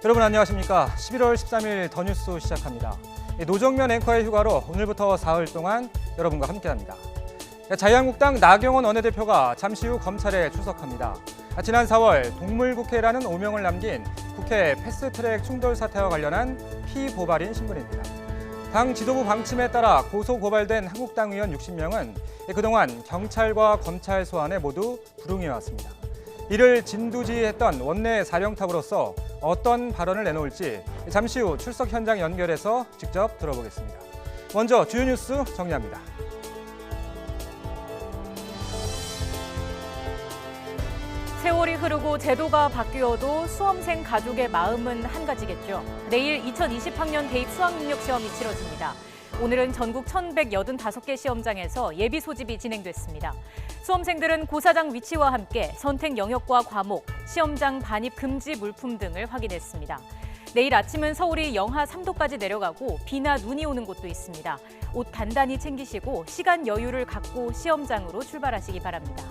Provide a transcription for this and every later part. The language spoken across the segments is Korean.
여러분 안녕하십니까? 11월 13일 더 뉴스 시작합니다. 노정면 앵커의 휴가로 오늘부터 사흘 동안 여러분과 함께합니다. 자유한국당 나경원 원내대표가 잠시 후 검찰에 출석합니다. 지난 4월 동물국회라는 오명을 남긴 국회 패스트트랙 충돌 사태와 관련한 피고발인 신문입니다. 당 지도부 방침에 따라 고소 고발된 한국당 의원 60명은 그동안 경찰과 검찰 소환에 모두 불응해왔습니다. 이를 진두지휘했던 원내 사령탑으로서 어떤 발언을 내놓을지 잠시 후 출석 현장 연결해서 직접 들어보겠습니다. 먼저 주요 뉴스 정리합니다. 세월이 흐르고 제도가 바뀌어도 수험생 가족의 마음은 한 가지겠죠. 내일 2020학년 대입 수학능력 시험이 치러집니다. 오늘은 전국 1,185개 시험장에서 예비 소집이 진행됐습니다. 수험생들은 고사장 위치와 함께 선택 영역과 과목, 시험장 반입 금지 물품 등을 확인했습니다. 내일 아침은 서울이 영하 3도까지 내려가고 비나 눈이 오는 곳도 있습니다. 옷 단단히 챙기시고 시간 여유를 갖고 시험장으로 출발하시기 바랍니다.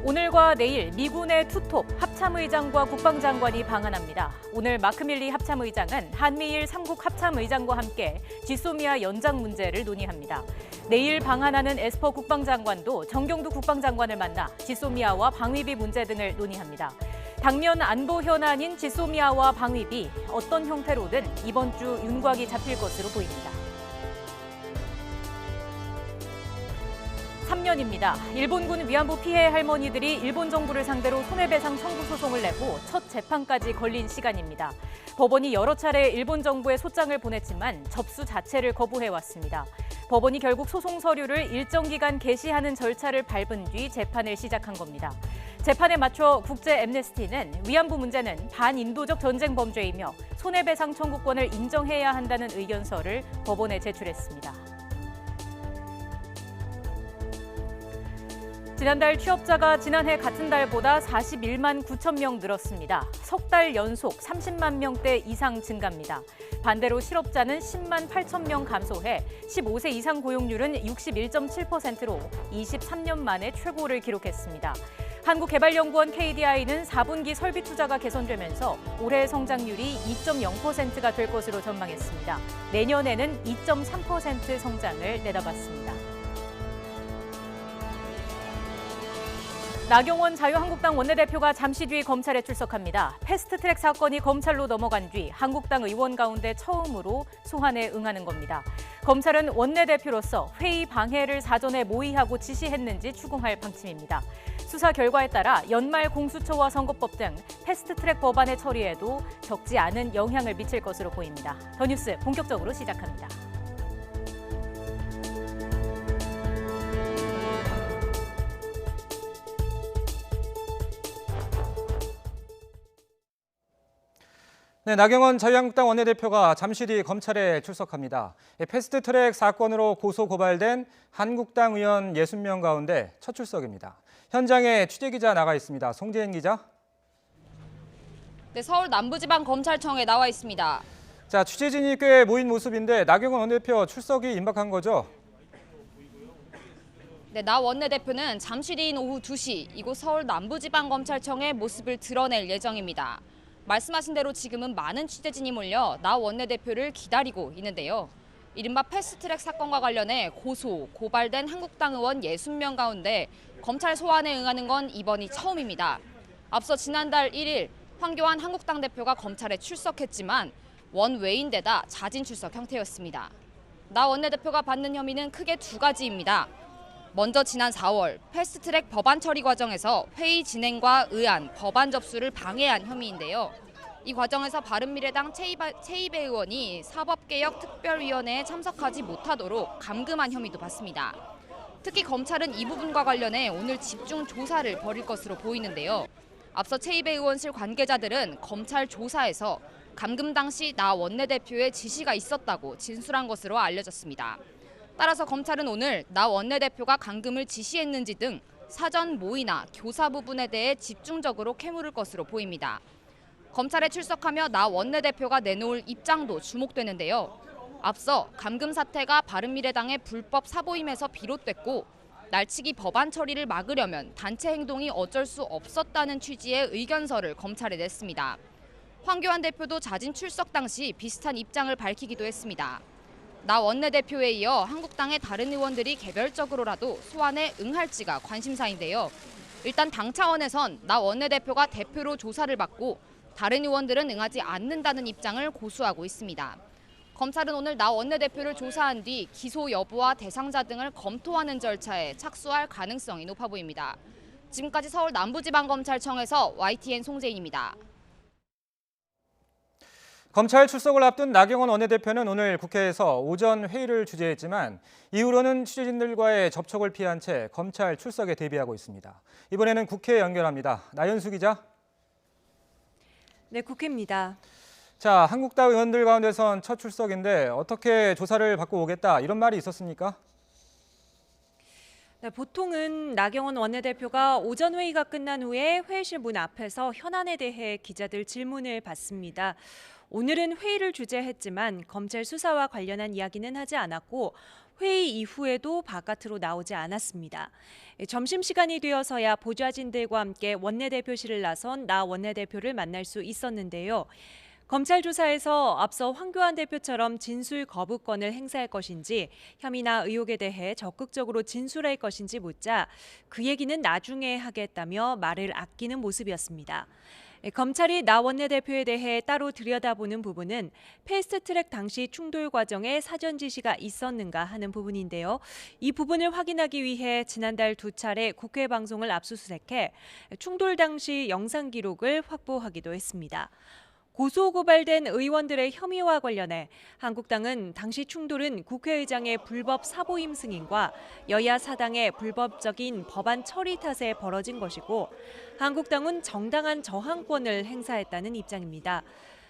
오늘과 내일 미군의 투톱 합참의장과 국방장관이 방한합니다. 오늘 마크 밀리 합참의장은 한미일 3국 합참의장과 함께 지소미아 연장 문제를 논의합니다. 내일 방한하는 에스퍼 국방장관도 정경두 국방장관을 만나 지소미아와 방위비 문제 등을 논의합니다. 당면 안보 현안인 지소미아와 방위비 어떤 형태로든 이번 주 윤곽이 잡힐 것으로 보입니다. 3년입니다. 일본군 위안부 피해 할머니들이 일본 정부를 상대로 손해배상 청구 소송을 내고 첫 재판까지 걸린 시간입니다. 법원이 여러 차례 일본 정부에 소장을 보냈지만 접수 자체를 거부해왔습니다. 법원이 결국 소송 서류를 일정 기간 게시하는 절차를 밟은 뒤 재판을 시작한 겁니다. 재판에 맞춰 국제 앰네스티는 위안부 문제는 반인도적 전쟁 범죄이며 손해배상 청구권을 인정해야 한다는 의견서를 법원에 제출했습니다. 지난달 취업자가 지난해 같은 달보다 41만 9천 명 늘었습니다. 석 달 연속 30만 명대 이상 증가입니다. 반대로 실업자는 10만 8천 명 감소해 15세 이상 고용률은 61.7%로 23년 만에 최고를 기록했습니다. 한국개발연구원 KDI는 4분기 설비 투자가 개선되면서 올해 성장률이 2.0%가 될 것으로 전망했습니다. 내년에는 2.3% 성장을 내다봤습니다. 나경원 자유한국당 원내대표가 잠시 뒤 검찰에 출석합니다. 패스트트랙 사건이 검찰로 넘어간 뒤 한국당 의원 가운데 처음으로 소환에 응하는 겁니다. 검찰은 원내대표로서 회의 방해를 사전에 모의하고 지시했는지 추궁할 방침입니다. 수사 결과에 따라 연말 공수처와 선거법 등 패스트트랙 법안의 처리에도 적지 않은 영향을 미칠 것으로 보입니다. 더 뉴스 본격적으로 시작합니다. 네, 나경원 자유한국당 원내대표가 잠시 뒤 검찰에 출석합니다. 패스트트랙 사건으로 고소 고발된 한국당 의원 60명 가운데 첫 출석입니다. 현장에 취재기자 나가 있습니다. 송재인 기자. 네, 서울 남부지방검찰청에 나와 있습니다. 자, 취재진이 꽤 모인 모습인데 나경원 원내대표 출석이 임박한 거죠? 네, 나 원내대표는 잠시 뒤인 오후 2시 이곳 서울 남부지방검찰청의 모습을 드러낼 예정입니다. 말씀하신 대로 지금은 많은 취재진이 몰려 나 원내대표를 기다리고 있는데요. 이른바 패스트트랙 사건과 관련해 고발된 한국당 의원 60명 가운데 검찰 소환에 응하는 건 이번이 처음입니다. 앞서 지난달 1일 황교안 한국당 대표가 검찰에 출석했지만 원외인데다 자진 출석 형태였습니다. 나 원내대표가 받는 혐의는 크게 두 가지입니다. 먼저 지난 4월 패스트트랙 법안 처리 과정에서 회의 진행과 의안, 법안 접수를 방해한 혐의인데요. 이 과정에서 바른미래당 최이배 의원이 사법개혁특별위원회에 참석하지 못하도록 감금한 혐의도 받습니다. 특히 검찰은 이 부분과 관련해 오늘 집중 조사를 벌일 것으로 보이는데요. 앞서 최이배 의원실 관계자들은 검찰 조사에서 감금 당시 나 원내대표의 지시가 있었다고 진술한 것으로 알려졌습니다. 따라서 검찰은 오늘 나 원내대표가 감금을 지시했는지 등 사전 모의나 교사 부분에 대해 집중적으로 캐물을 것으로 보입니다. 검찰에 출석하며 나 원내대표가 내놓을 입장도 주목되는데요. 앞서 감금 사태가 바른미래당의 불법 사보임에서 비롯됐고 날치기 법안 처리를 막으려면 단체 행동이 어쩔 수 없었다는 취지의 의견서를 검찰에 냈습니다. 황교안 대표도 자진 출석 당시 비슷한 입장을 밝히기도 했습니다. 나 원내대표에 이어 한국당의 다른 의원들이 개별적으로라도 소환에 응할지가 관심사인데요. 일단 당 차원에선 나 원내대표가 대표로 조사를 받고 다른 의원들은 응하지 않는다는 입장을 고수하고 있습니다. 검찰은 오늘 나 원내대표를 조사한 뒤 기소 여부와 대상자 등을 검토하는 절차에 착수할 가능성이 높아 보입니다. 지금까지 서울 남부지방검찰청에서 YTN 송재인입니다. 검찰 출석을 앞둔 나경원 원내대표는 오늘 국회에서 오전 회의를 주재했지만 이후로는 취재진들과의 접촉을 피한 채 검찰 출석에 대비하고 있습니다. 이번에는 국회에 연결합니다. 나연수 기자. 네, 국회입니다. 자, 한국당 의원들 가운데선 첫 출석인데 어떻게 조사를 받고 오겠다 이런 말이 있었습니까? 네, 보통은 나경원 원내대표가 오전 회의가 끝난 후에 회의실 문 앞에서 현안에 대해 기자들 질문을 받습니다. 오늘은 회의를 주재했지만 검찰 수사와 관련한 이야기는 하지 않았고 회의 이후에도 바깥으로 나오지 않았습니다. 점심시간이 되어서야 보좌진들과 함께 원내대표실을 나선 나 원내대표를 만날 수 있었는데요. 검찰 조사에서 앞서 황교안 대표처럼 진술 거부권을 행사할 것인지 혐의나 의혹에 대해 적극적으로 진술할 것인지 묻자 그 얘기는 나중에 하겠다며 말을 아끼는 모습이었습니다. 검찰이 나 원내대표에 대해 따로 들여다보는 부분은 패스트트랙 당시 충돌 과정에 사전 지시가 있었는가 하는 부분인데요. 이 부분을 확인하기 위해 지난달 2차례 국회 방송을 압수수색해 충돌 당시 영상 기록을 확보하기도 했습니다. 고소고발된 의원들의 혐의와 관련해 한국당은 당시 충돌은 국회의장의 불법 사보임 승인과 여야 사당의 불법적인 법안 처리 탓에 벌어진 것이고 한국당은 정당한 저항권을 행사했다는 입장입니다.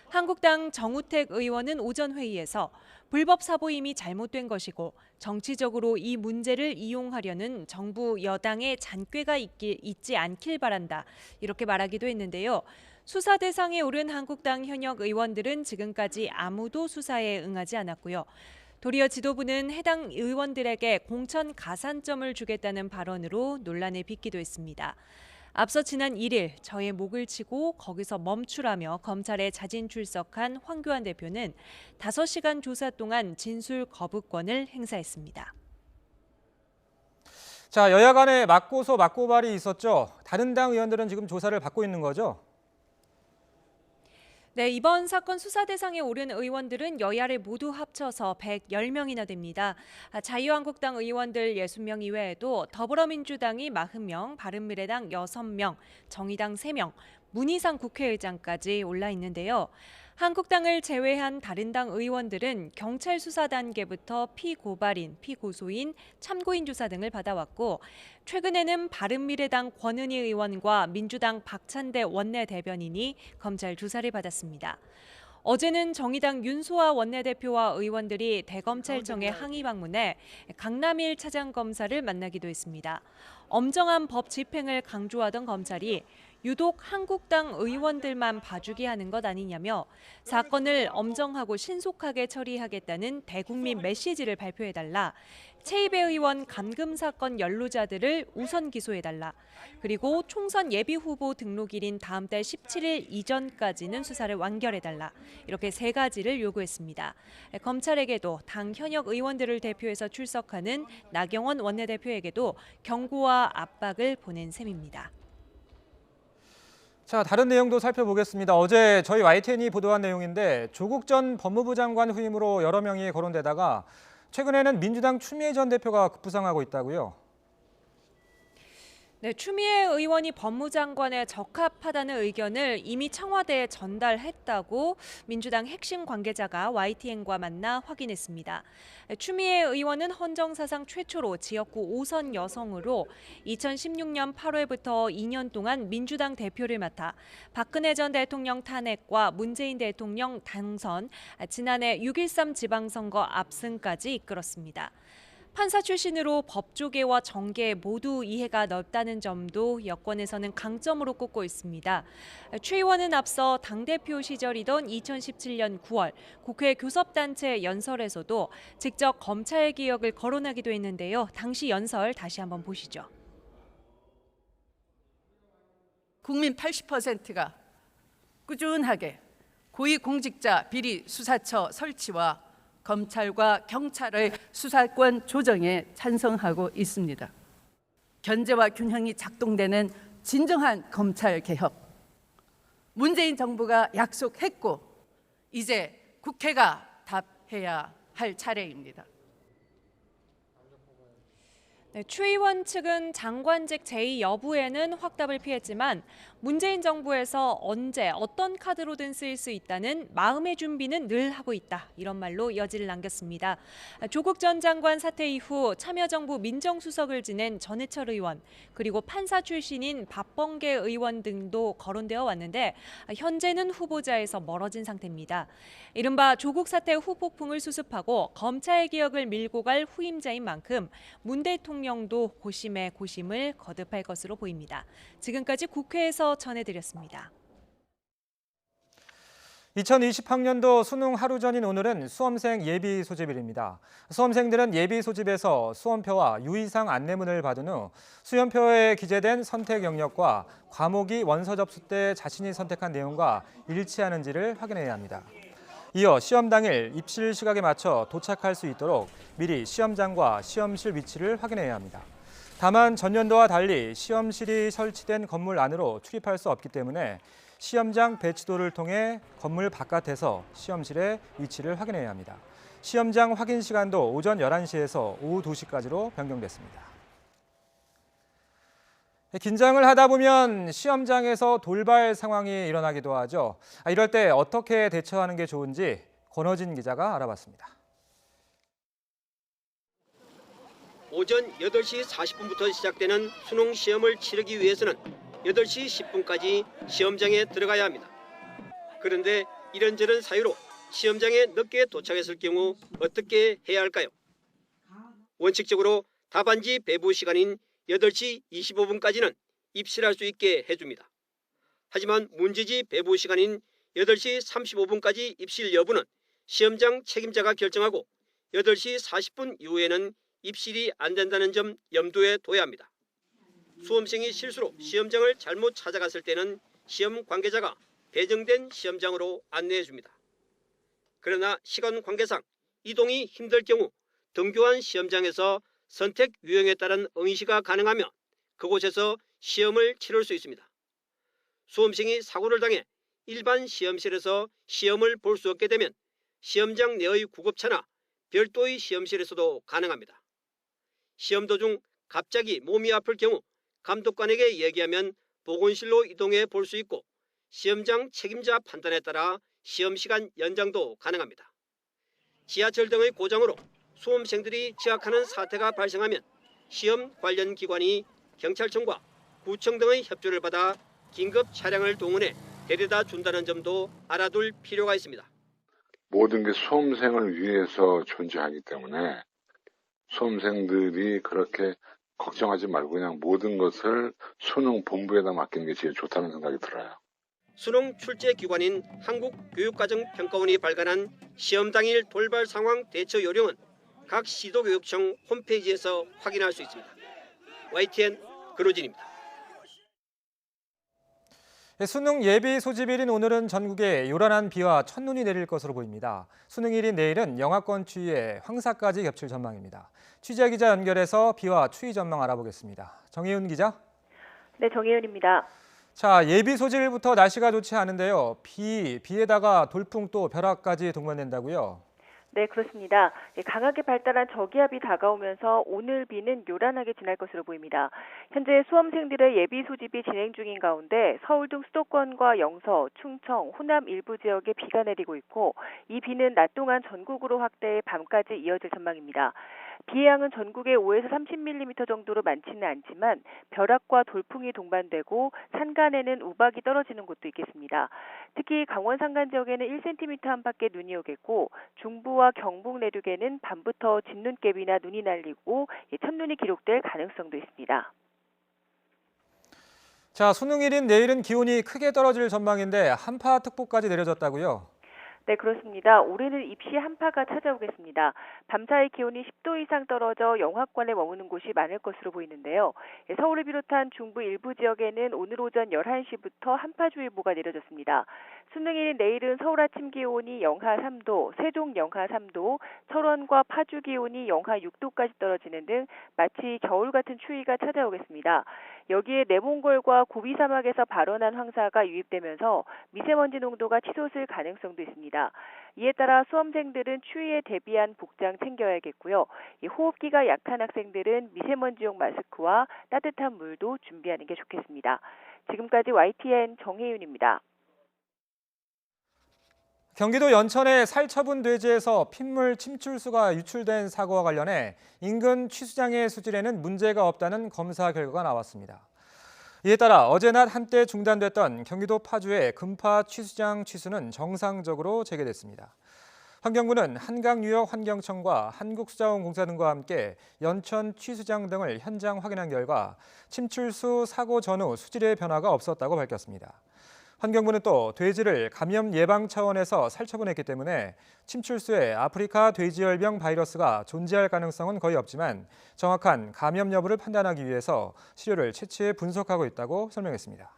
한국당 정우택 의원은 오전 회의에서 불법 사보임이 잘못된 것이고 정치적으로 이 문제를 이용하려는 정부 여당의 잔꾀가 있지 않길 바란다 이렇게 말하기도 했는데요. 수사 대상에 오른 한국당 현역 의원들은 지금까지 아무도 수사에 응하지 않았고요. 도리어 지도부는 해당 의원들에게 공천 가산점을 주겠다는 발언으로 논란을 빚기도 했습니다. 앞서 지난 1일 저의 목을 치고 거기서 멈추라며 검찰에 자진 출석한 황교안 대표는 5시간 조사 동안 진술 거부권을 행사했습니다. 자, 여야 간에 맞고소 맞고발이 있었죠. 다른 당 의원들은 지금 조사를 받고 있는 거죠? 네, 이번 사건 수사 대상에 오른 의원들은 여야를 모두 합쳐서 110명이나 됩니다. 자유한국당 의원들 60명 이외에도 더불어민주당이 40명, 바른미래당 6명, 정의당 3명, 문희상 국회의장까지 올라 있는데요. 한국당을 제외한 다른 당 의원들은 경찰 수사 단계부터 피고발인, 피고소인, 참고인 조사 등을 받아왔고 최근에는 바른미래당 권은희 의원과 민주당 박찬대 원내대변인이 검찰 조사를 받았습니다. 어제는 정의당 윤소아 원내대표와 의원들이 대검찰청에 항의 방문해 강남일 차장검사를 만나기도 했습니다. 엄정한 법 집행을 강조하던 검찰이 유독 한국당 의원들만 봐주게 하는 것 아니냐며 사건을 엄정하고 신속하게 처리하겠다는 대국민 메시지를 발표해달라, 최이배 의원 감금 사건 연루자들을 우선 기소해달라, 그리고 총선 예비후보 등록일인 다음 달 17일 이전까지는 수사를 완결해달라, 이렇게 3가지를 요구했습니다. 검찰에게도 당 현역 의원들을 대표해서 출석하는 나경원 원내대표에게도 경고와 압박을 보낸 셈입니다. 자, 다른 내용도 살펴보겠습니다. 어제 저희 YTN이 보도한 내용인데 조국 전 법무부 장관 후임으로 여러 명이 거론되다가 최근에는 민주당 추미애 전 대표가 급부상하고 있다고요? 네, 추미애 의원이 법무장관에 적합하다는 의견을 이미 청와대에 전달했다고 민주당 핵심 관계자가 YTN과 만나 확인했습니다. 추미애 의원은 헌정사상 최초로 지역구 5선 여성으로 2016년 8월부터 2년 동안 민주당 대표를 맡아 박근혜 전 대통령 탄핵과 문재인 대통령 당선, 지난해 6.13 지방선거 압승까지 이끌었습니다. 판사 출신으로 법조계와 정계 모두 이해가 넓다는 점도 여권에서는 강점으로 꼽고 있습니다. 최 의원은 앞서 당대표 시절이던 2017년 9월 국회 교섭단체 연설에서도 직접 검찰개혁을 거론하기도 했는데요. 당시 연설 다시 한번 보시죠. 국민 80%가 꾸준하게 고위공직자 비리 수사처 설치와 검찰과 경찰의 수사권 조정에 찬성하고 있습니다. 견제와 균형이 작동되는 진정한 검찰 개혁. 문재인 정부가 약속했고 이제 국회가 답해야 할 차례입니다. 네, 최 의원 측은 장관직 제의 여부에는 확답을 피했지만 문재인 정부에서 언제 어떤 카드로든 쓰일 수 있다는 마음의 준비는 늘 하고 있다. 이런 말로 여지를 남겼습니다. 조국 전 장관 사퇴 이후 참여정부 민정수석을 지낸 전해철 의원 그리고 판사 출신인 박범계 의원 등도 거론되어 왔는데 현재는 후보자에서 멀어진 상태입니다. 이른바 조국 사태 후폭풍을 수습하고 검찰개혁을 밀고 갈 후임자인 만큼 문 대통령도 고심에 고심을 거듭할 것으로 보입니다. 지금까지 국회에서 전해드렸습니다. 2020학년도 수능 하루 전인 오늘은 수험생 예비 소집일입니다. 수험생들은 예비 소집에서 수험표와 유의사항 안내문을 받은 후 수험표에 기재된 선택 영역과 과목이 원서 접수 때 자신이 선택한 내용과 일치하는지를 확인해야 합니다. 이어 시험 당일 입실 시각에 맞춰 도착할 수 있도록 미리 시험장과 시험실 위치를 확인해야 합니다. 다만 전년도와 달리 시험실이 설치된 건물 안으로 출입할 수 없기 때문에 시험장 배치도를 통해 건물 바깥에서 시험실의 위치를 확인해야 합니다. 시험장 확인 시간도 오전 11시에서 오후 2시까지로 변경됐습니다. 긴장을 하다 보면 시험장에서 돌발 상황이 일어나기도 하죠. 이럴 때 어떻게 대처하는 게 좋은지 권호진 기자가 알아봤습니다. 오전 8시 40분부터 시작되는 수능 시험을 치르기 위해서는 8시 10분까지 시험장에 들어가야 합니다. 그런데 이런저런 사유로 시험장에 늦게 도착했을 경우 어떻게 해야 할까요? 원칙적으로 답안지 배부 시간인 8시 25분까지는 입실할 수 있게 해줍니다. 하지만 문제지 배부 시간인 8시 35분까지 입실 여부는 시험장 책임자가 결정하고 8시 40분 이후에는 입실이 안 된다는 점 염두에 둬야 합니다. 수험생이 실수로 시험장을 잘못 찾아갔을 때는 시험 관계자가 배정된 시험장으로 안내해 줍니다. 그러나 시간 관계상 이동이 힘들 경우 등교한 시험장에서 선택 유형에 따른 응시가 가능하며 그곳에서 시험을 치를 수 있습니다. 수험생이 사고를 당해 일반 시험실에서 시험을 볼 수 없게 되면 시험장 내의 구급차나 별도의 시험실에서도 가능합니다. 시험 도중 갑자기 몸이 아플 경우 감독관에게 얘기하면 보건실로 이동해 볼 수 있고 시험장 책임자 판단에 따라 시험 시간 연장도 가능합니다. 지하철 등의 고장으로 수험생들이 지각하는 사태가 발생하면 시험 관련 기관이 경찰청과 구청 등의 협조를 받아 긴급 차량을 동원해 데려다 준다는 점도 알아둘 필요가 있습니다. 모든 게 수험생을 위해서 존재하기 때문에 수험생들이 그렇게 걱정하지 말고 그냥 모든 것을 수능 본부에다 맡기는 게 제일 좋다는 생각이 들어요. 수능 출제 기관인 한국교육과정평가원이 발간한 시험 당일 돌발 상황 대처 요령은 각 시도교육청 홈페이지에서 확인할 수 있습니다. YTN 근호진입니다. 수능 예비 소집일인 오늘은 전국에 요란한 비와 첫눈이 내릴 것으로 보입니다. 수능일인 내일은 영하권 추위에 황사까지 겹칠 전망입니다. 취재 기자 연결해서 비와 추위 전망 알아보겠습니다. 정혜윤 기자. 네, 정혜윤입니다. 자, 예비 소집일부터 날씨가 좋지 않은데요. 비에다가 돌풍 또 벼락까지 동반된다고요? 네, 그렇습니다. 강하게 발달한 저기압이 다가오면서 오늘 비는 요란하게 지날 것으로 보입니다. 현재 수험생들의 예비 소집이 진행 중인 가운데 서울 등 수도권과 영서, 충청, 호남 일부 지역에 비가 내리고 있고 이 비는 낮 동안 전국으로 확대해 밤까지 이어질 전망입니다. 비의 양은 전국에 5에서 30mm 정도로 많지는 않지만 벼락과 돌풍이 동반되고 산간에는 우박이 떨어지는 곳도 있겠습니다. 특히 강원 산간 지역에는 1cm 안팎의 눈이 오겠고 중부와 경북 내륙에는 밤부터 진눈깨비나 눈이 날리고 첫눈이 기록될 가능성도 있습니다. 자, 수능일인 내일은 기온이 크게 떨어질 전망인데 한파특보까지 내려졌다고요? 네, 그렇습니다. 올해는 입시 한파가 찾아오겠습니다. 밤사이 기온이 10도 이상 떨어져 영하권에 머무는 곳이 많을 것으로 보이는데요. 서울을 비롯한 중부 일부 지역에는 오늘 오전 11시부터 한파주의보가 내려졌습니다. 수능일인 내일은 서울 아침 기온이 영하 3도, 세종 영하 3도, 철원과 파주 기온이 영하 6도까지 떨어지는 등 마치 겨울 같은 추위가 찾아오겠습니다. 여기에 내몽골과 고비 사막에서 발원한 황사가 유입되면서 미세먼지 농도가 치솟을 가능성도 있습니다. 이에 따라 수험생들은 추위에 대비한 복장 챙겨야겠고요. 호흡기가 약한 학생들은 미세먼지용 마스크와 따뜻한 물도 준비하는 게 좋겠습니다. 지금까지 YTN 정혜윤입니다. 경기도 연천의 살처분 돼지에서 핏물 침출수가 유출된 사고와 관련해 인근 취수장의 수질에는 문제가 없다는 검사 결과가 나왔습니다. 이에 따라 어제 낮 한때 중단됐던 경기도 파주의 금파 취수장 취수는 정상적으로 재개됐습니다. 환경부는 한강유역환경청과 한국수자원공사 등과 함께 연천 취수장 등을 현장 확인한 결과 침출수 사고 전후 수질의 변화가 없었다고 밝혔습니다. 환경부는 또 돼지를 감염 예방 차원에서 살처분했기 때문에 침출수에 아프리카 돼지열병 바이러스가 존재할 가능성은 거의 없지만 정확한 감염 여부를 판단하기 위해서 시료를 채취해 분석하고 있다고 설명했습니다.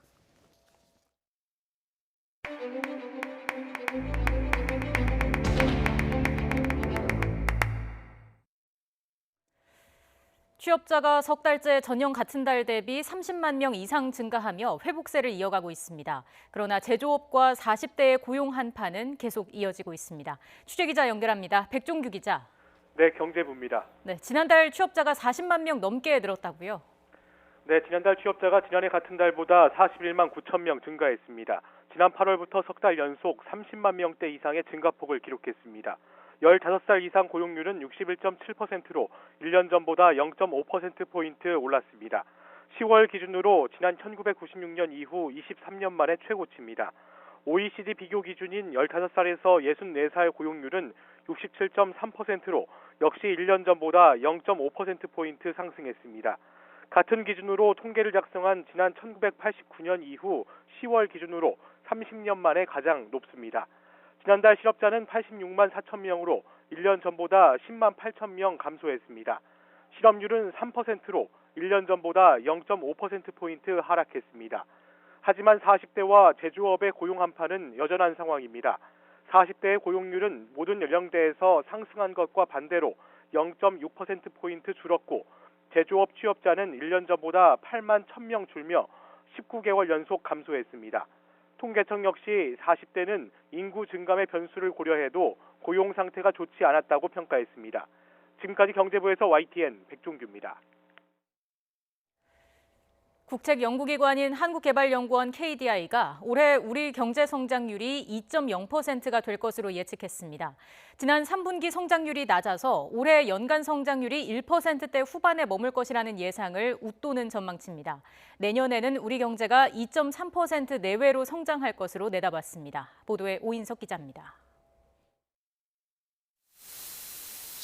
취업자가 석 달째 전년 같은 달 대비 30만 명 이상 증가하며 회복세를 이어가고 있습니다. 그러나 제조업과 40대의 고용 한파는 계속 이어지고 있습니다. 취재기자 연결합니다. 백종규 기자. 네, 경제부입니다. 네, 지난달 취업자가 40만 명 넘게 늘었다고요? 네, 지난달 취업자가 지난해 같은 달보다 41만 9천 명 증가했습니다. 지난 8월부터 석 달 연속 30만 명대 이상의 증가폭을 기록했습니다. 15살 이상 고용률은 61.7%로 1년 전보다 0.5%포인트 올랐습니다. 10월 기준으로 지난 1996년 이후 23년 만에 최고치입니다. OECD 비교 기준인 15살에서 64살 고용률은 67.3%로 역시 1년 전보다 0.5%포인트 상승했습니다. 같은 기준으로 통계를 작성한 지난 1989년 이후 10월 기준으로 30년 만에 가장 높습니다. 지난달 실업자는 86만 4천 명으로 1년 전보다 10만 8천 명 감소했습니다. 실업률은 3%로 1년 전보다 0.5%포인트 하락했습니다. 하지만 40대와 제조업의 고용 한파는 여전한 상황입니다. 40대의 고용률은 모든 연령대에서 상승한 것과 반대로 0.6%포인트 줄었고 제조업 취업자는 1년 전보다 8만 1,000명 줄며 19개월 연속 감소했습니다. 통계청 역시 40대는 인구 증감의 변수를 고려해도 고용 상태가 좋지 않았다고 평가했습니다. 지금까지 경제부에서 YTN 백종규입니다. 국책연구기관인 한국개발연구원 KDI가 올해 우리 경제 성장률이 2.0%가 될 것으로 예측했습니다. 지난 3분기 성장률이 낮아서 올해 연간 성장률이 1%대 후반에 머물 것이라는 예상을 웃도는 전망치입니다. 내년에는 우리 경제가 2.3% 내외로 성장할 것으로 내다봤습니다. 보도에 오인석 기자입니다.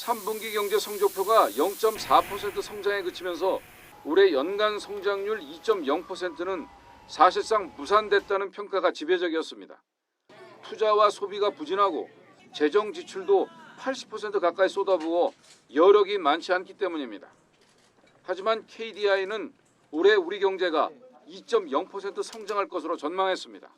3분기 경제 성적표가 0.4% 성장에 그치면서 올해 연간 성장률 2.0%는 사실상 무산됐다는 평가가 지배적이었습니다. 투자와 소비가 부진하고 재정 지출도 80% 가까이 쏟아부어 여력이 많지 않기 때문입니다. 하지만 KDI는 올해 우리 경제가 2.0% 성장할 것으로 전망했습니다.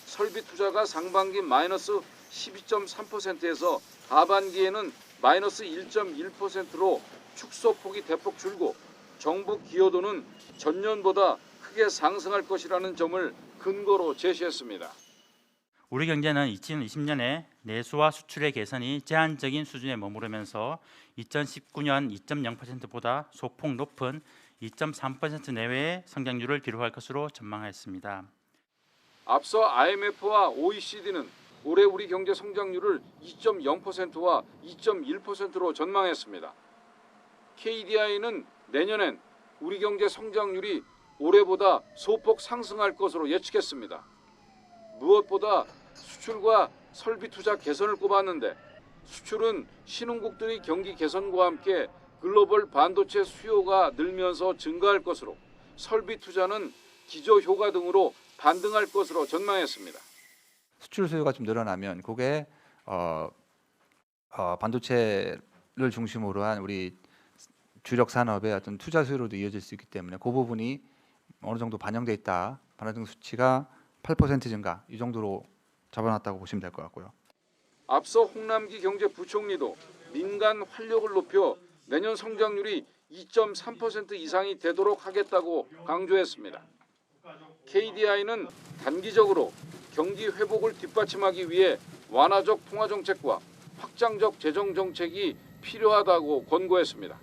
설비 투자가 상반기 마이너스 12.3%에서 하반기에는 마이너스 1.1%로 축소폭이 대폭 줄고 정부 기여도는 전년보다 크게 상승할 것이라는 점을 근거로 제시했습니다. 우리 경제는 2020년에 내수와 수출의 개선이 제한적인 수준에 머무르면서 2019년 2.0%보다 소폭 높은 2.3% 내외의 성장률을 기록할 것으로 전망했습니다. 앞서 IMF와 OECD는 올해 우리 경제 성장률을 2.0%와 2.1%로 전망했습니다. KDI는 내년엔 우리 경제 성장률이 올해보다 소폭 상승할 것으로 예측했습니다. 무엇보다 수출과 설비 투자 개선을 꼽았는데 수출은 신흥국들의 경기 개선과 함께 글로벌 반도체 수요가 늘면서 증가할 것으로 설비 투자는 기저효과 등으로 반등할 것으로 전망했습니다. 수출 수요가 좀 늘어나면 그게 반도체를 중심으로 한 우리 주력 산업의 어떤 투자 수요로도 이어질 수 있기 때문에 그 부분이 어느 정도 반영돼 있다. 반환등 수치가 8% 증가 이 정도로 잡아놨다고 보시면 될 것 같고요. 앞서 홍남기 경제부총리도 민간 활력을 높여 내년 성장률이 2.3% 이상이 되도록 하겠다고 강조했습니다. KDI는 단기적으로 경기 회복을 뒷받침하기 위해 완화적 통화 정책과 확장적 재정 정책이 필요하다고 권고했습니다.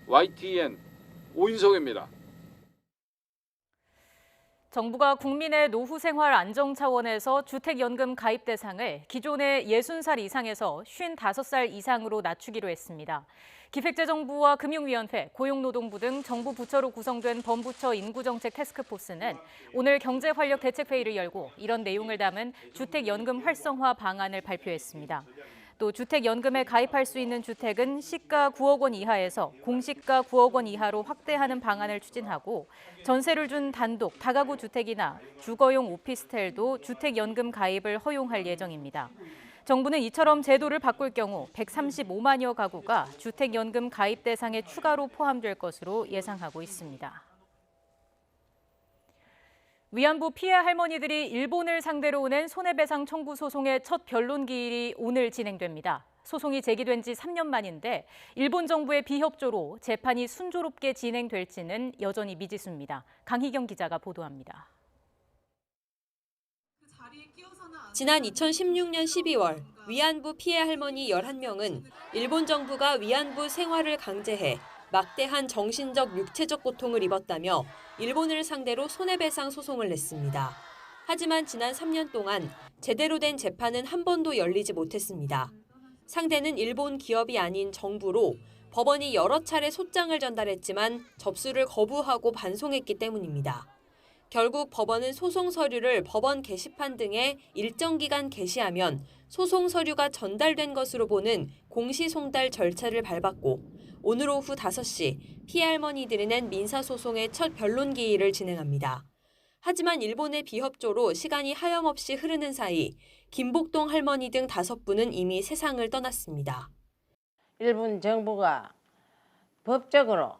YTN 오인석입니다. 정부가 국민의 노후 생활 안정 차원에서 주택연금 가입 대상을 기존의 60살 이상에서 55살 이상으로 낮추기로 했습니다. 기획재정부와 금융위원회, 고용노동부 등 정부 부처로 구성된 범부처 인구정책 태스크포스는 오늘 경제활력대책회의를 열고 이런 내용을 담은 주택연금 활성화 방안을 발표했습니다. 또 주택연금에 가입할 수 있는 주택은 시가 9억 원 이하에서 공시가 9억 원 이하로 확대하는 방안을 추진하고 전세를 준 단독 다가구 주택이나 주거용 오피스텔도 주택연금 가입을 허용할 예정입니다. 정부는 이처럼 제도를 바꿀 경우 135만여 가구가 주택연금 가입 대상에 추가로 포함될 것으로 예상하고 있습니다. 위안부 피해 할머니들이 일본을 상대로 낸 손해배상 청구 소송의 첫 변론 기일이 오늘 진행됩니다. 소송이 제기된 지 3년 만인데 일본 정부의 비협조로 재판이 순조롭게 진행될지는 여전히 미지수입니다. 강희경 기자가 보도합니다. 지난 2016년 12월 위안부 피해 할머니 11명은 일본 정부가 위안부 생활을 강제해 막대한 정신적, 육체적 고통을 입었다며 일본을 상대로 손해배상 소송을 냈습니다. 하지만 지난 3년 동안 제대로 된 재판은 한 번도 열리지 못했습니다. 상대는 일본 기업이 아닌 정부로 법원이 여러 차례 소장을 전달했지만 접수를 거부하고 반송했기 때문입니다. 결국 법원은 소송 서류를 법원 게시판 등에 일정 기간 게시하면 소송 서류가 전달된 것으로 보는 공시송달 절차를 밟았고 오늘 오후 5시 피해 할머니들이 낸 민사소송의 첫 변론 기일을 진행합니다. 하지만 일본의 비협조로 시간이 하염없이 흐르는 사이 김복동 할머니 등 5분은 이미 세상을 떠났습니다. 일본 정부가 법적으로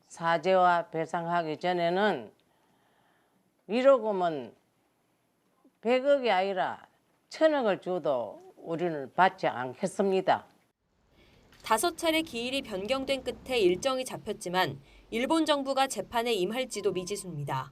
사죄와 배상하기 전에는 위로금은 100억이 아니라 1000억을 줘도 우리는 받지 않겠습니다. 5차례 기일이 변경된 끝에 일정이 잡혔지만 일본 정부가 재판에 임할지도 미지수입니다.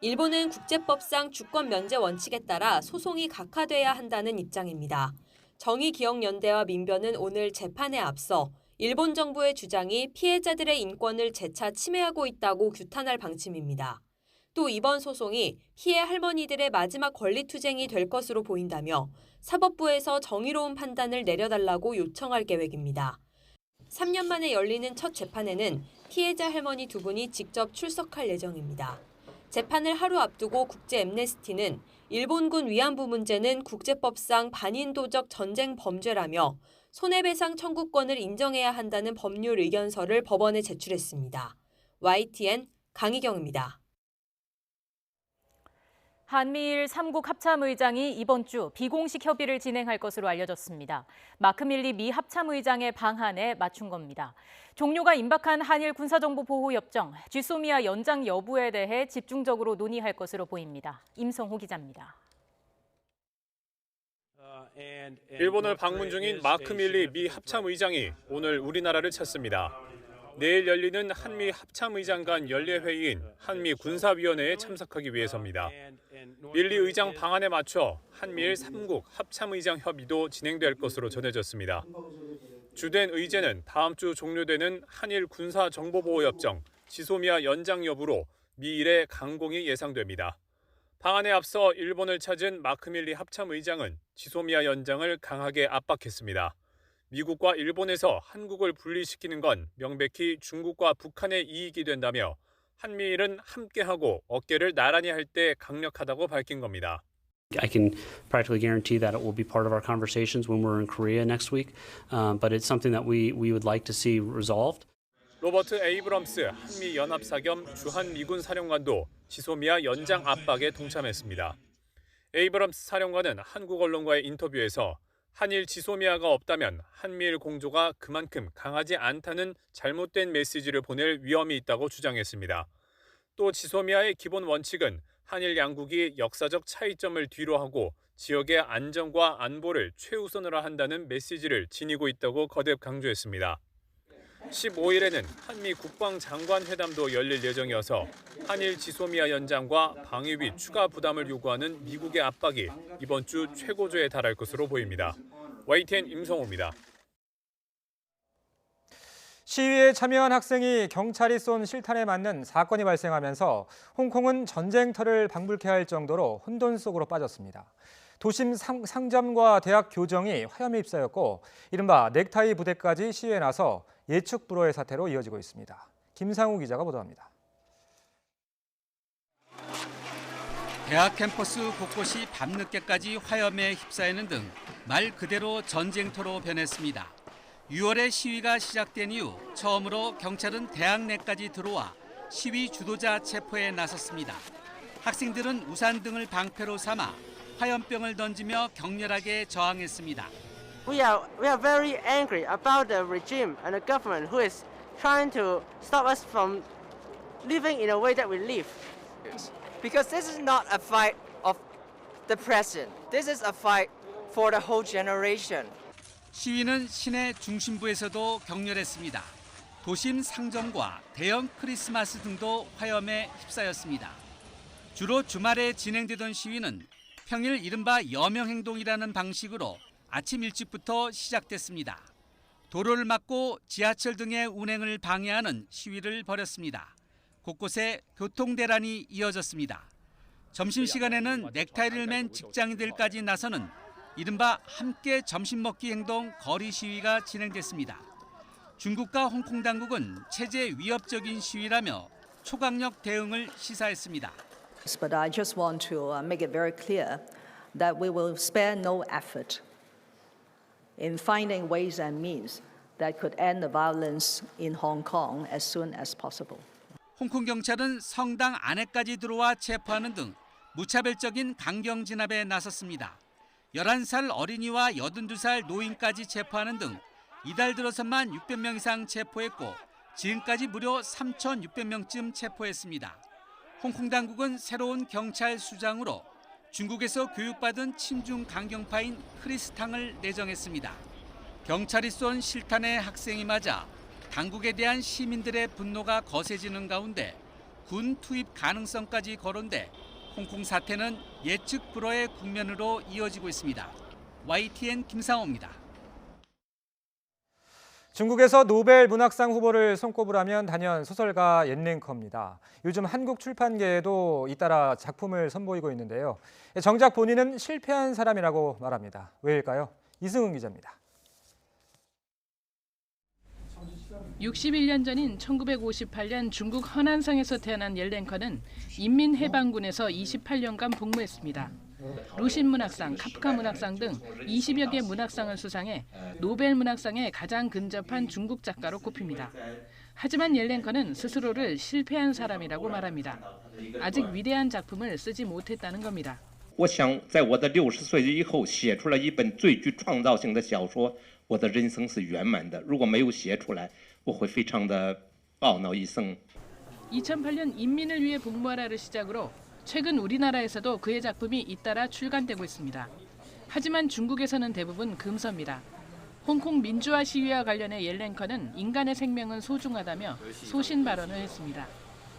일본은 국제법상 주권 면제 원칙에 따라 소송이 각하돼야 한다는 입장입니다. 정의기억연대와 민변은 오늘 재판에 앞서 일본 정부의 주장이 피해자들의 인권을 재차 침해하고 있다고 규탄할 방침입니다. 또 이번 소송이 피해 할머니들의 마지막 권리투쟁이 될 것으로 보인다며 사법부에서 정의로운 판단을 내려달라고 요청할 계획입니다. 3년 만에 열리는 첫 재판에는 피해자 할머니 2분이 직접 출석할 예정입니다. 재판을 하루 앞두고 국제 엠네스티는 일본군 위안부 문제는 국제법상 반인도적 전쟁 범죄라며 손해배상 청구권을 인정해야 한다는 법률 의견서를 법원에 제출했습니다. YTN 강희경입니다. 한미일 3국 합참의장이 이번 주 비공식 협의를 진행할 것으로 알려졌습니다. 마크 밀리 미 합참의장의 방한에 맞춘 겁니다. 종료가 임박한 한일 군사정보보호협정, 쥐소미아 연장 여부에 대해 집중적으로 논의할 것으로 보입니다. 임성호 기자입니다. 일본을 방문 중인 마크 밀리 미 합참의장이 오늘 우리나라를 찾습니다. 내일 열리는 한미 합참의장 간 연례회의인 한미 군사위원회에 참석하기 위해서입니다. 밀리 의장 방안에 맞춰 한미일 3국 합참의장 협의도 진행될 것으로 전해졌습니다. 주된 의제는 다음 주 종료되는 한일 군사정보보호협정 지소미아 연장 여부로 미일의 강공이 예상됩니다. 방안에 앞서 일본을 찾은 마크 밀리 합참의장은 지소미아 연장을 강하게 압박했습니다. 미국과 일본에서 한국을 분리시키는 건 명백히 중국과 북한의 이익이 된다며 한미일은 함께하고 어깨를 나란히 할 때 강력하다고 밝힌 겁니다. I can practically guarantee that it will be part of our conversations when we're in Korea next week, but it's something that we would like to see resolved. 로버트 에이브럼스 한미연합사겸 주한미군 사령관도 지소미아 연장 압박에 동참했습니다. 에이브럼스 사령관은 한국 언론과의 인터뷰에서 한일 지소미아가 없다면 한미일 공조가 그만큼 강하지 않다는 잘못된 메시지를 보낼 위험이 있다고 주장했습니다. 또 지소미아의 기본 원칙은 한일 양국이 역사적 차이점을 뒤로하고 지역의 안정과 안보를 최우선으로 한다는 메시지를 지니고 있다고 거듭 강조했습니다. 15일에는 한미 국방장관 회담도 열릴 예정이어서 한일 지소미아 연장과 방위비 추가 부담을 요구하는 미국의 압박이 이번 주 최고조에 달할 것으로 보입니다. YTN 임성호입니다. 시위에 참여한 학생이 경찰이 쏜 실탄에 맞는 사건이 발생하면서 홍콩은 전쟁터를 방불케 할 정도로 혼돈 속으로 빠졌습니다. 도심 상점과 대학 교정이 화염에 휩싸였고 이른바 넥타이 부대까지 시위에 나서 예측 불허의 사태로 이어지고 있습니다. 김상우 기자가 보도합니다. 대학 캠퍼스 곳곳이 밤늦게까지 화염에 휩싸이는 등 말 그대로 전쟁터로 변했습니다. 6월에 시위가 시작된 이후 처음으로 경찰은 대학 내까지 들어와 시위 주도자 체포에 나섰습니다. 학생들은 우산 등을 방패로 삼아 화염병을 던지며 격렬하게 저항했습니다. We are very angry about the regime and the government who is trying to stop us from living in a way that we live. Because this is not a fight of the present. This is a fight for the whole generation. 시위는 시내 중심부에서도 격렬했습니다. 도심 상점과 대형 크리스마스 등도 화염에 휩싸였습니다. 주로 주말에 진행되던 시위는 평일 이른바 여명행동이라는 방식으로 아침 일찍부터 시작됐습니다. 도로를 막고 지하철 등의 운행을 방해하는 시위를 벌였습니다. 곳곳에 교통대란이 이어졌습니다. 점심시간에는 넥타이를 맨 직장인들까지 나서는 이른바 함께 점심 먹기 행동 거리 시위가 진행됐습니다. 중국과 홍콩 당국은 체제 위협적인 시위라며 초강력 대응을 시사했습니다. But I just want to make it very clear that we will spare no effort in finding ways and means that could end the violence in Hong Kong as soon as possible. 홍콩 경찰은 성당 안에까지 들어와 체포하는 등 무차별적인 강경 진압에 나섰습니다. 11살 어린이와 82살 노인까지 체포하는 등 이달 들어서만 600명 이상 체포했고 지금까지 무려 3,600명쯤 체포했습니다. 홍콩 당국은 새로운 경찰 수장으로 중국에서 교육받은 친중 강경파인 크리스탕을 내정했습니다. 경찰이 쏜 실탄에 학생이 맞아 당국에 대한 시민들의 분노가 거세지는 가운데 군 투입 가능성까지 거론돼 홍콩 사태는 예측 불허의 국면으로 이어지고 있습니다. YTN 김상호입니다. 중국에서 노벨 문학상 후보를 손꼽으라면 단연 소설가 옌랭커입니다. 요즘 한국 출판계에도 잇따라 작품을 선보이고 있는데요. 정작 본인은 실패한 사람이라고 말합니다. 왜일까요? 이승훈 기자입니다. 61년 전인 1958년 중국 허난성에서 태어난 옌랭커는 인민해방군에서 28년간 복무했습니다. 루신 문학상, 카프카 문학상 등 20여 개 문학상을 수상해 노벨 문학상에 가장 근접한 중국 작가로 꼽힙니다. 하지만 옌랭커는 스스로를 실패한 사람이라고 말합니다. 아직 위대한 작품을 쓰지 못했다는 겁니다. 我想在我的60岁以后写出了一本最具创造性的小说，我的人生是圆满的。如果没有写出来，我会非常的懊恼一生。 2008년 인민을 위해 복무하라를 시작으로 최근 우리나라에서도 그의 작품이 잇따라 출간되고 있습니다. 하지만 중국에서는 대부분 금서입니다. 홍콩 민주화 시위와 관련해 옌랭커는 인간의 생명은 소중하다며 소신 발언을 했습니다.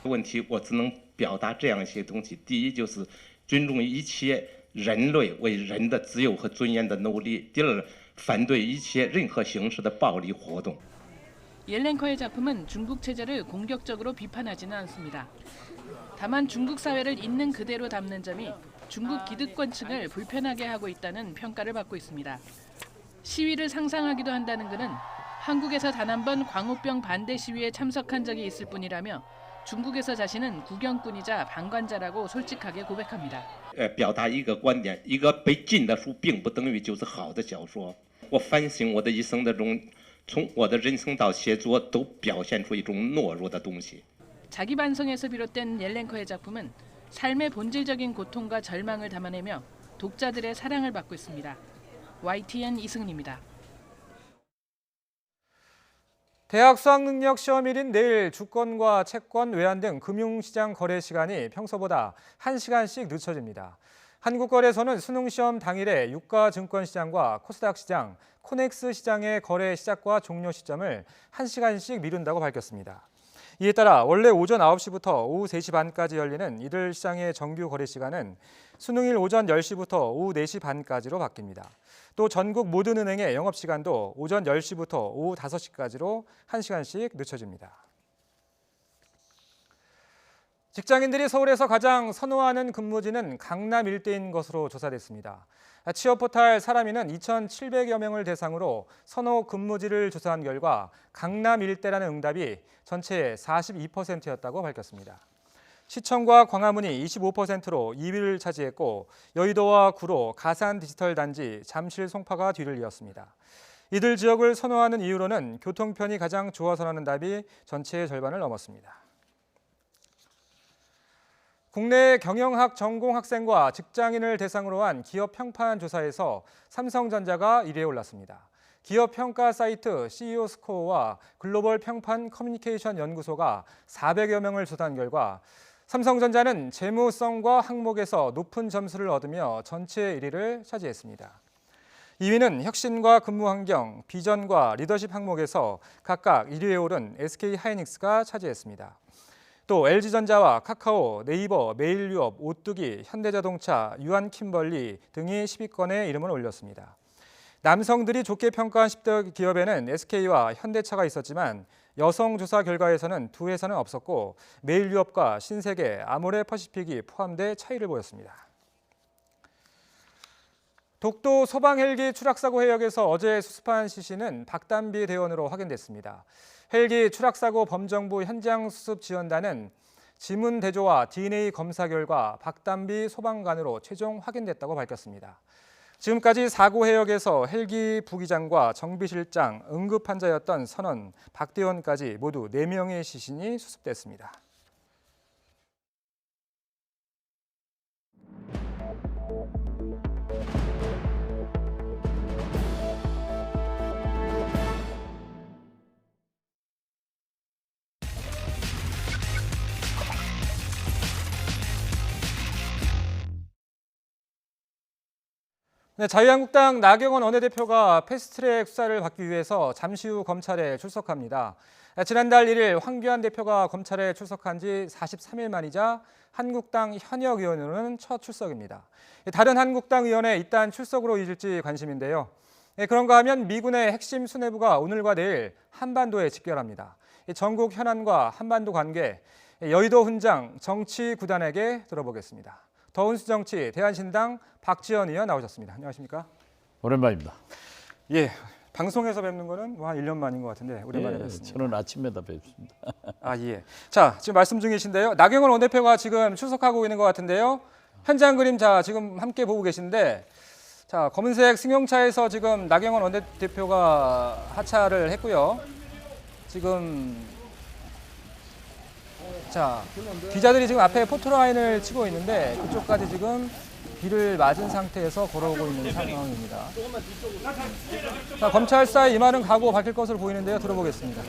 问题我只能表达这样一些东西。第一就是尊重一切人类为人的自由和尊严的努力。第二，反对一切任何形式的暴力活动。 옌랭커의 작품은 중국 체제를 공격적으로 비판하지는 않습니다. 다만 중국 사회를 있는 그대로 담는 점이 중국 기득권층을 불편하게 하고 있다는 평가를 받고 있습니다. 시위를 상상하기도 한다는 그는 한국에서 단 한 번 광우병 반대 시위에 참석한 적이 있을 뿐이라며 중국에서 자신은 구경꾼이자 방관자라고 솔직하게 고백합니다. 表达一个观点，一个被禁的书并不等于就是好的小说。我反省我的一生当中，从我的人生到写作都表现出一种懦弱的东西。 자기 반성에서 비롯된 옐렌커의 작품은 삶의 본질적인 고통과 절망을 담아내며 독자들의 사랑을 받고 있습니다. YTN 이승은입니다. 대학 수학능력 시험일인 내일 주권과 채권, 외환 등 금융시장 거래 시간이 평소보다 1시간씩 늦춰집니다. 한국거래소는 수능시험 당일에 유가증권시장과 코스닥 시장, 코넥스 시장의 거래 시작과 종료 시점을 1시간씩 미룬다고 밝혔습니다. 이에 따라 원래 오전 9시부터 오후 3시 반까지 열리는 이들 시장의 정규 거래 시간은 수능일 오전 10시부터 오후 4시 반까지로 바뀝니다. 또 전국 모든 은행의 영업시간도 오전 10시부터 오후 5시까지로 1시간씩 늦춰집니다. 직장인들이 서울에서 가장 선호하는 근무지는 강남 일대인 것으로 조사됐습니다. 취업 포탈 사람이는 2,700여 명을 대상으로 선호 근무지를 조사한 결과 강남 일대라는 응답이 전체의 42%였다고 밝혔습니다. 시청과 광화문이 25%로 2위를 차지했고 여의도와 구로, 가산 디지털 단지, 잠실, 송파가 뒤를 이었습니다. 이들 지역을 선호하는 이유로는 교통편이 가장 좋아서라는 답이 전체의 절반을 넘었습니다. 국내 경영학 전공 학생과 직장인을 대상으로 한 기업 평판 조사에서 삼성전자가 1위에 올랐습니다. 기업 평가 사이트 CEO 스코어와 글로벌 평판 커뮤니케이션 연구소가 400여 명을 조사한 결과 삼성전자는 재무성과 항목에서 높은 점수를 얻으며 전체 1위를 차지했습니다. 2위는 혁신과 근무 환경, 비전과 리더십 항목에서 각각 1위에 오른 SK하이닉스가 차지했습니다. 또 LG전자와 카카오, 네이버, 메일유업, 오뚜기, 현대자동차, 유한킴벌리 등이 10위권에 이름을 올렸습니다. 남성들이 좋게 평가한 10대 기업에는 SK와 현대차가 있었지만 여성 조사 결과에서는 두 회사는 없었고 메일유업과 신세계, 아모레퍼시픽이 포함돼 차이를 보였습니다. 독도 소방 헬기 추락사고 해역에서 어제 수습한 시신은 박담비 대원으로 확인됐습니다. 헬기 추락사고 범정부 현장 수습 지원단은 지문 대조와 DNA 검사 결과 박담비 소방관으로 최종 확인됐다고 밝혔습니다. 지금까지 사고 해역에서 헬기 부기장과 정비실장, 응급환자였던 선원, 박대원까지 모두 4명의 시신이 수습됐습니다. 네, 자유한국당 나경원 원내대표가 패스트트랙 수사를 받기 위해서 잠시 후 검찰에 출석합니다. 지난달 1일 황교안 대표가 검찰에 출석한 지 43일 만이자 한국당 현역 의원으로는 첫 출석입니다. 다른 한국당 의원의 이딴 출석으로 이을지 관심인데요. 그런가 하면 미군의 핵심 수뇌부가 오늘과 내일 한반도에 집결합니다. 전국 현안과 한반도 관계, 여의도 훈장, 정치 구단에게 들어보겠습니다. 더운수정치 대한신당 박지원 의원 나오셨습니다. 안녕하십니까? 오랜만입니다. 예, 방송에서 뵙는 거는 한 1년 만인 것 같은데 오랜만에 뵙습니다. 저는 아침마다 뵙습니다. 아 예. 자, 지금 말씀 중이신데요. 나경원 원내대표가 지금 출석하고 있는 것 같은데요. 현장 그림 자 지금 함께 보고 계신데, 자 검은색 승용차에서 지금 나경원 원내대표가 하차를 했고요. 지금 자 기자들이 지금 앞에 포토라인을 치고 있는데 그쪽까지 지금 비를 맞은 상태에서 걸어오고 있는 상황입니다. 자, 검찰 수사에 임하는 각오 밝힐 것으로 보이는데요. 들어보겠습니다.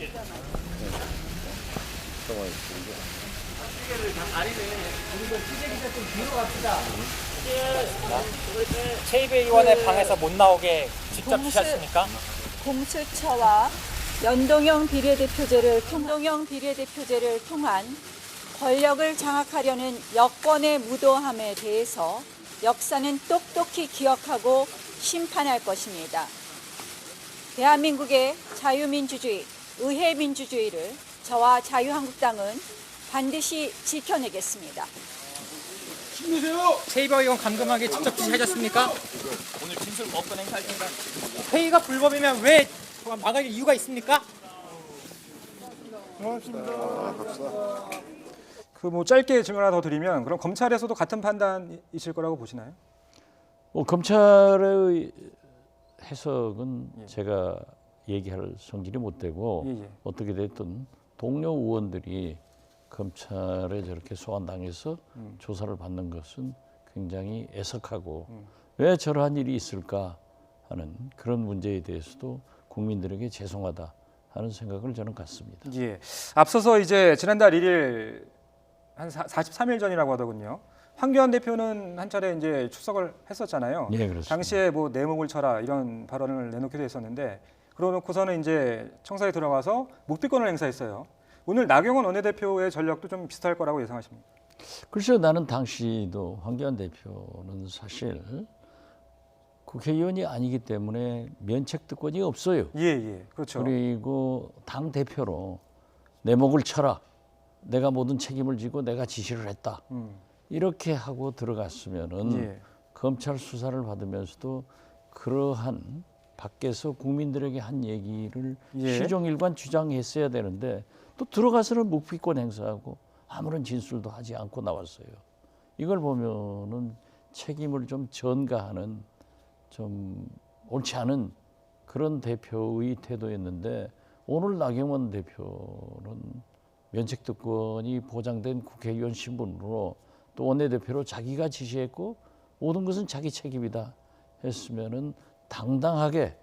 최이배 의원의 방에서 못 나오게 직접 지시하십니까? 공수처와 연동형 비례대표제를 통한 권력을 장악하려는 여권의 무도함에 대해서 역사는 똑똑히 기억하고 심판할 것입니다. 대한민국의 자유민주주의, 의회민주주의를 저와 자유한국당은 반드시 지켜내겠습니다. 최이배 의원 감금하게 직접 지시하셨습니까? 오늘 진술 법권 행사할 텐가? 회의가 불법이면 왜 막을 이유가 있습니까? 그 뭐 짧게 질문 하나 더 드리면 그럼 검찰에서도 같은 판단이실 거라고 보시나요? 검찰의 해석은 제가 얘기할 성질이 못 되고 어떻게 됐든 동료 의원들이 검찰에 저렇게 소환당해서 조사를 받는 것은 굉장히 애석하고 왜 저러한 일이 있을까 하는 그런 문제에 대해서도 국민들에게 죄송하다 하는 생각을 저는 갖습니다. 예. 앞서서 이제 지난달 1일 한 43일 전이라고 하더군요. 황교안 대표는 한 차례 이제 출석을 했었잖아요. 예, 그렇습니다. 당시에 뭐 내 목을 쳐라 이런 발언을 내놓기도 했었는데 그러놓고서는 이제 청사에 들어가서 묵비권을 행사했어요. 오늘 나경원 원내대표의 전략도 좀 비슷할 거라고 예상하십니까? 글쎄요, 나는 당시도 황교안 대표는 사실 국회의원이 아니기 때문에 면책특권이 없어요. 예, 그렇죠. 그리고 당 대표로 내 목을 쳐라. 내가 모든 책임을 지고 내가 지시를 했다. 이렇게 하고 들어갔으면은 검찰 수사를 받으면서도 그러한 밖에서 국민들에게 한 얘기를 시종일관 주장했어야 되는데 또 들어가서는 묵비권 행사하고 아무런 진술도 하지 않고 나왔어요. 이걸 보면은 책임을 좀 전가하는 좀 옳지 않은 그런 대표의 태도였는데 오늘 나경원 대표는 면책특권이 보장된 국회의원 신분으로 또 원내대표로 자기가 지시했고 모든 것은 자기 책임이다 했으면은 당당하게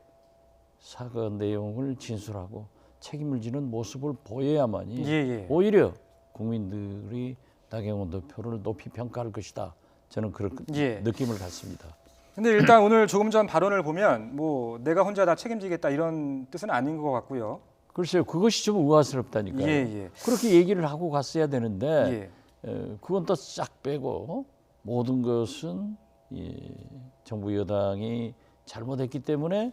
사과 내용을 진술하고 책임을 지는 모습을 보여야만이 오히려 국민들이 나경원 대표를 높이 평가할 것이다. 저는 그런 느낌을 갖습니다. 근데 일단 오늘 조금 전 발언을 보면 뭐 내가 혼자 다 책임지겠다 이런 뜻은 아닌 것 같고요. 글쎄요, 그것이 좀 의아스럽다니까요. 그렇게 얘기를 하고 갔어야 되는데 그건 또 싹 빼고 모든 것은 정부 여당이 잘못했기 때문에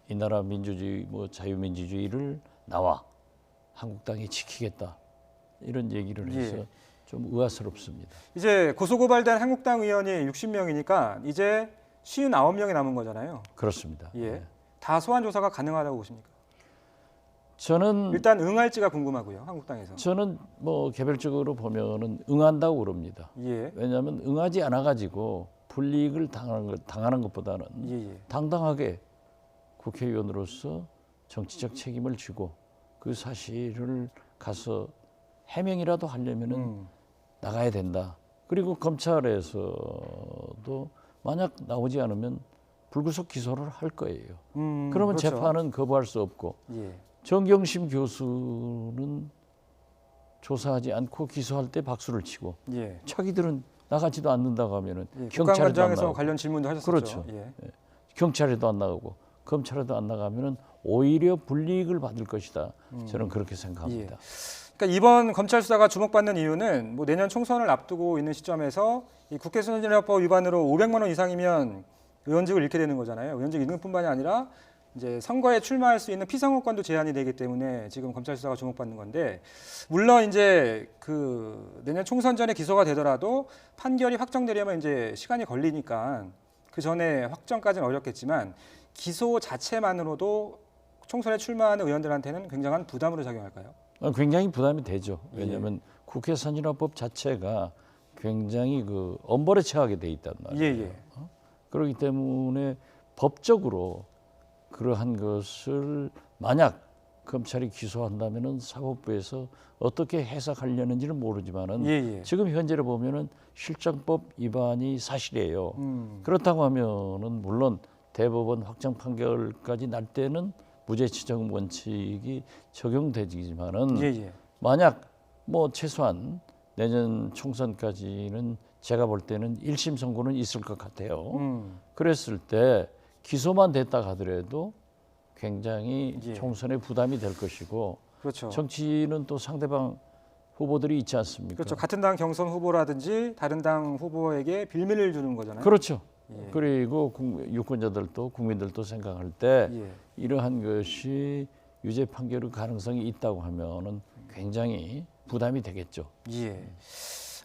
이 나라 민주주의, 뭐 자유민주주의를 나와 한국당이 지키겠다 이런 얘기를 해서 좀 의아스럽습니다. 이제 고소고발된 한국당 의원이 60명이니까 이제 59명이 남은 거잖아요. 그렇습니다. 다 소환 조사가 가능하다고 보십니까? 저는 일단 응할지가 궁금하고요. 한국당에서. 저는 뭐 개별적으로 보면은 응한다고 그럽니다. 왜냐하면 응하지 않아 가지고 불이익을 당하는 것보다는 당당하게 국회의원으로서 정치적 책임을 지고 그 사실을 가서 해명이라도 하려면은 나가야 된다. 그리고 검찰에서도 만약 나오지 않으면 불구속 기소를 할 거예요. 그러면 그렇죠. 재판은 거부할 수 없고 정경심 교수는 조사하지 않고 기소할 때 박수를 치고 자기들은 나가지도 않는다고 하면은 경찰에도 안 나가고 관련 질문도 하셨었죠. 그렇죠. 경찰에도 안 나가고 검찰에도 안 나가면은 오히려 불이익을 받을 것이다. 저는 그렇게 생각합니다. 그러니까 이번 검찰 수사가 주목받는 이유는 뭐 내년 총선을 앞두고 있는 시점에서 이 국회선진화법 위반으로 500만 원 이상이면 의원직을 잃게 되는 거잖아요. 의원직 잃는 뿐만이 아니라 이제 선거에 출마할 수 있는 피선거권도 제한이 되기 때문에 지금 검찰 수사가 주목받는 건데 물론 이제 그 내년 총선 전에 기소가 되더라도 판결이 확정되려면 이제 시간이 걸리니까 그 전에 확정까지는 어렵겠지만 기소 자체만으로도 총선에 출마하는 의원들한테는 굉장한 부담으로 작용할까요? 굉장히 부담이 되죠. 왜냐하면 국회 선진화법 자체가 굉장히 그 엄벌에 처하게 돼 있단 말이에요. 그렇기 때문에 법적으로 그러한 것을 만약 검찰이 기소한다면은 사법부에서 어떻게 해석하려는지는 모르지만은 지금 현재를 보면은 실정법 위반이 사실이에요. 그렇다고 하면은 물론 대법원 확정 판결까지 날 때는 무죄 추정 원칙이 적용되지만은 만약 뭐 최소한 내년 총선까지는 제가 볼 때는 1심 선고는 있을 것 같아요. 그랬을 때 기소만 됐다 하더라도 굉장히 총선에 부담이 될 것이고 정치는 또 상대방 후보들이 있지 않습니까? 그렇죠. 같은 당 경선 후보라든지 다른 당 후보에게 빌미를 주는 거잖아요. 그렇죠. 그리고 유권자들도 국민들도 생각할 때 이러한 것이 유죄 판결의 가능성이 있다고 하면은 굉장히 부담이 되겠죠.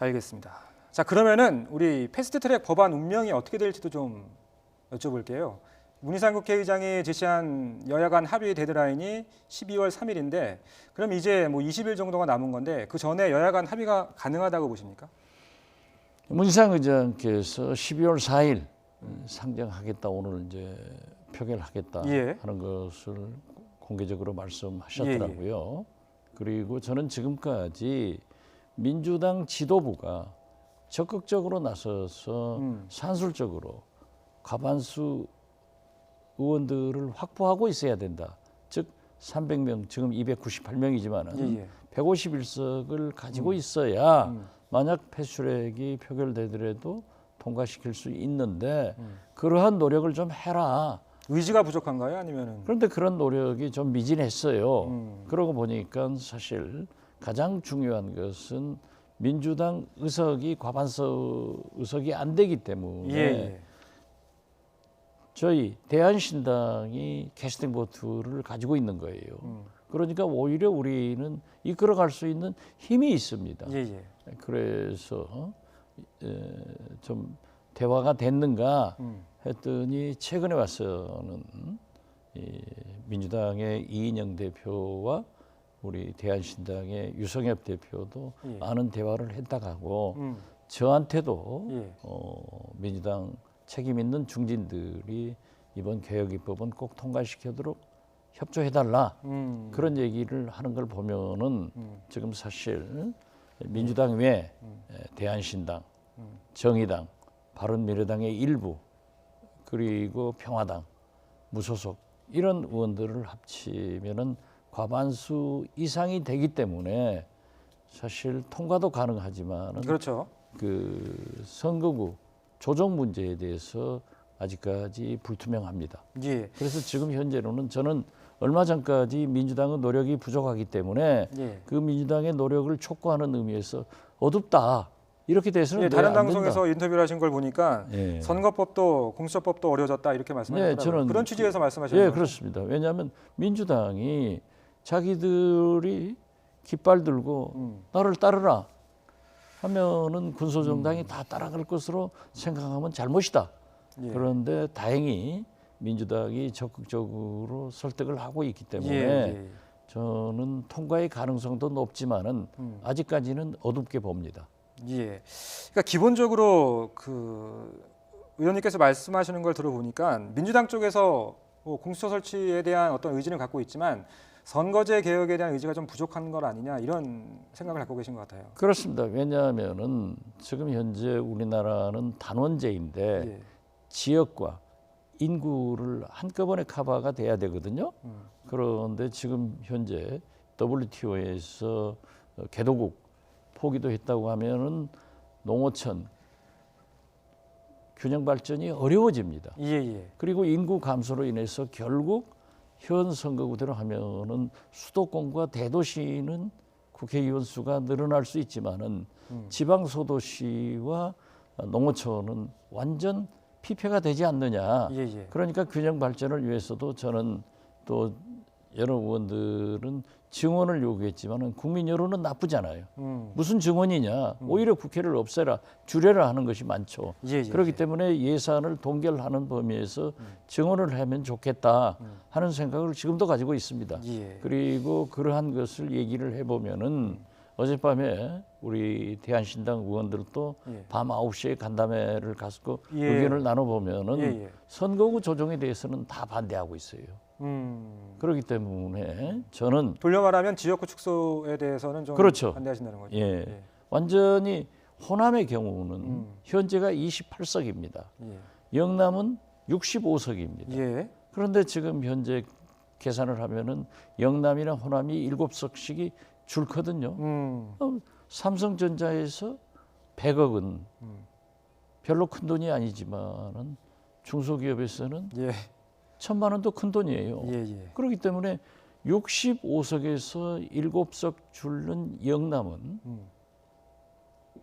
알겠습니다. 자, 그러면은 우리 패스트트랙 법안 운명이 어떻게 될지도 좀 여쭤볼게요. 문희상 국회의장이 제시한 여야 간 합의 데드라인이 12월 3일인데 그럼 이제 뭐 20일 정도가 남은 건데 그 전에 여야 간 합의가 가능하다고 보십니까? 문희상 의장께서 12월 4일 상정하겠다, 오늘 이제 표결하겠다 하는 것을 공개적으로 말씀하셨더라고요. 그리고 저는 지금까지 민주당 지도부가 적극적으로 나서서 산술적으로 과반수 의원들을 확보하고 있어야 된다. 즉 300명, 지금 298명이지만은 151석을 가지고 있어야 만약 패스트트랙이 표결되더라도 통과시킬 수 있는데 그러한 노력을 좀 해라. 의지가 부족한가요? 아니면은? 그런데 그런 노력이 좀 미진했어요. 그러고 보니까 사실 가장 중요한 것은 민주당 의석이 과반수 의석이 안 되기 때문에 저희 대한신당이 캐스팅 보트를 가지고 있는 거예요. 그러니까 오히려 우리는 이끌어갈 수 있는 힘이 있습니다. 그래서 좀 대화가 됐는가 했더니 최근에 와서는 이 민주당의 이인영 대표와 우리 대한신당의 유성엽 대표도 많은 대화를 했다고 하고 저한테도 민주당 책임 있는 중진들이 이번 개혁 입법은 꼭 통과시키도록 협조해달라 그런 얘기를 하는 걸 보면은 지금 사실 민주당 외 대한신당, 정의당, 바른미래당의 일부 그리고 평화당, 무소속 이런 의원들을 합치면은 과반수 이상이 되기 때문에 사실 통과도 가능하지만 그렇죠. 그 선거구 조정 문제에 대해서 아직까지 불투명합니다. 그래서 지금 현재로는 저는 얼마 전까지 민주당의 노력이 부족하기 때문에 그 민주당의 노력을 촉구하는 의미에서 어둡다. 이렇게 돼서는 다른 방송에서 인터뷰를 하신 걸 보니까 선거법도 공수처법도 어려워졌다 이렇게 말씀하셨더라고요. 그런 취지에서 말씀하시는 거죠? 그렇습니다. 왜냐하면 민주당이 자기들이 깃발 들고 나를 따르라 하면은 군소정당이 다 따라갈 것으로 생각하면 잘못이다. 그런데 다행히 민주당이 적극적으로 설득을 하고 있기 때문에 저는 통과의 가능성도 높지만은 아직까지는 어둡게 봅니다. 그러니까 기본적으로 그 의원님께서 말씀하시는 걸 들어보니까 민주당 쪽에서 뭐 공수처 설치에 대한 어떤 의지는 갖고 있지만 선거제 개혁에 대한 의지가 좀 부족한 것 아니냐 이런 생각을 갖고 계신 것 같아요. 그렇습니다. 왜냐하면은 지금 현재 우리나라는 단원제인데 지역과 인구를 한꺼번에 커버가 돼야 되거든요. 그런데 지금 현재 WTO에서 개도국 포기도 했다고 하면은 농어촌 균형 발전이 어려워집니다. 그리고 인구 감소로 인해서 결국 현 선거구대로 하면은 수도권과 대도시는 국회의원 수가 늘어날 수 있지만은 지방 소도시와 농어촌은 완전 피폐가 되지 않느냐. 그러니까 균형 발전을 위해서도 저는 또 여러 의원들은 증원을 요구했지만은 국민 여론은 나쁘잖아요. 무슨 증원이냐. 오히려 국회를 없애라, 줄여라 하는 것이 많죠. 그렇기 때문에 예산을 동결하는 범위에서 증원을 하면 좋겠다 하는 생각을 지금도 가지고 있습니다. 그리고 그러한 것을 얘기를 해보면은 어젯밤에 우리 대한신당 의원들도 밤 9시에 간담회를 가서 의견을 나눠보면은 선거구 조정에 대해서는 다 반대하고 있어요. 그렇기 때문에 저는 돌려 말하면 지역구 축소에 대해서는 좀 반대하신다는 거죠. 완전히 호남의 경우는 현재가 28석입니다. 영남은 65석입니다. 그런데 지금 현재 계산을 하면은 영남이나 호남이 7석씩이 줄거든요. 삼성전자에서 100억은 별로 큰 돈이 아니지만은 중소기업에서는 1,000만 원도 큰 돈이에요. 그렇기 때문에 65석에서 7석 줄는 영남은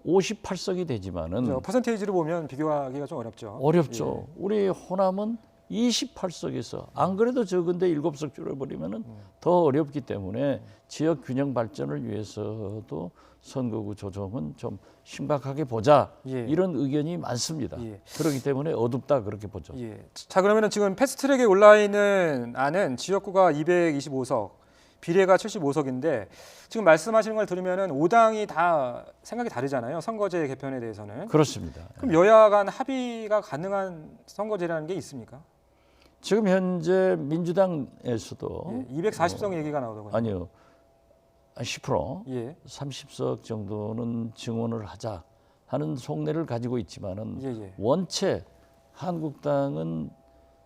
58석이 되지만은 퍼센테이지로 보면 비교하기가 좀 어렵죠. 어렵죠. 우리 호남은 28석에서 안 그래도 적은데 7석 줄여버리면은 더 어렵기 때문에 지역 균형 발전을 위해서도 선거구 조정은 좀 심각하게 보자 이런 의견이 많습니다. 그렇기 때문에 어둡다 그렇게 보죠. 자, 그러면은 지금 패스트트랙에 올라 있는 안은 지역구가 225석, 비례가 75석인데 지금 말씀하시는 걸 들으면은 5당이 다 생각이 다르잖아요. 선거제 개편에 대해서는. 그렇습니다. 그럼 여야 간 합의가 가능한 선거제라는 게 있습니까? 지금 현재 민주당에서도 240석 얘기가 나오더군요. 아니요. 10% 30석 정도는 증원을 하자 하는 속내를 가지고 있지만은 원체 한국당은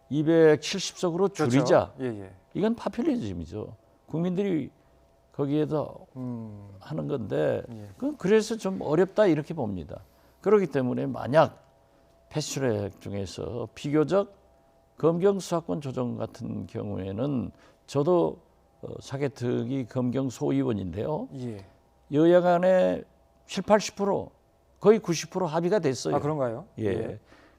270석으로 줄이자. 그렇죠. 이건 파퓰리즘이죠. 국민들이 거기에서 하는 건데 그래서 좀 어렵다 이렇게 봅니다. 그렇기 때문에 만약 패스트트랙 중에서 비교적 검경 수사권 조정 같은 경우에는 저도 사개특위 검경 소위원인데요. 여야 간에 70~80% 거의 90% 합의가 됐어요. 아, 그런가요?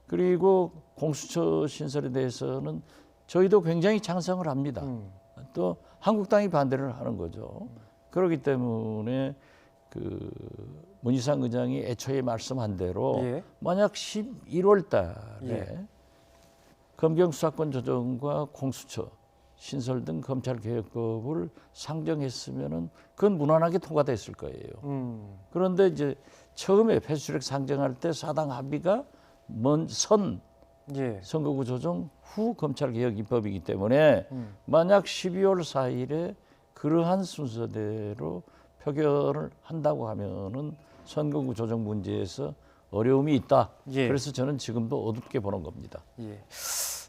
그리고 공수처 신설에 대해서는 저희도 굉장히 찬성을 합니다. 또 한국당이 반대를 하는 거죠. 그렇기 때문에 그 문희상 의장이 애초에 말씀한 대로 만약 11월 달에 검경 수사권 조정과 공수처 신설 등 검찰개혁법을 상정했으면은 그건 무난하게 통과됐을 거예요. 그런데 이제 처음에 패스트트랙 상정할 때 사당 합의가 선 선거구 조정 후 검찰개혁 입법이기 때문에 만약 12월 4일에 그러한 순서대로 표결을 한다고 하면은 선거구 조정 문제에서 어려움이 있다. 그래서 저는 지금도 어둡게 보는 겁니다.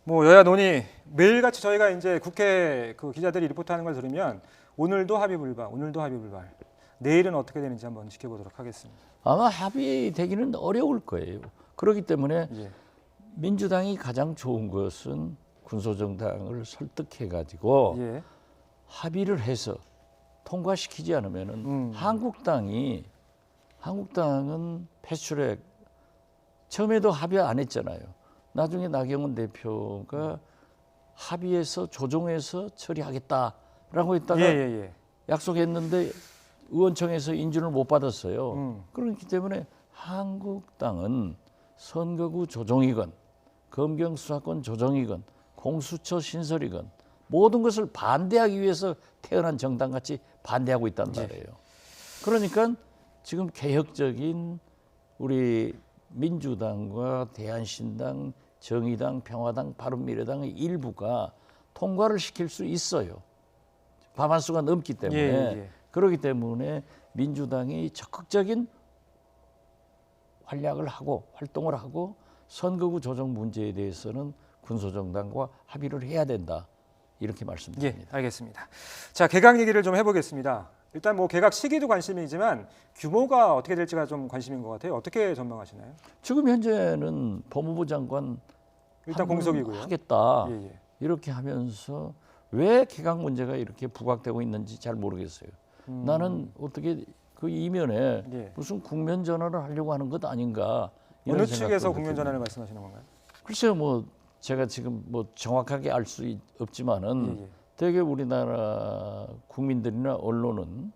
뭐 여야 논의 매일같이 저희가 이제 국회 그 기자들이 리포트하는 걸 들으면 오늘도 합의 불발, 오늘도 합의 불발. 내일은 어떻게 되는지 한번 지켜보도록 하겠습니다. 아마 합의되기는 어려울 거예요. 그렇기 때문에 민주당이 가장 좋은 것은 군소정당을 설득해가지고 합의를 해서 통과시키지 않으면은 한국당은 패스트트랙 처음에도 합의 안 했잖아요. 나중에 나경원 대표가 합의해서 조정해서 처리하겠다라고 했다가 약속했는데 의원청에서 인준을 못 받았어요. 그렇기 때문에 한국당은 선거구 조정이건 검경 수사권 조정이건 공수처 신설이건 모든 것을 반대하기 위해서 태어난 정당같이 반대하고 있단 말이에요. 그러니까 지금 개혁적인 우리 민주당과 대한신당, 정의당, 평화당, 바른미래당의 일부가 통과를 시킬 수 있어요. 과반수가 넘기 때문에. 그렇기 때문에 민주당이 적극적인 활약을 하고 활동을 하고 선거구 조정 문제에 대해서는 군소정당과 합의를 해야 된다. 이렇게 말씀드립니다. 알겠습니다. 자, 개각 얘기를 좀 해보겠습니다. 일단 뭐 개각 시기도 관심이지만 규모가 어떻게 될지가 좀 관심인 것 같아요. 어떻게 전망하시나요? 지금 현재는 법무부 장관 일단 공석이고요. 하겠다. 이렇게 하면서 왜 개각 문제가 이렇게 부각되고 있는지 잘 모르겠어요. 나는 어떻게 그 이면에 무슨 국면 전환을 하려고 하는 것 아닌가. 어느 측에서 국면 전환을 말씀하시는 건가요? 글쎄요, 뭐 제가 지금 뭐 정확하게 알 수 없지만은 되게 우리나라 국민들이나 언론은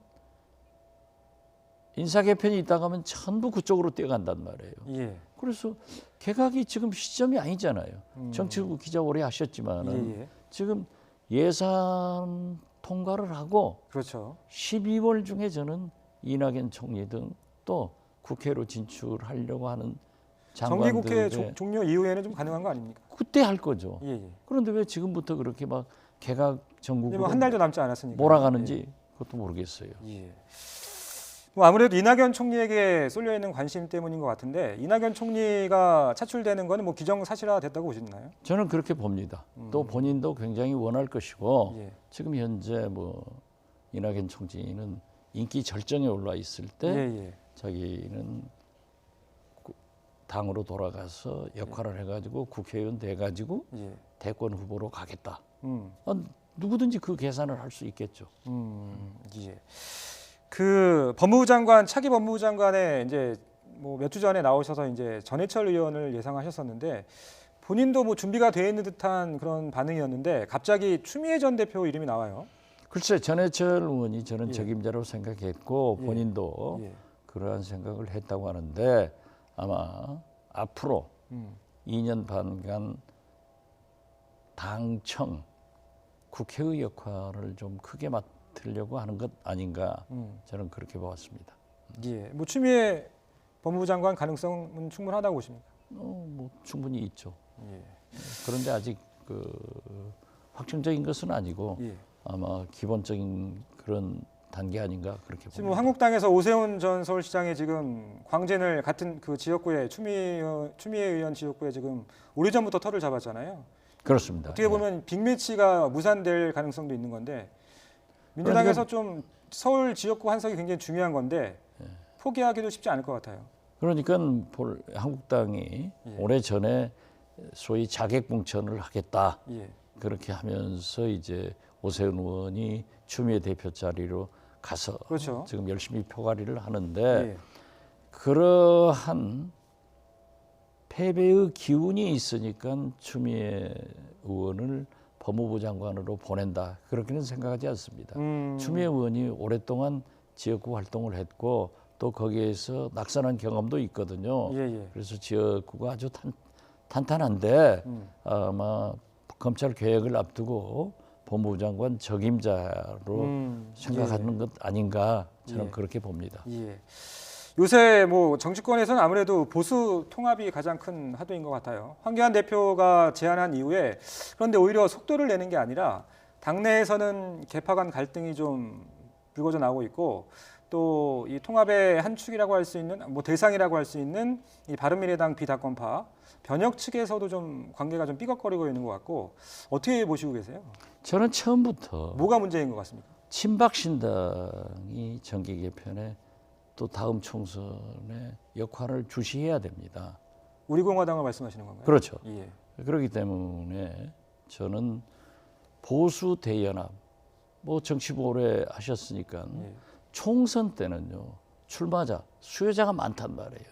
인사 개편이 있다가 하면 전부 그쪽으로 뛰어간단 말이에요. 그래서 개각이 지금 시점이 아니잖아요. 정치부 기자 오래 하셨지만은 지금 예산 통과를 하고 12월 중에 저는 이낙연 총리 등 또 국회로 진출하려고 하는 장관들 정기국회 종료 이후에는 좀 가능한 거 아닙니까? 그때 할 거죠. 그런데 왜 지금부터 그렇게 막 개각 전국으로 한 달도 남지 않았으니까 몰아가는지 그것도 모르겠어요. 뭐 아무래도 이낙연 총리에게 쏠려 있는 관심 때문인 것 같은데 이낙연 총리가 차출되는 거는 뭐 기정사실화 됐다고 보시나요? 저는 그렇게 봅니다. 또 본인도 굉장히 원할 것이고 지금 현재 뭐 이낙연 총리는 인기 절정에 올라 있을 때 자기는 당으로 돌아가서 역할을 해가지고 국회의원 돼가지고 대권 후보로 가겠다. 누구든지 그 계산을 할 수 있겠죠. 그 법무부 장관 차기 법무부 장관에 이제 뭐 몇 주 전에 나오셔서 이제 전해철 의원을 예상하셨었는데 본인도 뭐 준비가 돼 있는 듯한 그런 반응이었는데 갑자기 추미애 전 대표 이름이 나와요. 글쎄 전해철 의원이 저는 예. 적임자로 생각했고 예. 본인도 예. 그러한 생각을 했다고 하는데 아마 앞으로 2년 반간 당청 국회의 역할을 좀 크게 맡으려고 하는 것 아닌가 저는 그렇게 보았습니다. 예, 뭐 추미애 법무부 장관 가능성은 충분하다고 보십니까? 뭐 충분히 있죠. 예. 그런데 아직 그 확정적인 것은 아니고 예. 아마 기본적인 그런 단계 아닌가 그렇게 봅니다. 지금 뭐 한국당에서 오세훈 전 서울시장이 지금 광진을 같은 그 지역구에 추미애 의원 지역구에 지금 오래전부터 터를 잡았잖아요. 그렇습니다. 어떻게 보면 빅매치가 무산될 가능성도 있는 건데 민주당에서 좀 서울 지역구 한석이 굉장히 중요한 건데 포기하기도 쉽지 않을 것 같아요. 그러니까 한국당이 오래전에 소위 자객봉천을 하겠다 예. 그렇게 하면서 이제 오세훈 의원이 추미애 대표 자리로 가서 그렇죠. 지금 열심히 표가리를 하는데 예. 그러한 패배의 기운이 있으니까 추미애 의원을 법무부 장관으로 보낸다 그렇게는 생각하지 않습니다. 추미애 의원이 오랫동안 지역구 활동을 했고 또 거기에서 낙선한 경험도 있거든요. 예. 그래서 지역구가 아주 탄탄한데 아마 검찰 개혁을 앞두고 법무부 장관 적임자로 생각하는 것 아닌가 저는 예. 그렇게 봅니다. 예. 요새 뭐 정치권에서는 아무래도 보수 통합이 가장 큰 화두인 것 같아요. 황교안 대표가 제안한 이후에 그런데 오히려 속도를 내는 게 아니라 당내에서는 개파 간 갈등이 좀 불거져 나오고 있고 또 이 통합의 한 축이라고 할 수 있는 뭐 대상이라고 할 수 있는 이 바른미래당 비다권파 변혁 측에서도 좀 관계가 좀 삐걱거리고 있는 것 같고 어떻게 보시고 계세요? 저는 처음부터 뭐가 문제인 것 같습니까? 친박신당이 정계 개편에 또 다음 총선에 역할을 주시해야 됩니다. 우리공화당을 말씀하시는 건가요? 그렇죠. 예. 그렇기 때문에 저는 보수 대연합 뭐 정치 오래 하셨으니까 총선 때는요 출마자 수요자가 많단 말이에요.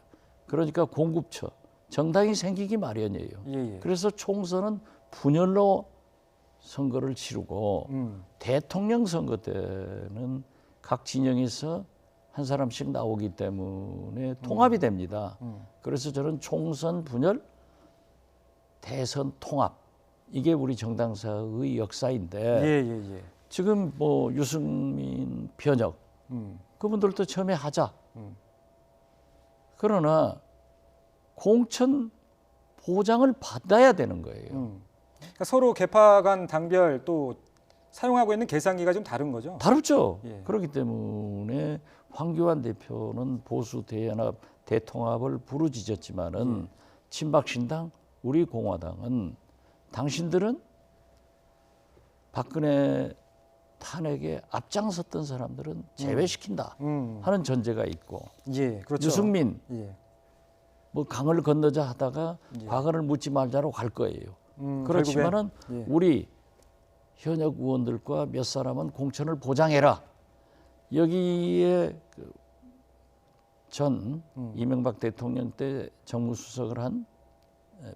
그러니까 공급처 정당이 생기기 마련이에요. 그래서 총선은 분열로 선거를 치르고 대통령 선거 때는 각 진영에서 한 사람씩 나오기 때문에 통합이 됩니다. 그래서 저는 총선 분열, 대선 통합 이게 우리 정당사의 역사인데 지금 뭐 유승민, 변혁 그분들도 처음에 하자. 그러나 공천 보장을 받아야 되는 거예요. 그러니까 서로 개파 간 당별 또 사용하고 있는 계산기가 좀 다른 거죠? 다르죠. 그렇기 때문에 황교안 대표는 보수 대연합 대통합을 부르짖었지만은 친박신당 우리 공화당은 당신들은 박근혜 탄핵에 앞장섰던 사람들은 제외시킨다 하는 전제가 있고 그렇죠. 유승민 뭐 강을 건너자 하다가 과거를 묻지 말자로 갈 거예요. 그렇지만은 우리 현역 의원들과 몇 사람은 공천을 보장해라. 여기에 전 이명박 대통령 때 정무수석을 한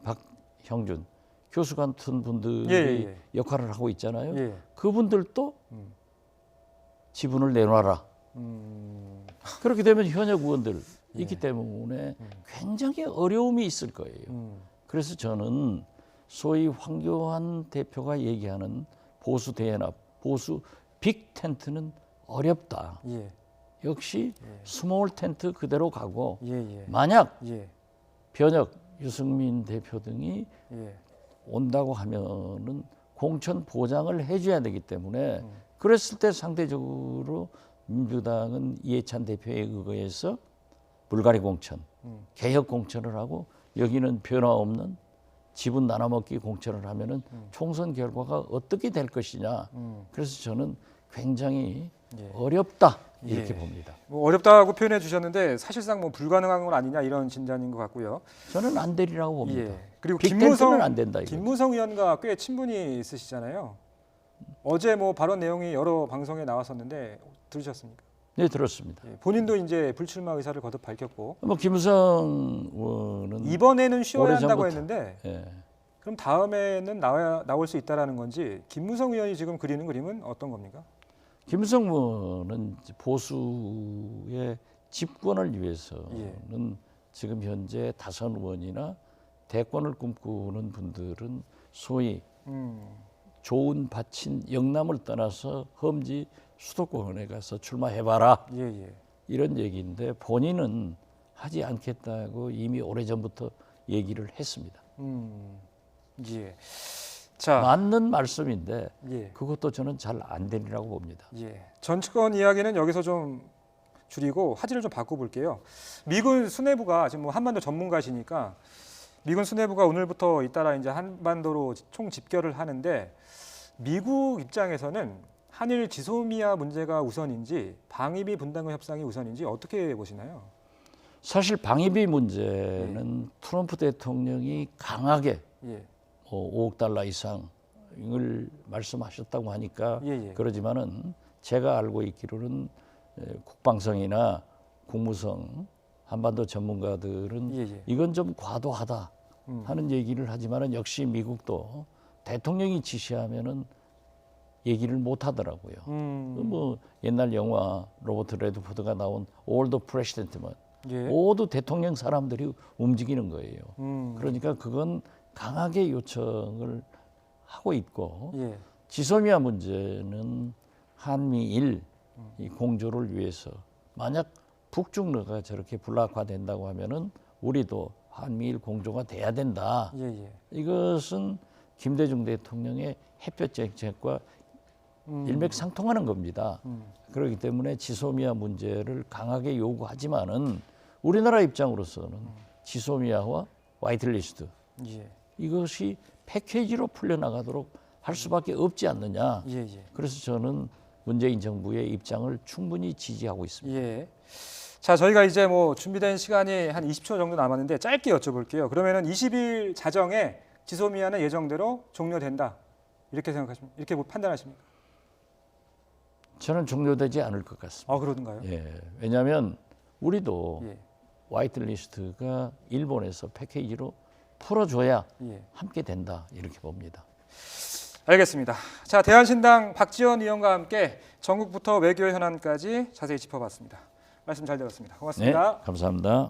박형준 교수 같은 분들이 역할을 하고 있잖아요. 그분들도 지분을 내놔라. 그렇게 되면 현역 의원들 있기 때문에 굉장히 어려움이 있을 거예요. 그래서 저는 소위 황교안 대표가 얘기하는 보수 대연합, 보수 빅 텐트는 어렵다. 역시 스몰 텐트 그대로 가고 만약 변혁, 유승민 대표 등이 온다고 하면은 공천 보장을 해줘야 되기 때문에 그랬을 때 상대적으로 민주당은 이해찬 대표에 의거해서 불가리 공천, 개혁 공천을 하고 여기는 변화 없는 지분 나눠먹기 공천을 하면은 총선 결과가 어떻게 될 것이냐. 그래서 저는 굉장히 어렵다 이렇게 봅니다. 뭐 어렵다고 표현해 주셨는데 사실상 뭐 불가능한 건 아니냐 이런 진단인 것 같고요. 저는 안 되리라고 봅니다. 그리고 빅텐트는 안 된다. 김무성 의원과 꽤 친분이 있으시잖아요. 어제 뭐 발언 내용이 여러 방송에 나왔었는데 들으셨습니까? 네, 들었습니다. 본인도 이제 불출마 의사를 거듭 밝혔고. 뭐 김무성 의원은 이번에는 쉬어야 한다고 했는데 그럼 다음에는 나올 수 있다라는 건지 김무성 의원이 지금 그리는 그림은 어떤 겁니까? 김무성 의원은 보수의 집권을 위해서는 지금 현재 다선 의원이나 대권을 꿈꾸는 분들은 소위 좋은 밭인 영남을 떠나서 험지 수도권에 가서 출마해봐라 이런 얘기인데 본인은 하지 않겠다고 이미 오래전부터 얘기를 했습니다. 자, 맞는 말씀인데 그것도 저는 잘 안 되리라고 봅니다. 정치권 이야기는 여기서 좀 줄이고 화제를 좀 바꿔볼게요. 미군 수뇌부가 지금 뭐 한반도 전문가시니까 미군 수뇌부가 오늘부터 잇따라 이제 한반도로 총 집결을 하는데 미국 입장에서는 한일 지소미아 문제가 우선인지 방위비 분담금 협상이 우선인지 어떻게 보시나요? 사실 방위비 문제는 트럼프 대통령이 강하게 5억 달러 이상을 말씀하셨다고 하니까 그러지만은 제가 알고 있기로는 국방성이나 국무성 한반도 전문가들은 이건 좀 과도하다 하는 얘기를 하지만은 역시 미국도 대통령이 지시하면은 얘기를 못 하더라고요. 뭐 옛날 영화 로버트 레드포드가 나온 All the President만 모두 대통령 사람들이 움직이는 거예요. 그러니까 그건 강하게 요청을 하고 있고 지소미아 문제는 한미일 이 공조를 위해서 만약 북중러가 저렇게 불락화된다고 하면은 우리도 한미일 공조가 돼야 된다. 이것은 김대중 대통령의 햇볕 정책과 일맥상통하는 겁니다. 그렇기 때문에 지소미아 문제를 강하게 요구하지만은 우리나라 입장으로서는 지소미아와 화이트리스트 이것이 패키지로 풀려나가도록 할 수밖에 없지 않느냐. 그래서 저는 문재인 정부의 입장을 충분히 지지하고 있습니다. 자, 저희가 이제 뭐 준비된 시간이 한 20초 정도 남았는데 짧게 여쭤볼게요. 그러면은 20일 자정에 지소미아는 예정대로 종료된다. 이렇게 생각하십니까? 이렇게 뭐 판단하십니까? 저는 종료되지 않을 것 같습니다. 아, 그런가요? 왜냐하면 우리도 화이트리스트가 일본에서 패키지로 풀어줘야 함께 된다 이렇게 봅니다. 알겠습니다. 자, 대한신당 박지원 의원과 함께 전국부터 외교 현안까지 자세히 짚어봤습니다. 말씀 잘 들었습니다. 고맙습니다. 네, 감사합니다.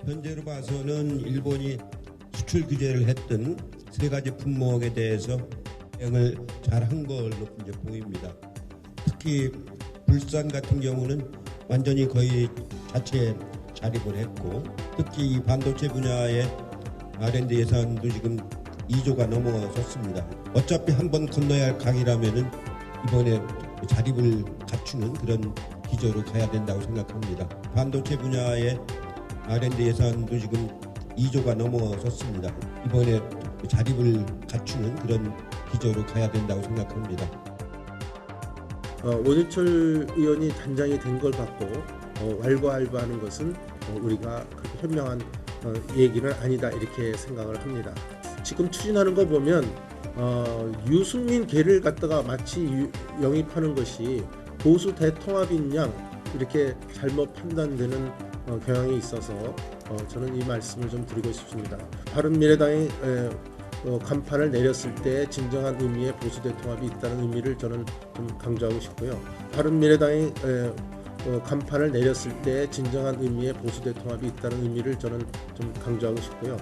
현재로 봐서는 일본이 수출 규제를 했던 세 가지 품목에 대해서 대응을 잘한 걸로 이제 보입니다. 특히 불산 같은 경우는 완전히 거의 자체 자립을 했고, 특히 이 반도체 분야의 R&D 예산도 지금 2조가 넘어섰습니다. 어차피 한번 건너야 할 강이라면은 이번에 자립을 갖추는 그런 기조로 가야 된다고 생각합니다. 반도체 분야의 R&D 예산도 지금 2조가 넘어섰습니다. 이번에 자립을 갖추는 그런 기조로 가야 된다고 생각합니다. 원유철 의원이 단장이 된 걸 갖고 왈가왈부하는 것은 우리가 그렇게 현명한 얘기는 아니다 이렇게 생각을 합니다. 지금 추진하는 거 보면 유승민 계를 갖다가 마치 영입하는 것이 보수 대통합인 양 이렇게 잘못 판단되는 경향이 있어서 저는 이 말씀을 좀 드리고 싶습니다. 바른미래당이 간판을 내렸을 때 진정한 의미의 보수 대통합이 있다는 의미를 저는 좀 강조하고 싶고요. 바른미래당이 간판을 내렸을 때 진정한 의미의 보수 대통합이 있다는 의미를 저는 좀 강조하고 싶고요.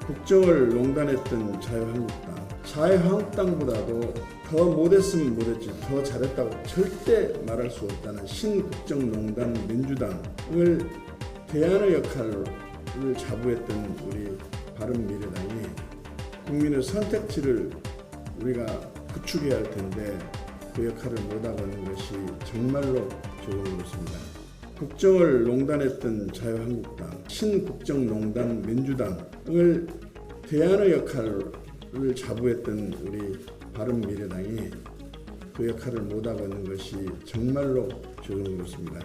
국정을 농단했던 자유한국당, 자유한국당보다도 더 못했으면 못했지 더 잘했다고 절대 말할 수 없다는 신국정농단 민주당을 대안의 역할을 자부했던 우리 바른미래당이 국민의 선택지를 우리가 구축해야 할 텐데 그 역할을 못하고 있는 것이 정말로 조금 그렇습니다. 국정을 농단했던 자유한국당, 신국정농단 민주당을 대안의 역할을 자부했던 우리 바른미래당이 그 역할을 못하고 있는 것이 정말로 조금 그렇습니다.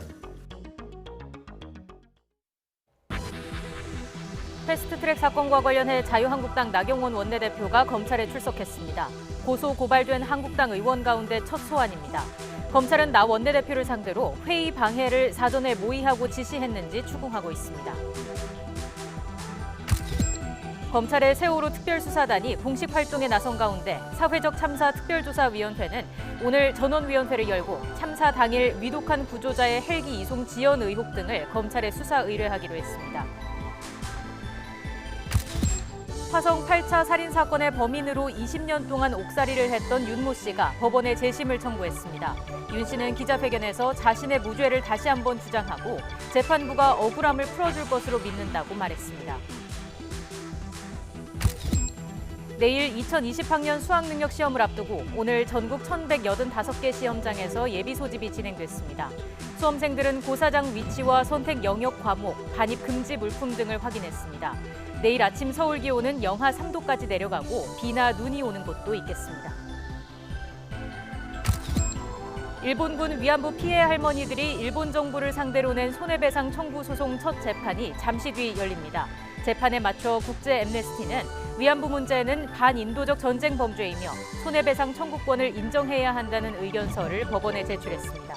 패스트트랙 사건과 관련해 자유한국당 나경원 원내대표가 검찰에 출석했습니다. 고소 고발된 한국당 의원 가운데 첫 소환입니다. 검찰은 나 원내대표를 상대로 회의 방해를 사전에 모의하고 지시했는지 추궁하고 있습니다. 검찰의 세월호 특별수사단이 공식 활동에 나선 가운데 사회적 참사 특별조사위원회는 오늘 전원위원회를 열고 참사 당일 위독한 구조자의 헬기 이송 지연 의혹 등을 검찰에 수사 의뢰하기로 했습니다. 화성 8차 살인 사건의 범인으로 20년 동안 옥살이를 했던 윤모 씨가 법원에 재심을 청구했습니다. 윤 씨는 기자회견에서 자신의 무죄를 다시 한번 주장하고 재판부가 억울함을 풀어줄 것으로 믿는다고 말했습니다. 내일 2020학년 수학능력 시험을 앞두고 오늘 전국 1,185개 시험장에서 예비 소집이 진행됐습니다. 수험생들은 고사장 위치와 선택 영역 과목, 반입 금지 물품 등을 확인했습니다. 내일 아침 서울 기온은 영하 3도까지 내려가고 비나 눈이 오는 곳도 있겠습니다. 일본군 위안부 피해 할머니들이 일본 정부를 상대로 낸 손해배상 청구 소송 첫 재판이 잠시 뒤 열립니다. 재판에 맞춰 국제 앰네스티는 위안부 문제는 반인도적 전쟁 범죄이며 손해배상 청구권을 인정해야 한다는 의견서를 법원에 제출했습니다.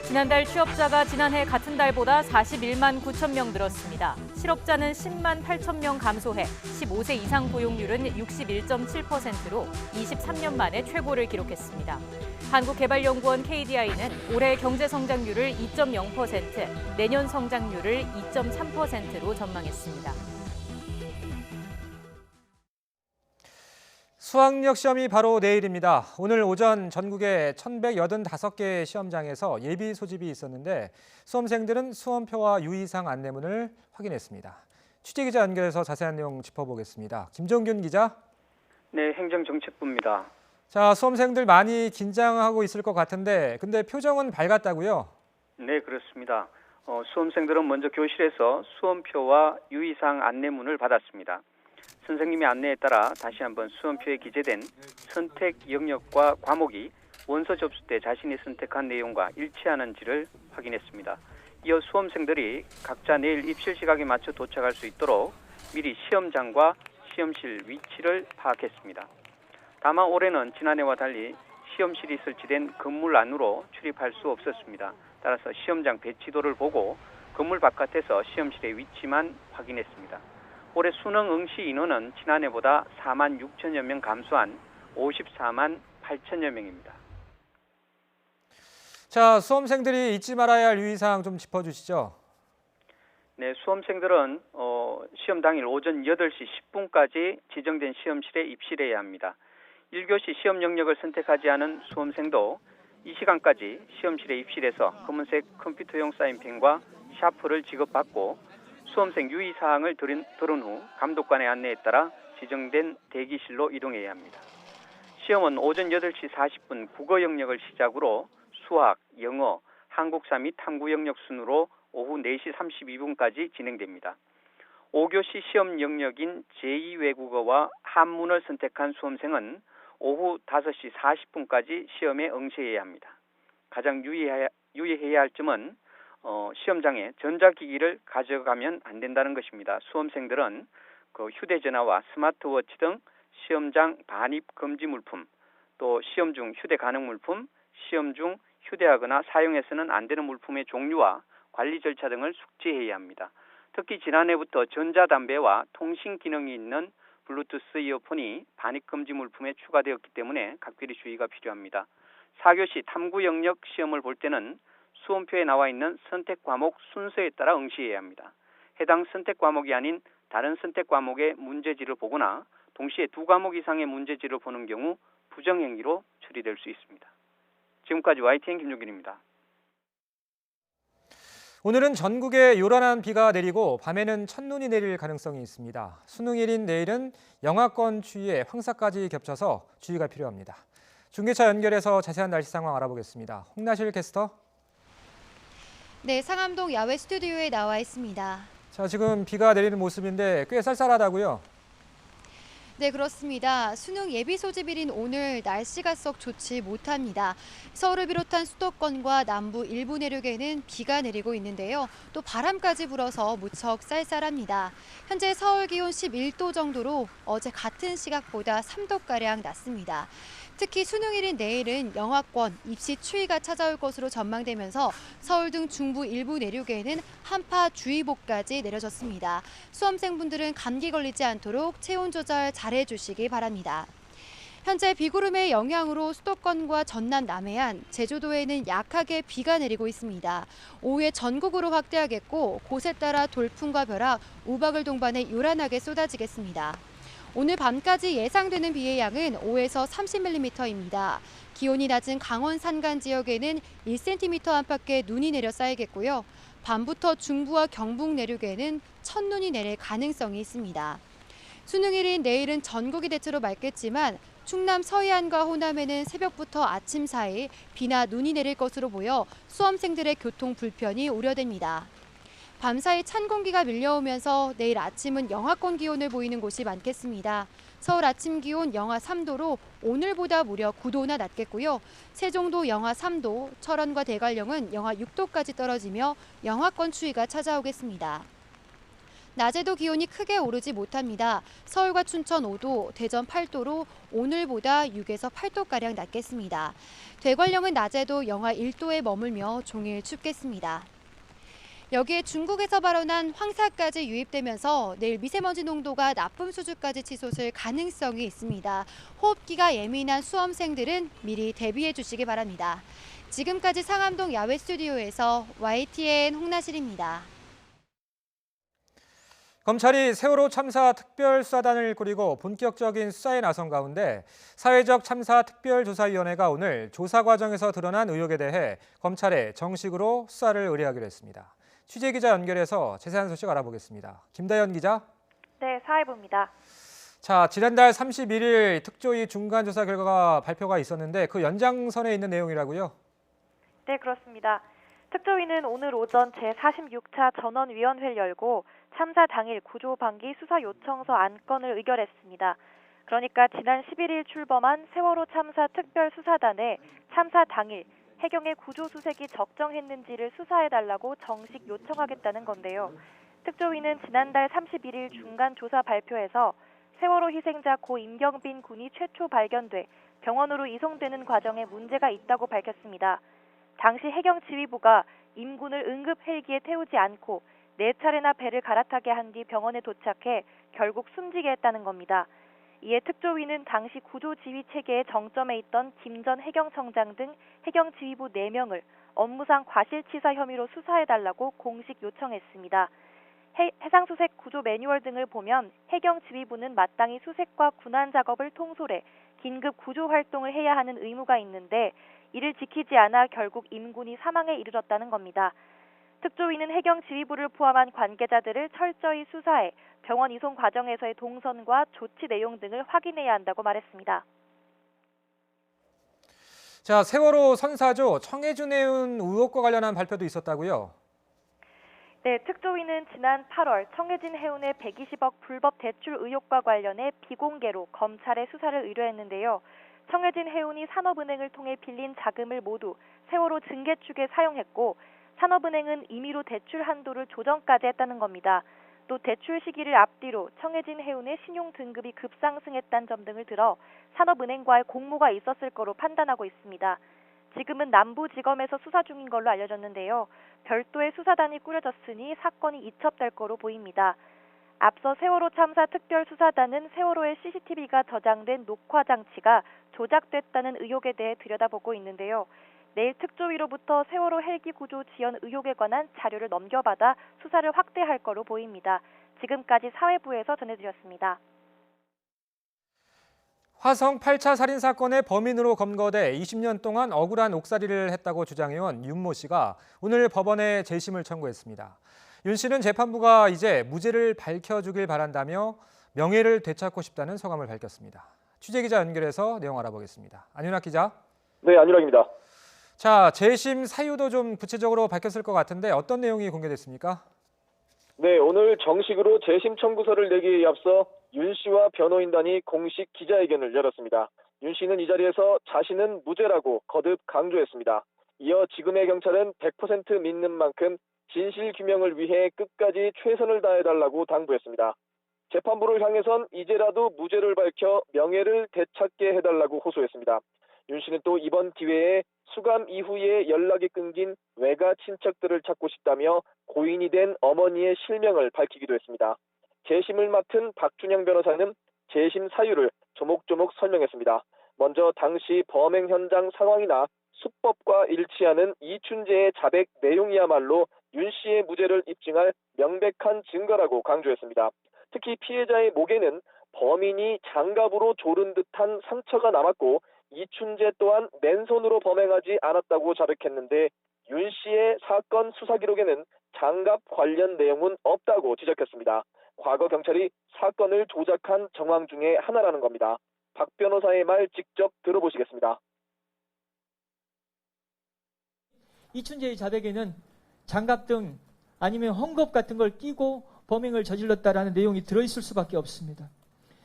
지난달 취업자가 지난해 같은 달보다 41만 9천 명 늘었습니다. 실업자는 10만 8천 명 감소해 15세 이상 고용률은 61.7%로 23년 만에 최고를 기록했습니다. 한국개발연구원 KDI는 올해 경제 성장률을 2.0%, 내년 성장률을 2.3%로 전망했습니다. 수학력 시험이 바로 내일입니다. 오늘 오전 전국의 1,185개 시험장에서 예비 소집이 있었는데 수험생들은 수험표와 유의사항 안내문을 확인했습니다. 취재기자 연결해서 자세한 내용 짚어보겠습니다. 김정균 기자. 네, 행정정책부입니다. 자, 수험생들 많이 긴장하고 있을 것 같은데 근데 표정은 밝았다고요? 네, 그렇습니다. 수험생들은 먼저 교실에서 수험표와 유의사항 안내문을 받았습니다. 선생님의 안내에 따라 다시 한번 수험표에 기재된 선택 영역과 과목이 원서 접수 때 자신이 선택한 내용과 일치하는지를 확인했습니다. 이어 수험생들이 각자 내일 입실 시각에 맞춰 도착할 수 있도록 미리 시험장과 시험실 위치를 파악했습니다. 다만 올해는 지난해와 달리 시험실이 설치된 건물 안으로 출입할 수 없었습니다. 따라서 시험장 배치도를 보고 건물 바깥에서 시험실의 위치만 확인했습니다. 올해 수능 응시 인원은 지난해보다 4만 6천여 명 감소한 54만 8천여 명입니다. 자, 수험생들이 잊지 말아야 할 유의사항 좀 짚어주시죠. 네, 수험생들은 시험 당일 오전 8시 10분까지 지정된 시험실에 입실해야 합니다. 1교시 시험 영역을 선택하지 않은 수험생도 이 시간까지 시험실에 입실해서 검은색 컴퓨터용 사인펜과 샤프를 지급받고 수험생 유의사항을 들은 후 감독관의 안내에 따라 지정된 대기실로 이동해야 합니다. 시험은 오전 8시 40분 국어 영역을 시작으로 수학, 영어, 한국사 및 탐구 영역 순으로 오후 4시 32분까지 진행됩니다. 5교시 시험 영역인 제2외국어와 한문을 선택한 수험생은 오후 5시 40분까지 시험에 응시해야 합니다. 가장 유의해야 할 점은 시험장에 전자기기를 가져가면 안 된다는 것입니다. 수험생들은 휴대전화와 스마트워치 등 시험장 반입 금지 물품, 또 시험 중 휴대 가능 물품, 시험 중 휴대하거나 사용해서는 안 되는 물품의 종류와 관리 절차 등을 숙지해야 합니다. 특히 지난해부터 전자담배와 통신 기능이 있는 블루투스 이어폰이 반입 금지 물품에 추가되었기 때문에 각별히 주의가 필요합니다. 4교시 탐구 영역 시험을 볼 때는 수험표에 나와 있는 선택 과목 순서에 따라 응시해야 합니다. 해당 선택 과목이 아닌 다른 선택 과목의 문제지를 보거나 동시에 2과목 이상의 문제지를 보는 경우 부정행위로 처리될 수 있습니다. 지금까지 YTN 김종균입니다. 오늘은 전국에 요란한 비가 내리고 밤에는 첫눈이 내릴 가능성이 있습니다. 수능일인 내일은 영하권 추위에 황사까지 겹쳐서 주의가 필요합니다. 중계차 연결해서 자세한 날씨 상황 알아보겠습니다. 홍나실 캐스터. 네, 상암동 야외 스튜디오에 나와 있습니다. 자, 지금 비가 내리는 모습인데 꽤 쌀쌀하다고요? 네, 그렇습니다. 수능 예비 소집일인 오늘 날씨가 썩 좋지 못합니다. 서울을 비롯한 수도권과 남부 일부 내륙에는 비가 내리고 있는데요. 또 바람까지 불어서 무척 쌀쌀합니다. 현재 서울 기온 11도 정도로 어제 같은 시각보다 3도가량 낮습니다. 특히 수능일인 내일은 영하권, 입시 추위가 찾아올 것으로 전망되면서 서울 등 중부 일부 내륙에는 한파주의보까지 내려졌습니다. 수험생분들은 감기 걸리지 않도록 체온 조절 잘해주시기 바랍니다. 현재 비구름의 영향으로 수도권과 전남 남해안, 제주도에는 약하게 비가 내리고 있습니다. 오후에 전국으로 확대하겠고 곳에 따라 돌풍과 벼락, 우박을 동반해 요란하게 쏟아지겠습니다. 오늘 밤까지 예상되는 비의 양은 5에서 30mm입니다. 기온이 낮은 강원 산간 지역에는 1cm 안팎의 눈이 내려 쌓이겠고요. 밤부터 중부와 경북 내륙에는 첫눈이 내릴 가능성이 있습니다. 수능일인 내일은 전국이 대체로 맑겠지만 충남 서해안과 호남에는 새벽부터 아침 사이 비나 눈이 내릴 것으로 보여 수험생들의 교통 불편이 우려됩니다. 밤사이 찬 공기가 밀려오면서 내일 아침은 영하권 기온을 보이는 곳이 많겠습니다. 서울 아침 기온 영하 3도로 오늘보다 무려 9도나 낮겠고요. 세종도 영하 3도, 철원과 대관령은 영하 6도까지 떨어지며 영하권 추위가 찾아오겠습니다. 낮에도 기온이 크게 오르지 못합니다. 서울과 춘천 5도, 대전 8도로 오늘보다 6에서 8도가량 낮겠습니다. 대관령은 낮에도 영하 1도에 머물며 종일 춥겠습니다. 여기에 중국에서 발원한 황사까지 유입되면서 내일 미세먼지 농도가 나쁨 수준까지 치솟을 가능성이 있습니다. 호흡기가 예민한 수험생들은 미리 대비해 주시기 바랍니다. 지금까지 상암동 야외 스튜디오에서 YTN 홍나실입니다. 검찰이 세월호 참사 특별수사단을 꾸리고 본격적인 수사에 나선 가운데 사회적 참사 특별조사위원회가 오늘 조사 과정에서 드러난 의혹에 대해 검찰에 정식으로 수사를 의뢰하기로 했습니다. 취재기자 연결해서 자세한 소식 알아보겠습니다. 김다연 기자. 네, 사회부입니다. 자, 지난달 31일 특조위 중간조사 결과가 발표가 있었는데 그 연장선에 있는 내용이라고요? 네, 그렇습니다. 특조위는 오늘 오전 제46차 전원위원회를 열고 참사 당일 구조방기 수사 요청서 안건을 의결했습니다. 그러니까 지난 11일 출범한 세월호 참사 특별수사단에 참사 당일 해경의 구조수색이 적정했는지를 수사해달라고 정식 요청하겠다는 건데요. 특조위는 지난달 31일 중간조사 발표에서 세월호 희생자 고 임경빈 군이 최초 발견돼 병원으로 이송되는 과정에 문제가 있다고 밝혔습니다. 당시 해경지휘부가 임 군을 응급 헬기에 태우지 않고 4차례나 배를 갈아타게 한 뒤 병원에 도착해 결국 숨지게 했다는 겁니다. 이에 특조위는 당시 구조지휘 체계의 정점에 있던 김 전 해경청장 등 해경지휘부 4명을 업무상 과실치사 혐의로 수사해달라고 공식 요청했습니다. 해상수색 구조 매뉴얼 등을 보면 해경지휘부는 마땅히 수색과 군안 작업을 통솔해 긴급 구조 활동을 해야 하는 의무가 있는데 이를 지키지 않아 결국 임군이 사망에 이르렀다는 겁니다. 특조위는 해경지휘부를 포함한 관계자들을 철저히 수사해 병원 이송 과정에서의 동선과 조치 내용 등을 확인해야 한다고 말했습니다. 자, 세월호 선사조 청해준 해운 의혹과 관련한 발표도 있었다고요? 네, 특조위는 지난 8월 청해진 해운의 120억 불법 대출 의혹과 관련해 비공개로 검찰에 수사를 의뢰했는데요. 청해진 해운이 산업은행을 통해 빌린 자금을 모두 세월호 증개축에 사용했고 산업은행은 임의로 대출 한도를 조정까지 했다는 겁니다. 또 대출 시기를 앞뒤로 청해진 해운의 신용 등급이 급상승했다는 점 등을 들어 산업은행과의 공모가 있었을 거로 판단하고 있습니다. 지금은 남부지검에서 수사 중인 걸로 알려졌는데요. 별도의 수사단이 꾸려졌으니 사건이 이첩될 거로 보입니다. 앞서 세월호 참사 특별수사단은 세월호의 CCTV가 저장된 녹화 장치가 조작됐다는 의혹에 대해 들여다보고 있는데요. 내일 특조위로부터 세월호 헬기 구조 지연 의혹에 관한 자료를 넘겨받아 수사를 확대할 거로 보입니다. 지금까지 사회부에서 전해드렸습니다. 화성 8차 살인 사건의 범인으로 검거돼 20년 동안 억울한 옥살이를 했다고 주장해온 윤모 씨가 오늘 법원에 재심을 청구했습니다. 윤 씨는 재판부가 이제 무죄를 밝혀주길 바란다며 명예를 되찾고 싶다는 소감을 밝혔습니다. 취재기자 연결해서 내용 알아보겠습니다. 안윤학 기자. 네, 안윤학입니다. 자, 재심 사유도 좀 구체적으로 밝혔을 것 같은데 어떤 내용이 공개됐습니까? 네, 오늘 정식으로 재심 청구서를 내기에 앞서 윤 씨와 변호인단이 공식 기자회견을 열었습니다. 윤 씨는 이 자리에서 자신은 무죄라고 거듭 강조했습니다. 이어 지금의 경찰은 100% 믿는 만큼 진실 규명을 위해 끝까지 최선을 다해달라고 당부했습니다. 재판부를 향해선 이제라도 무죄를 밝혀 명예를 되찾게 해달라고 호소했습니다. 윤 씨는 또 이번 기회에 수감 이후에 연락이 끊긴 외가 친척들을 찾고 싶다며 고인이 된 어머니의 실명을 밝히기도 했습니다. 재심을 맡은 박준영 변호사는 재심 사유를 조목조목 설명했습니다. 먼저 당시 범행 현장 상황이나 수법과 일치하는 이춘재의 자백 내용이야말로 윤 씨의 무죄를 입증할 명백한 증거라고 강조했습니다. 특히 피해자의 목에는 범인이 장갑으로 조른 듯한 상처가 남았고 이춘재 또한 맨손으로 범행하지 않았다고 자백했는데 윤 씨의 사건 수사 기록에는 장갑 관련 내용은 없다고 지적했습니다. 과거 경찰이 사건을 조작한 정황 중에 하나라는 겁니다. 박 변호사의 말 직접 들어보시겠습니다. 이춘재의 자백에는 장갑 등 아니면 헝겊 같은 걸 끼고 범행을 저질렀다라는 내용이 들어있을 수밖에 없습니다.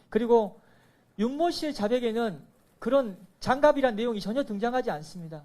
그리고 윤모 씨의 자백에는 그런 장갑이란 내용이 전혀 등장하지 않습니다.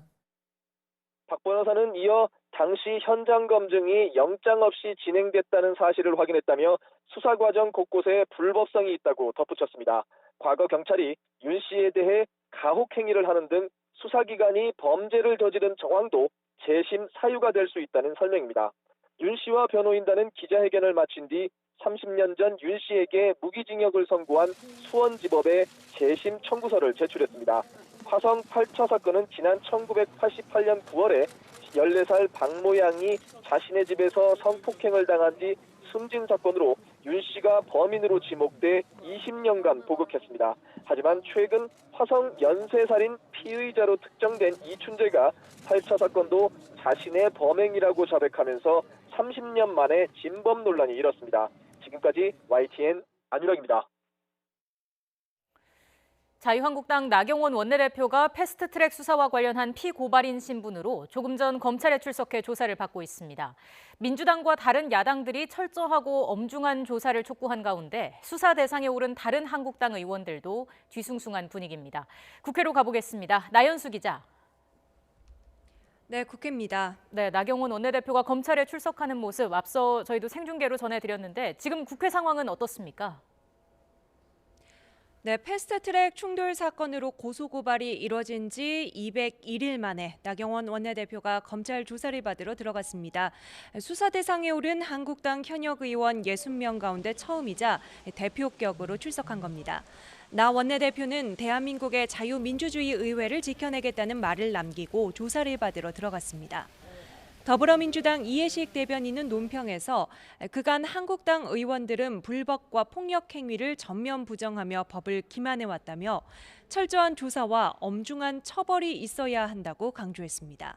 박 변호사는 이어 당시 현장 검증이 영장 없이 진행됐다는 사실을 확인했다며 수사 과정 곳곳에 불법성이 있다고 덧붙였습니다. 과거 경찰이 윤 씨에 대해 가혹 행위를 하는 등 수사기관이 범죄를 저지른 정황도 재심 사유가 될 수 있다는 설명입니다. 윤 씨와 변호인단은 기자회견을 마친 뒤 30년 전 윤 씨에게 무기징역을 선고한 수원지법에 재심 청구서를 제출했습니다. 화성 8차 사건은 지난 1988년 9월에 14살 박모 양이 자신의 집에서 성폭행을 당한 뒤 숨진 사건으로 윤 씨가 범인으로 지목돼 20년간 복역했습니다. 하지만 최근 화성 연쇄살인 피의자로 특정된 이춘재가 8차 사건도 자신의 범행이라고 자백하면서 30년 만에 진범 논란이 일었습니다. 지금까지 YTN 안유락입니다. 자유한국당 나경원 원내대표가 패스트트랙 수사와 관련한 피고발인 신분으로 조금 전 검찰에 출석해 조사를 받고 있습니다. 민주당과 다른 야당들이 철저하고 엄중한 조사를 촉구한 가운데 수사 대상에 오른 다른 한국당 의원들도 뒤숭숭한 분위기입니다. 국회로 가보겠습니다. 나연수 기자. 네, 국회입니다. 네, 나경원 원내대표가 검찰에 출석하는 모습 앞서 저희도 생중계로 전해드렸는데 지금 국회 상황은 어떻습니까? 네, 패스트트랙 충돌 사건으로 고소고발이 이뤄진 지 201일 만에 나경원 원내대표가 검찰 조사를 받으러 들어갔습니다. 수사 대상에 오른 한국당 현역 의원 60명 가운데 처음이자 대표격으로 출석한 겁니다. 나 원내대표는 대한민국의 자유민주주의 의회를 지켜내겠다는 말을 남기고 조사를 받으러 들어갔습니다. 더불어민주당 이해식 대변인은 논평에서 그간 한국당 의원들은 불법과 폭력 행위를 전면 부정하며 법을 기만해왔다며 철저한 조사와 엄중한 처벌이 있어야 한다고 강조했습니다.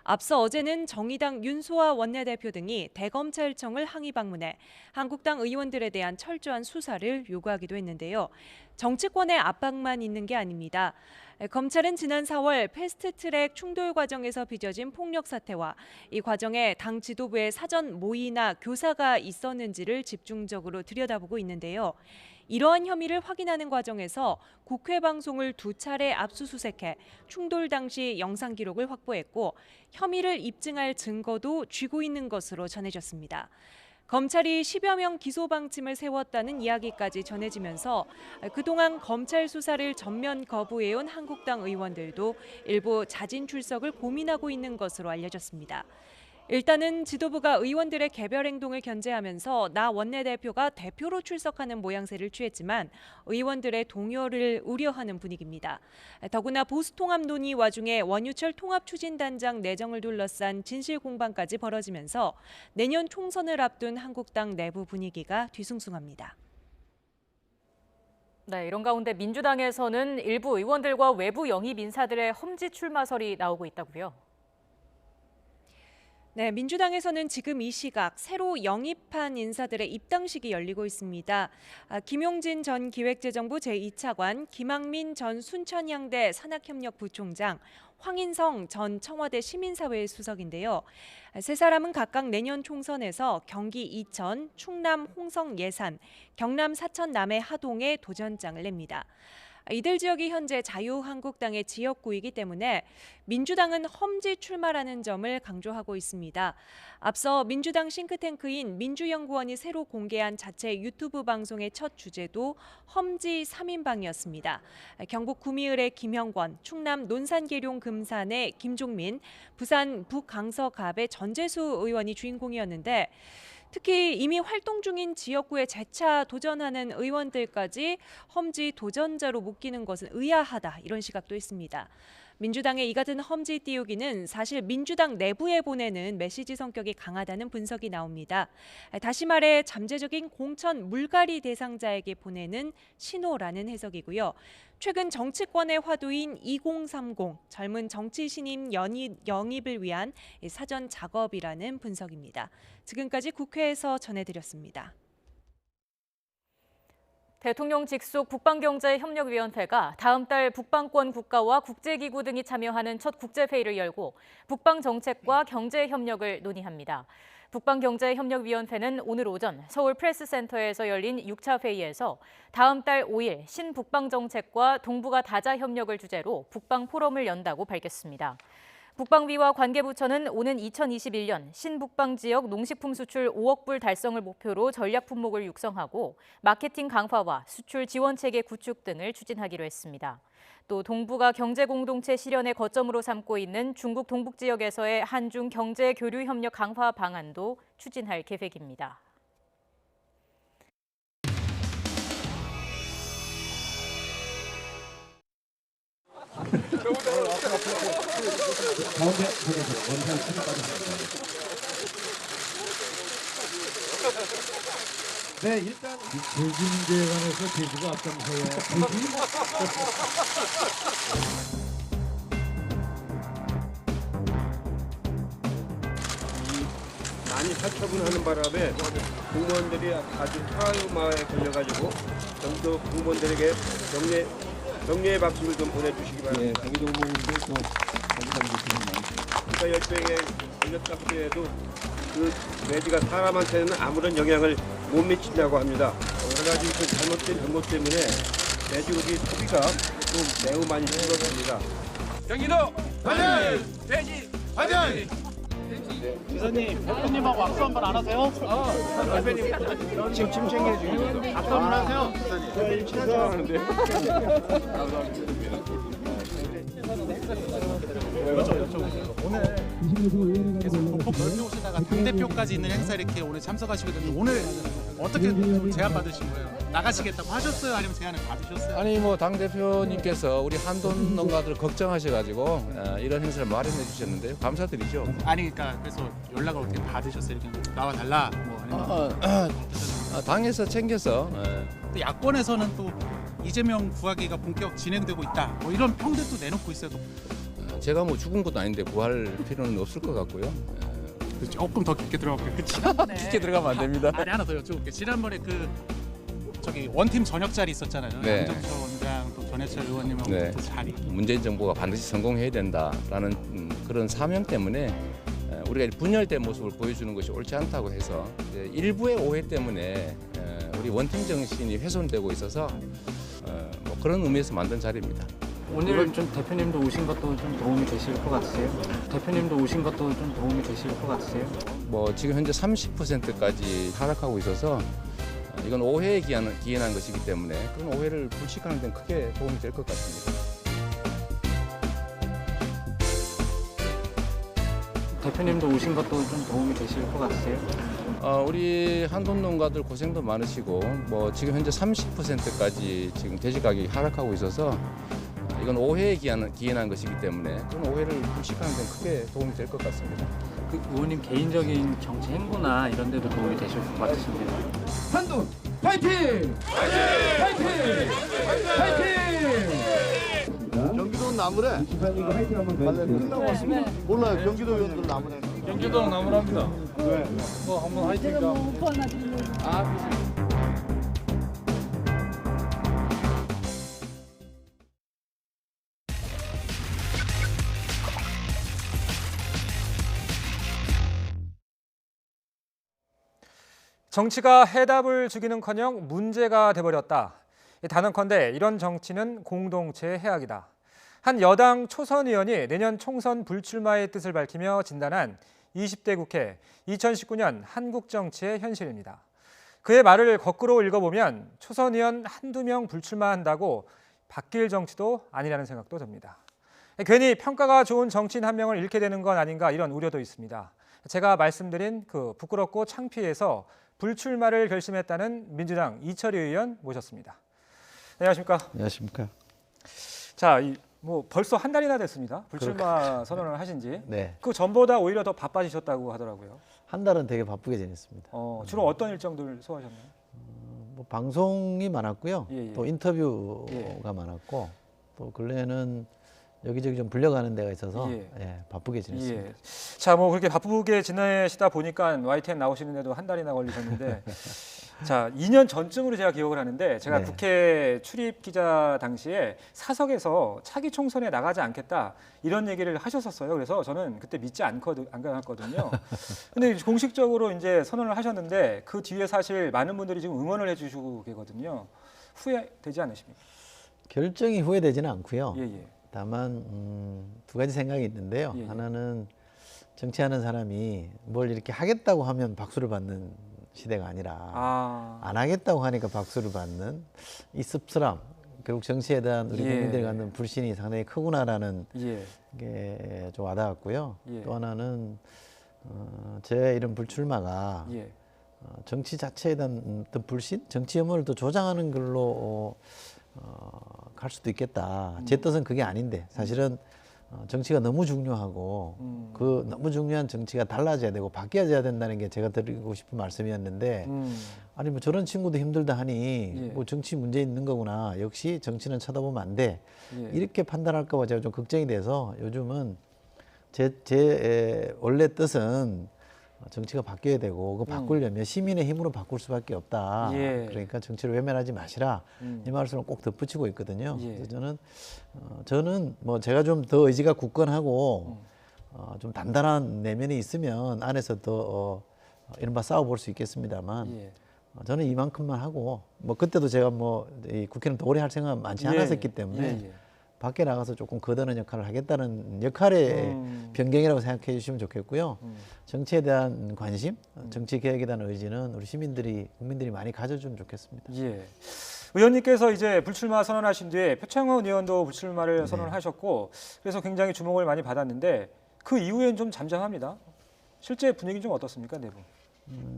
앞서 어제는 정의당 윤소아 원내대표 등이 대검찰청을 항의 방문해 한국당 의원들에 대한 철저한 수사를 요구하기도 했는데요. 정치권의 압박만 있는 게 아닙니다. 검찰은 지난 4월 패스트트랙 충돌 과정에서 빚어진 폭력 사태와 이 과정에 당 지도부의 사전 모의나 교사가 있었는지를 집중적으로 들여다보고 있는데요. 이러한 혐의를 확인하는 과정에서 국회 방송을 2차례 압수수색해 충돌 당시 영상 기록을 확보했고 혐의를 입증할 증거도 쥐고 있는 것으로 전해졌습니다. 검찰이 10여 명 기소 방침을 세웠다는 이야기까지 전해지면서 그동안 검찰 수사를 전면 거부해온 한국당 의원들도 일부 자진 출석을 고민하고 있는 것으로 알려졌습니다. 일단은 지도부가 의원들의 개별 행동을 견제하면서 나 원내대표가 대표로 출석하는 모양새를 취했지만 의원들의 동요를 우려하는 분위기입니다. 더구나 보수통합 논의 와중에 원유철 통합추진단장 내정을 둘러싼 진실공방까지 벌어지면서 내년 총선을 앞둔 한국당 내부 분위기가 뒤숭숭합니다. 네, 이런 가운데 민주당에서는 일부 의원들과 외부 영입 인사들의 험지 출마설이 나오고 있다고요. 네, 민주당에서는 지금 이 시각 새로 영입한 인사들의 입당식이 열리고 있습니다. 김용진 전 기획재정부 제2차관, 김학민 전 순천향대 산학협력부총장, 황인성 전 청와대 시민사회 수석인데요. 세 사람은 각각 내년 총선에서 경기 이천, 충남 홍성 예산, 경남 사천 남해 하동에 도전장을 냅니다. 이들 지역이 현재 자유한국당의 지역구이기 때문에 민주당은 험지 출마라는 점을 강조하고 있습니다. 앞서 민주당 싱크탱크인 민주연구원이 새로 공개한 자체 유튜브 방송의 첫 주제도 험지 3인방이었습니다. 경북 구미을의 김형권, 충남 논산계룡 금산의 김종민, 부산 북강서갑의 전재수 의원이 주인공이었는데 특히 이미 활동 중인 지역구에 재차 도전하는 의원들까지 험지 도전자로 묶이는 것은 의아하다 이런 시각도 있습니다. 민주당의 이 같은 험지 띄우기는 사실 민주당 내부에 보내는 메시지 성격이 강하다는 분석이 나옵니다. 다시 말해 잠재적인 공천 물갈이 대상자에게 보내는 신호라는 해석이고요. 최근 정치권의 화두인 2030 젊은 정치 신임 영입을 위한 사전 작업이라는 분석입니다. 지금까지 국회에서 전해드렸습니다. 대통령 직속 북방경제협력위원회가 다음 달 북방권 국가와 국제기구 등이 참여하는 첫 국제회의를 열고 북방정책과 경제협력을 논의합니다. 북방경제협력위원회는 오늘 오전 서울 프레스센터에서 열린 6차 회의에서 다음 달 5일 신북방정책과 동북아 다자협력을 주제로 북방포럼을 연다고 밝혔습니다. 북방위와 관계부처는 오는 2021년 신북방 지역 농식품 수출 5억 불 달성을 목표로 전략 품목을 육성하고 마케팅 강화와 수출 지원 체계 구축 등을 추진하기로 했습니다. 또 동북아 경제 공동체 실현의 거점으로 삼고 있는 중국 동북 지역에서의 한중 경제 교류 협력 강화 방안도 추진할 계획입니다. 가운데 보내서 원산 수립받으셨습니다. 네, 일단 대중제에 관해서 제주가 앞장서야 많이 사처분하는 바람에 공무원들이 아주 트라우마에 걸려가지고 정도 공무원들에게 격려의 박수를 좀 보내주시기 바랍니다. 자기도 모르는데 또 국가 열병에 걸렸다고 해도 그 매지가 사람한테는 아무런 영향을 못 미친다고 합니다. 여러 가지 그 잘못된 정보 때문에 돼지고기 소비가 또 매우 많이 줄어듭니다. 경기도 화이팅! 돼지 화이팅! 기사님, 대표님하고 악수 한번 안 하세요? 대표님 지금 챙겨 주시고 악수 한번 하세요. 대표님 친하하는데. 오늘 계속 보폭 넓혀 오시다가 당대표까지 있는 행사 이렇게 오늘 참석하시게 됐는데 오늘 어떻게 좀 제안 받으신 거예요? 나가시겠다고 하셨어요? 아니면 제안을 받으셨어요? 아니 뭐 당 대표님께서 우리 한돈 농가들 걱정하셔가지고 이런 행사를 마련해 주셨는데요. 감사드리죠. 아니 그러니까 그래서 연락을 어떻게 받으셨어요? 이렇게 나와 달라 뭐 아니면 당에서 챙겨서 또 야권에서는 또 이재명 구하기가 본격 진행되고 있다. 뭐 이런 평들도 내놓고 있어요. 제가 뭐 죽은 것도 아닌데 구할 필요는 없을 것 같고요. 조금 더 깊게 들어갈게요. 깊게 들어가면 안 됩니다. 아니 하나 더 여쭤볼게요. 지난번에 그 저기 원팀 저녁 자리 있었잖아요. 네. 양정철 원장 또 전해철 의원님하고 네. 그 자리. 문재인 정부가 반드시 성공해야 된다라는 그런 사명 때문에 우리가 분열된 모습을 보여주는 것이 옳지 않다고 해서 일부의 오해 때문에 우리 원팀 정신이 훼손되고 있어서 뭐 그런 의미에서 만든 자리입니다. 오늘 좀 대표님도 오신 것도 좀 도움이 되실 것 같으세요? 대표님도 오신 것도 좀 도움이 되실 것 같으세요? 뭐 지금 현재 30%까지 하락하고 있어서 이건 오해에 기인한 것이기 때문에 그런 오해를 불식하는 데는 크게 도움이 될 것 같습니다. 대표님도 오신 것도 좀 도움이 되실 것 같으세요? 우리 한돈 농가들 고생도 많으시고 뭐 지금 현재 30%까지 지금 돼지 가격이 하락하고 있어서 이건 오해에 기인한 것이기 때문에 그런 오해를 불식하는 데는 크게 도움이 될 것 같습니다. 그 의원님 개인적인 정치 행보나 이런 데도 도움이 되실 것 같으신데요? 한돈 파이팅! 파이팅! 파이팅! 경기도 나무래. 끝나고 왔습니다. 몰라요. 경기도 의원들 나무래. 경기도 나무랍니다. 네. 뭐 한번 화이팅. 정치가 해답을 주기는커녕 문제가 돼버렸다. 단언컨대 이런 정치는 공동체의 해악이다. 한 여당 초선 의원이 내년 총선 불출마의 뜻을 밝히며 진단한 20대 국회 2019년 한국 정치의 현실입니다. 그의 말을 거꾸로 읽어보면 초선 의원 한두 명 불출마한다고 바뀔 정치도 아니라는 생각도 듭니다. 괜히 평가가 좋은 정치인 한 명을 잃게 되는 건 아닌가 이런 우려도 있습니다. 제가 말씀드린 그 부끄럽고 창피해서 불출마를 결심했다는 민주당 이철희 의원 모셨습니다. 안녕하십니까? 안녕하십니까? 자, 뭐 벌써 한 달이나 됐습니다. 불출마 선언을 하신지. 네. 그 전보다 오히려 더 바빠지셨다고 하더라고요. 한 달은 되게 바쁘게 지냈습니다. 주로 어떤 일정들 소화하셨나요? 뭐 방송이 많았고요. 예. 또 인터뷰가 많았고 또 근래에는 여기저기 좀 불려가는 데가 있어서 바쁘게 지냈습니다. 예. 자, 뭐 그렇게 바쁘게 지내시다 보니까 YTN 나오시는데도 한 달이나 걸리셨는데 자, 2년 전쯤으로 제가 기억을 하는데 제가 국회 출입 기자 당시에 사석에서 차기 총선에 나가지 않겠다 이런 얘기를 하셨었어요. 그래서 저는 그때 믿지 않았거든요. 근데 공식적으로 이제 선언을 하셨는데 그 뒤에 사실 많은 분들이 지금 응원을 해주시고 계거든요. 후회되지 않으십니까? 결정이 후회되지는 않고요. 예. 다만 두 가지 생각이 있는데요. 하나는 정치하는 사람이 뭘 이렇게 하겠다고 하면 박수를 받는 시대가 아니라 안 하겠다고 하니까 박수를 받는 이 씁쓸함, 결국 정치에 대한 우리 국민들이 갖는 불신이 상당히 크구나라는 게 좀 와닿았고요. 또 하나는 제 이런 불출마가 정치 자체에 대한 어떤 불신, 정치 혐오를 또 조장하는 걸로 갈 수도 있겠다. 제 뜻은 그게 아닌데 사실은 정치가 너무 중요하고 그 너무 중요한 정치가 달라져야 되고 바뀌어져야 된다는 게 제가 드리고 싶은 말씀이었는데 아니 뭐 저런 친구도 힘들다 하니 뭐 정치 문제 있는 거구나. 역시 정치는 쳐다보면 안 돼. 이렇게 판단할까 봐 제가 좀 걱정이 돼서 요즘은 제 원래 뜻은 정치가 바뀌어야 되고 그 바꾸려면 시민의 힘으로 바꿀 수밖에 없다. 그러니까 정치를 외면하지 마시라. 이 말씀을 꼭 덧붙이고 있거든요. 그래서 저는 뭐 제가 좀 더 의지가 굳건하고 좀 단단한 내면이 있으면 안에서 더 이른바 싸워볼 수 있겠습니다만 저는 이만큼만 하고 뭐 그때도 제가 뭐 이 국회는 더 오래 할 생각 많지 않았었기 때문에 밖에 나가서 조금 거드는 역할을 하겠다는 역할의 변경이라고 생각해 주시면 좋겠고요. 정치에 대한 관심, 정치 개혁에 대한 의지는 우리 시민들이, 국민들이 많이 가져주면 좋겠습니다. 의원님께서 이제 불출마 선언하신 뒤에 표창원 의원도 불출마를 선언하셨고 그래서 굉장히 주목을 많이 받았는데 그 이후엔 좀 잠잠합니다. 실제 분위기는 좀 어떻습니까, 내부?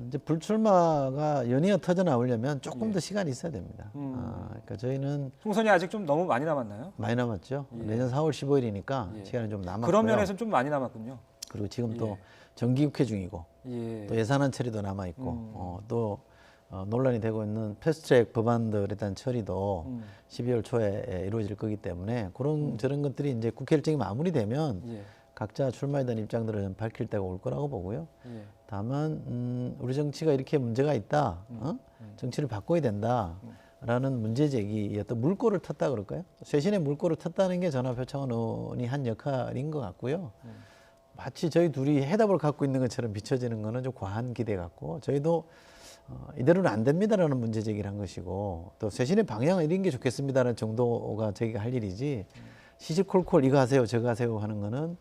이제 불출마가 연이어 터져 나오려면 조금 더 시간이 있어야 됩니다. 그러니까 저희는 총선이 아직 좀 너무 많이 남았나요? 많이 남았죠. 내년 4월 15일이니까 시간이 좀 남았고요. 그런 면에서는 좀 많이 남았군요. 그리고 지금 또 정기국회 중이고 또 예산안 처리도 남아 있고 또 논란이 되고 있는 패스트트랙 법안들에 대한 처리도 12월 초에 이루어질 거기 때문에 그런 저런 것들이 이제 국회 일정이 마무리되면 각자 출마에 대한 입장들을 밝힐 때가 올 거라고 보고요. 다만 우리 정치가 이렇게 문제가 있다. 정치를 바꿔야 된다라는 문제 제기, 어떤 물꼬를 텄다 그럴까요? 쇄신의 물꼬를 텄다는 게 저나 표창원 의원이 한 역할인 것 같고요. 마치 저희 둘이 해답을 갖고 있는 것처럼 비춰지는 거는 좀 과한 기대 같고 저희도 이대로는 안 됩니다라는 문제 제기를 한 것이고 또 쇄신의 방향은 이런 게 좋겠습니다라는 정도가 저희가 할 일이지 시시콜콜 이거 하세요 저거 하세요 하는 거는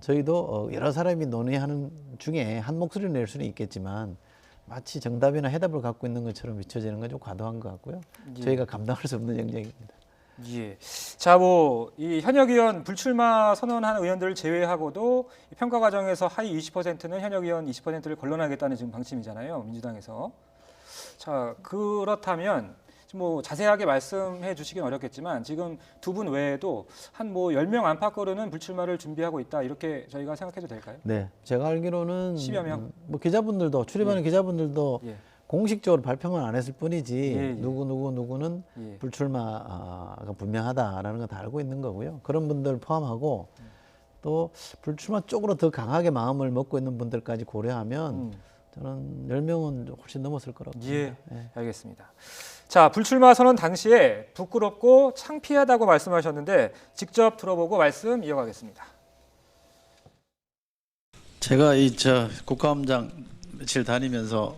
저희도 여러 사람이 논의하는 중에 한 목소리를 낼 수는 있겠지만 마치 정답이나 해답을 갖고 있는 것처럼 비춰지는 건 좀 과도한 것 같고요. 저희가 감당할 수 없는 영역입니다. 자, 뭐 이 현역 의원 불출마 선언한 의원들을 제외하고도 평가 과정에서 하위 20%는 현역 의원 20%를 걸러나겠다는 지금 방침이잖아요, 민주당에서. 자, 그렇다면 뭐 자세하게 말씀해 주시긴 어렵겠지만 지금 두 분 외에도 한 뭐 10명 안팎으로는 불출마를 준비하고 있다 이렇게 저희가 생각해도 될까요? 네, 제가 알기로는 10여 명. 뭐 기자분들도 출입하는 기자분들도 공식적으로 발표만 안 했을 뿐이지 누구는 불출마가 분명하다라는 건 다 알고 있는 거고요. 그런 분들 포함하고 또 불출마 쪽으로 더 강하게 마음을 먹고 있는 분들까지 고려하면 저는 10명은 훨씬 넘었을 거라고 봅니다. 알겠습니다. 자, 불출마 선언 당시에 부끄럽고 창피하다고 말씀하셨는데 직접 들어보고 말씀 이어가겠습니다. 제가 국감장 며칠 다니면서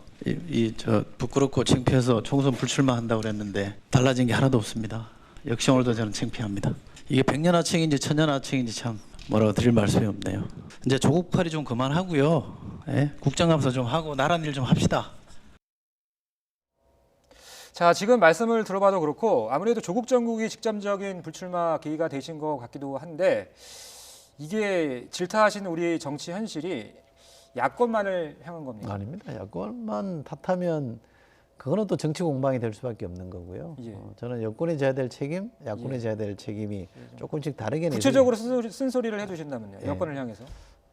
저 부끄럽고 창피해서 총선 불출마한다고 그랬는데 달라진 게 하나도 없습니다. 역시 오늘도 저는 창피합니다. 이게 백년하청인지 천년하청인지 참 뭐라고 드릴 말씀이 없네요. 이제 조국팔이 좀 그만하고요. 예? 국정감사 좀 하고 나란 일 좀 합시다. 자, 지금 말씀을 들어봐도 그렇고 아무래도 조국 정국이 직접적인 불출마 계기가 되신 것 같기도 한데 이게 질타하신 우리 정치 현실이 야권만을 향한 겁니까? 아닙니다. 야권만 탓하면 그거는 또 정치 공방이 될 수밖에 없는 거고요. 예. 저는 여권이 져야 될 책임, 야권이 예. 져야 될 책임이 조금씩 다르게 구체적으로 쓴소리를 해주신다면요. 예. 여권을 향해서.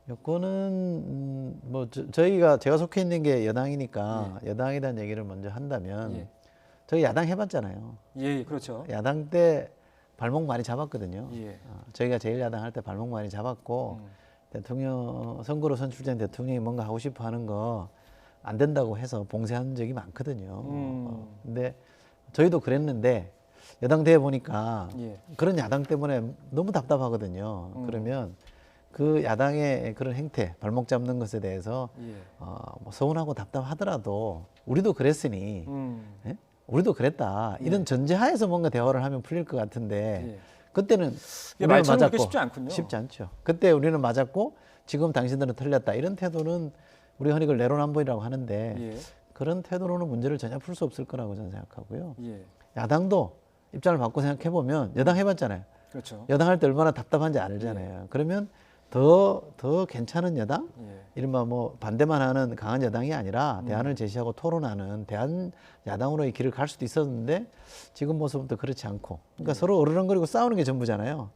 여권은 뭐 제가 속해 있는 게 여당이니까 여당에 대한 얘기를 먼저 한다면 저희 야당 해봤잖아요. 예, 그렇죠. 야당 때 발목 많이 잡았거든요. 예. 저희가 제1야당 할 때 발목 많이 잡았고 대통령 선거로 선출된 대통령이 뭔가 하고 싶어 하는 거 안 된다고 해서 봉쇄한 적이 많거든요. 근데 저희도 그랬는데 여당 돼 보니까 그런 야당 때문에 너무 답답하거든요. 그러면 그 야당의 그런 행태, 발목 잡는 것에 대해서 뭐 서운하고 답답하더라도 우리도 그랬으니 예? 우리도 그랬다. 이런 전제하에서 뭔가 대화를 하면 풀릴 것 같은데 그때는 우리는 맞았고 쉽지 않군요. 쉽지 않죠. 그때 우리는 맞았고 지금 당신들은 틀렸다. 이런 태도는 우리 흔히 그걸 내로남불이라고 하는데 그런 태도로는 문제를 전혀 풀 수 없을 거라고 저는 생각하고요. 야당도 입장을 바꿔 생각해 보면 여당 해봤잖아요. 그렇죠. 여당 할 때 얼마나 답답한지 알잖아요. 그러면 더 괜찮은 여당, 이른바 뭐 반대만 하는 강한 여당이 아니라 대안을 제시하고 토론하는 대안 야당으로의 길을 갈 수도 있었는데 지금 모습은 또 그렇지 않고, 그러니까 서로 어르렁거리고 싸우는 게 전부잖아요.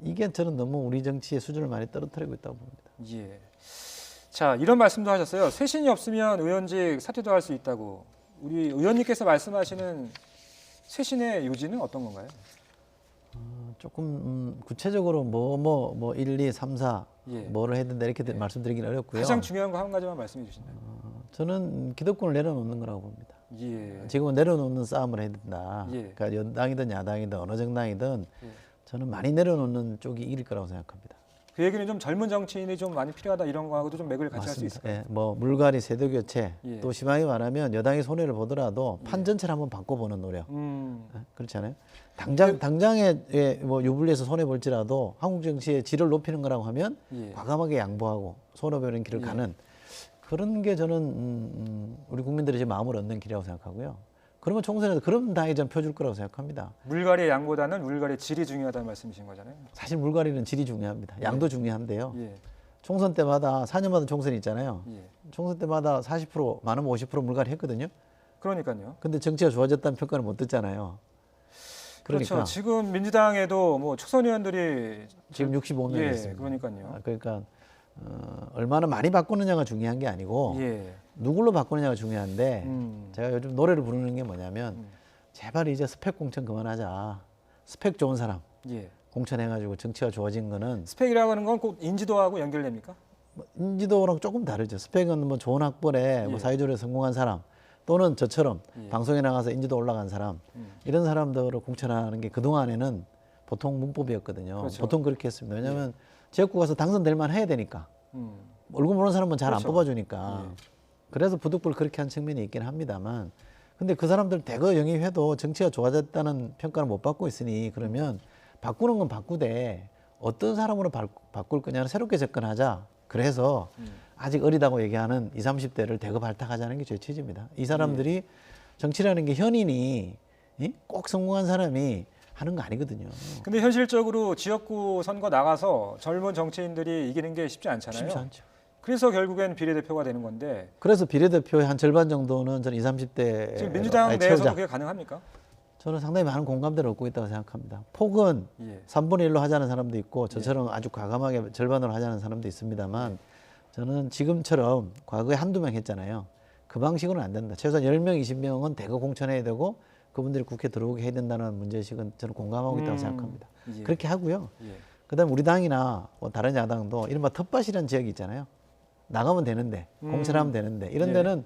이게 저는 너무 우리 정치의 수준을 많이 떨어뜨리고 있다고 봅니다. 예. 자, 이런 말씀도 하셨어요. 쇄신이 없으면 의원직 사퇴도 할 수 있다고. 우리 의원님께서 말씀하시는 쇄신의 요지는 어떤 건가요? 조금 구체적으로 뭐 1, 2, 3, 4 뭐를 해야 된다 이렇게 말씀드리긴 어렵고요. 가장 중요한 거 한 가지만 말씀해 주신다면. 저는 기득권을 내려놓는 거라고 봅니다. 예. 지금은 내려놓는 싸움을 해야 된다. 그러니까 여당이든 야당이든 어느 정당이든 저는 많이 내려놓는 쪽이 이길 거라고 생각합니다. 그 얘기는 좀 젊은 정치인이 좀 많이 필요하다 이런 거하고도 좀 맥을 같이 할 수 있을까요? 예, 뭐 물갈이 세대 교체 또 심하게 말하면 여당이 손해를 보더라도 판 전체를 한번 바꿔보는 노력. 그렇지 않아요? 당장에 뭐 유불리에서 손해 볼지라도 한국 정치의 질을 높이는 거라고 하면 과감하게 양보하고 손해보는 길을 가는 그런 게 저는 우리 국민들이 제 마음을 얻는 길이라고 생각하고요. 그러면 총선에서 그런 당이 저는 펴줄 거라고 생각합니다. 물갈이의 양보다는 물갈이의 질이 중요하다는 말씀이신 거잖아요. 사실 물갈이는 질이 중요합니다. 양도 중요한데요. 총선 때마다 4년마다 총선이 있잖아요. 총선 때마다 40% 많으면 50% 물갈이 했거든요. 그러니까요. 근데 정치가 좋아졌다는 평가를 못 듣잖아요. 그러니까 그렇죠. 지금 민주당에도 뭐 초선 의원들이 지금 65명 됐습니다. 그러니까요. 그러니까 얼마나 많이 바꾸느냐가 중요한 게 아니고 누굴로 바꾸느냐가 중요한데 제가 요즘 노래를 부르는 게 뭐냐면 제발 이제 스펙 공천 그만하자. 스펙 좋은 사람 공천해가지고 정치가 좋아진 거는 스펙이라고 하는 건 꼭 인지도하고 연결됩니까? 인지도랑 조금 다르죠. 스펙은 뭐 좋은 학벌에 뭐 사회적으로 성공한 사람 또는 저처럼 방송에 나가서 인지도 올라간 사람 이런 사람들을 공천하는 게 그동안에는 보통 문법이었거든요. 그렇죠. 보통 그렇게 했습니다. 왜냐하면 지역구 가서 당선될 만 해야 되니까 얼굴 모르는 사람은 잘 안 뽑아주니까 그래서 부득불 그렇게 한 측면이 있긴 합니다만 근데 그 사람들 대거 영입해도 정치가 좋아졌다는 평가를 못 받고 있으니 그러면 바꾸는 건 바꾸되 어떤 사람으로 바꿀 거냐는 새롭게 접근하자. 그래서 아직 어리다고 얘기하는 20, 30대를 대거 발탁하자는 게 제 취지입니다. 이 사람들이 정치라는 게 현인이 꼭 성공한 사람이 하는 거 아니거든요. 근데 현실적으로 지역구 선거 나가서 젊은 정치인들이 이기는 게 쉽지 않잖아요. 쉽지 않죠. 그래서 결국엔 비례대표가 되는 건데. 그래서 비례대표의 한 절반 정도는 저는 20, 30대 지금 민주당 내에서도 그게 가능합니까? 저는 상당히 많은 공감대를 얻고 있다고 생각합니다. 폭은 3분의 1로 하자는 사람도 있고 저처럼 아주 과감하게 절반으로 하자는 사람도 있습니다만 저는 지금처럼 과거에 한두 명 했잖아요. 그 방식으로는 안 된다. 최소한 10명, 20명은 대거 공천해야 되고 그분들이 국회 들어오게 해야 된다는 문제의식은 저는 공감하고 있다고 생각합니다. 그렇게 하고요. 그다음에 우리 당이나 뭐 다른 야당도 이른바 텃밭이라는 지역이 있잖아요. 나가면 되는데 공천하면 되는데 이런 데는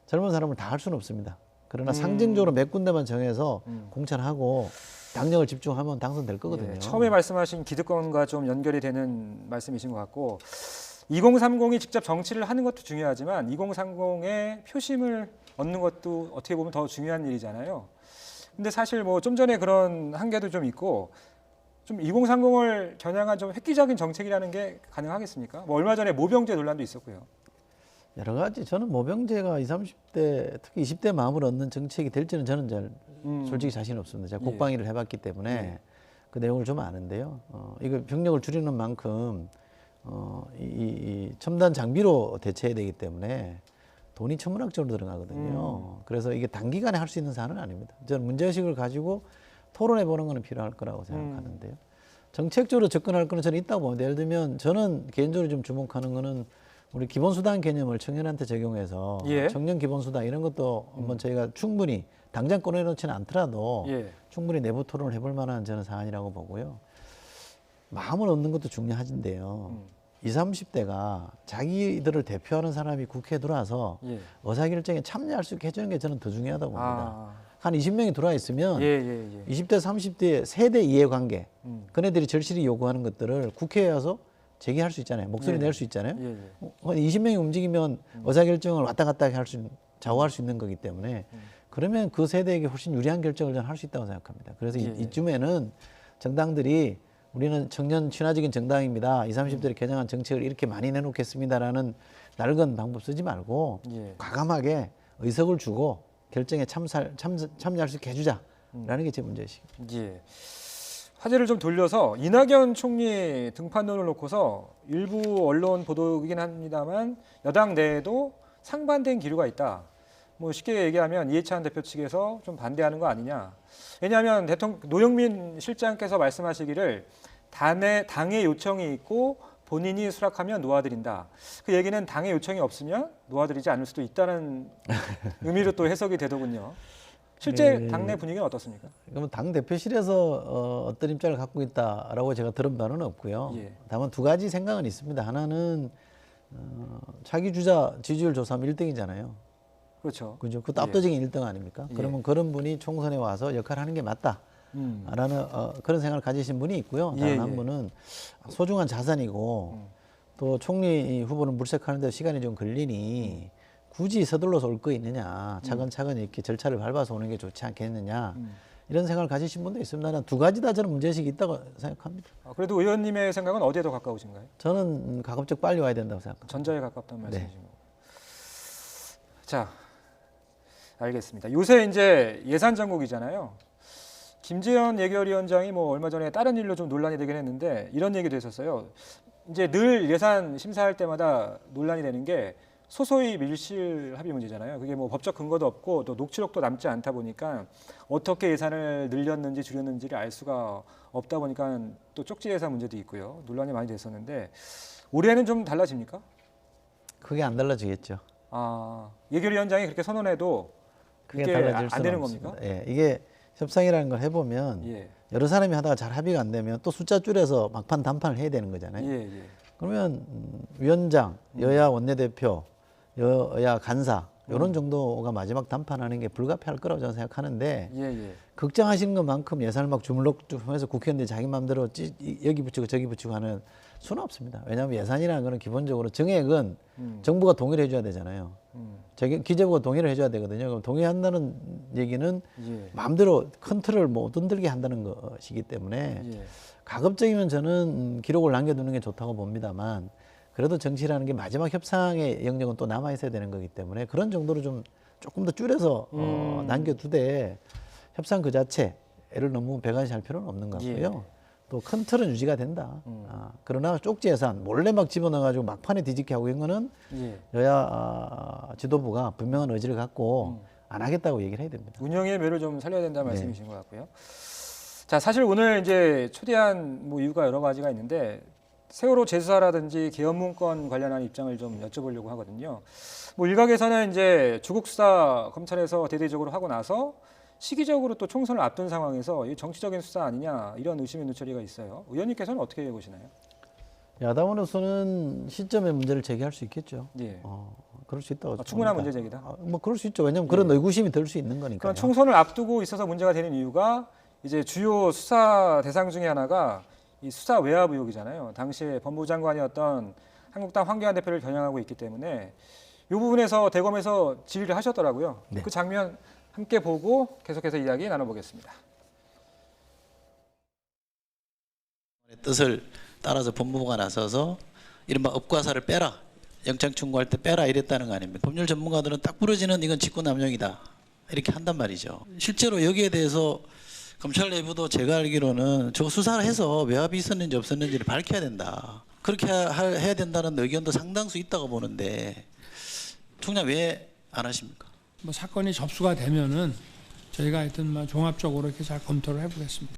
젊은 사람을 다 할 수는 없습니다. 그러나 상징적으로 몇 군데만 정해서 공천하고 당력을 집중하면 당선될 거거든요. 처음에 말씀하신 기득권과 좀 연결이 되는 말씀이신 것 같고 2030이 직접 정치를 하는 것도 중요하지만 2030의 표심을 얻는 것도 어떻게 보면 더 중요한 일이잖아요. 근데 사실 뭐 좀 전에 그런 한계도 좀 있고 좀 2030을 겨냥한 좀 획기적인 정책이라는 게 가능하겠습니까? 뭐 얼마 전에 모병제 논란도 있었고요. 여러 가지 저는 모병제가 20, 30대 특히 20대 마음을 얻는 정책이 될지는 저는 잘 솔직히 자신 없습니다. 제가 국방위를 해봤기 때문에 그 내용을 좀 아는데요. 이거 병력을 줄이는 만큼 이 첨단 장비로 대체해야 되기 때문에 돈이 천문학적으로 들어가거든요. 그래서 이게 단기간에 할 수 있는 사안은 아닙니다. 저는 문제의식을 가지고 토론해 보는 것은 필요할 거라고 생각하는데요. 정책적으로 접근할 거는 저는 있다고 봅니다. 예를 들면 저는 개인적으로 좀 주목하는 거는 우리 기본수당 개념을 청년한테 적용해서 청년 기본수당 이런 것도 한번 저희가 충분히 당장 꺼내놓지는 않더라도 충분히 내부 토론을 해볼 만한 저는 사안이라고 보고요. 마음을 얻는 것도 중요하진데요. 20, 30대가 자기들을 대표하는 사람이 국회에 들어와서 의사결정에 참여할 수 있게 해주는 게 저는 더 중요하다고 봅니다. 한 20명이 들어와 있으면 20대, 30대의 세대 이해관계, 그네들이 절실히 요구하는 것들을 국회에 와서 제기할 수 있잖아요. 목소리 낼 수 있잖아요. 20명이 움직이면 의사결정을 왔다 갔다 할 수, 좌우할 수 있는 거기 때문에 그러면 그 세대에게 훨씬 유리한 결정을 저는 할 수 있다고 생각합니다. 그래서 이쯤에는 정당들이 우리는 청년 친화적인 정당입니다. 20, 30대를 겨냥한 정책을 이렇게 많이 내놓겠습니다라는 낡은 방법 쓰지 말고 과감하게 의석을 주고 결정에 참여할 수 있게 해주자라는 게 제 문제의식입니다. 화제를 좀 돌려서 이낙연 총리 등판론을 놓고서 일부 언론 보도이긴 합니다만 여당 내에도 상반된 기류가 있다. 뭐 쉽게 얘기하면 이해찬 대표 측에서 좀 반대하는 거 아니냐. 왜냐하면 노영민 실장께서 말씀하시기를 당의 요청이 있고 본인이 수락하면 놓아드린다. 그 얘기는 당의 요청이 없으면 놓아드리지 않을 수도 있다는 의미로 또 해석이 되더군요. 실제 당내 분위기는 어떻습니까? 그러면 당 대표실에서 어떤 입장을 갖고 있다라고 제가 들은 바는 없고요. 다만 두 가지 생각은 있습니다. 하나는 차기 주자 지지율 조사하면 1등이잖아요. 그렇죠. 그죠? 그것도 압도적인 1등 아닙니까? 그러면 그런 분이 총선에 와서 역할을 하는 게 맞다. 라는 그런 생각을 가지신 분이 있고요. 다른 한 분은 소중한 자산이고 또 총리 후보를 물색하는 데 시간이 좀 걸리니 굳이 서둘러서 올 거 있느냐. 차근차근 이렇게 절차를 밟아서 오는 게 좋지 않겠느냐. 이런 생각을 가지신 분도 있습니다. 난 두 가지 다 저는 문제의식이 있다고 생각합니다. 그래도 의원님의 생각은 어디에 더 가까우신가요? 저는 가급적 빨리 와야 된다고 생각합니다. 전자에 가깝다는 말씀이신 거고. 자, 알겠습니다. 요새 이제 예산 정국이잖아요. 김재현 예결위원장이 뭐 얼마 전에 다른 일로 좀 논란이 되긴 했는데 이런 얘기도 했었어요. 이제 늘 예산 심사할 때마다 논란이 되는 게 소소위 밀실 합의 문제잖아요. 그게 뭐 법적 근거도 없고 또 녹취록도 남지 않다 보니까 어떻게 예산을 늘렸는지 줄였는지를 알 수가 없다 보니까 또 쪽지 예산 문제도 있고요. 논란이 많이 됐었는데 올해는 좀 달라집니까? 그게 안 달라지겠죠. 예결위원장이 그렇게 선언해도 그게 안 되는 겁니까? 이게 협상이라는 걸 해보면 여러 사람이 하다가 잘 합의가 안 되면 또 숫자 줄여서 막판 단판을 해야 되는 거잖아요. 그러면 위원장, 여야 원내대표, 여야 간사 이런 정도가 마지막 단판하는 게 불가피할 거라고 저는 생각하는데 걱정하시는 것만큼 예산을 막 주물럭주면서 국회의원들이 자기 마음대로 여기 붙이고 저기 붙이고 하는 수는 없습니다. 왜냐하면 예산이라는 거는 기본적으로 정액은 정부가 동의를 해줘야 되잖아요. 기재부가 동의를 해줘야 되거든요. 그럼 동의한다는 얘기는 마음대로 큰 틀을 못 흔들게 한다는 것이기 때문에 가급적이면 저는 기록을 남겨두는 게 좋다고 봅니다만 그래도 정치라는 게 마지막 협상의 영역은 또 남아 있어야 되는 거기 때문에 그런 정도로 좀 조금 더 줄여서 남겨두되 협상 그 자체를 너무 배관시할 필요는 없는 것 같고요. 또 큰 틀은 유지가 된다. 그러나 쪽지 예산 몰래 막 집어넣어가지고 막판에 뒤집게 하고 있는 거는 여야 지도부가 분명한 의지를 갖고 안 하겠다고 얘기를 해야 됩니다. 운영의 묘를 좀 살려야 된다는 말씀이신 것 같고요. 자, 사실 오늘 이제 초대한 뭐 이유가 여러 가지가 있는데 세월호 재수사라든지 계엄문건 관련한 입장을 좀 여쭤보려고 하거든요. 뭐 일각에서는 이제 조국 수사 검찰에서 대대적으로 하고 나서 시기적으로 또 총선을 앞둔 상황에서 이 정치적인 수사 아니냐 이런 의심의 눈초리가 있어요. 의원님께서는 어떻게 보시나요? 야당으로서는 시점의 문제를 제기할 수 있겠죠. 그럴 수 있다고 충분한 문제 제기다. 뭐 그럴 수 있죠. 왜냐하면 그런 의구심이 들 수 있는 거니까요. 그럼 총선을 앞두고 있어서 문제가 되는 이유가 이제 주요 수사 대상 중에 하나가 이 수사 외압 의혹이잖아요. 당시에 법무부 장관이었던 한국당 황교안 대표를 겨냥하고 있기 때문에 이 부분에서 대검에서 질의를 하셨더라고요. 네. 그 장면 함께 보고 계속해서 이야기 나눠보겠습니다. 뜻을 따라서 법무부가 나서서 이른바 업과사를 빼라, 영장 청구할 때 빼라 이랬다는 거 아닙니까? 법률 전문가들은 딱 부러지는 이건 직권남용이다 이렇게 한단 말이죠. 실제로 여기에 대해서 검찰 내부도 제가 알기로는 저 수사를 해서 외압이 있었는지 없었는지를 밝혀야 된다. 그렇게 해야 된다는 의견도 상당수 있다고 보는데 총장 왜 안 하십니까? 뭐 사건이 접수가 되면은 저희가 하여튼 종합적으로 이렇게 잘 검토를 해보겠습니다.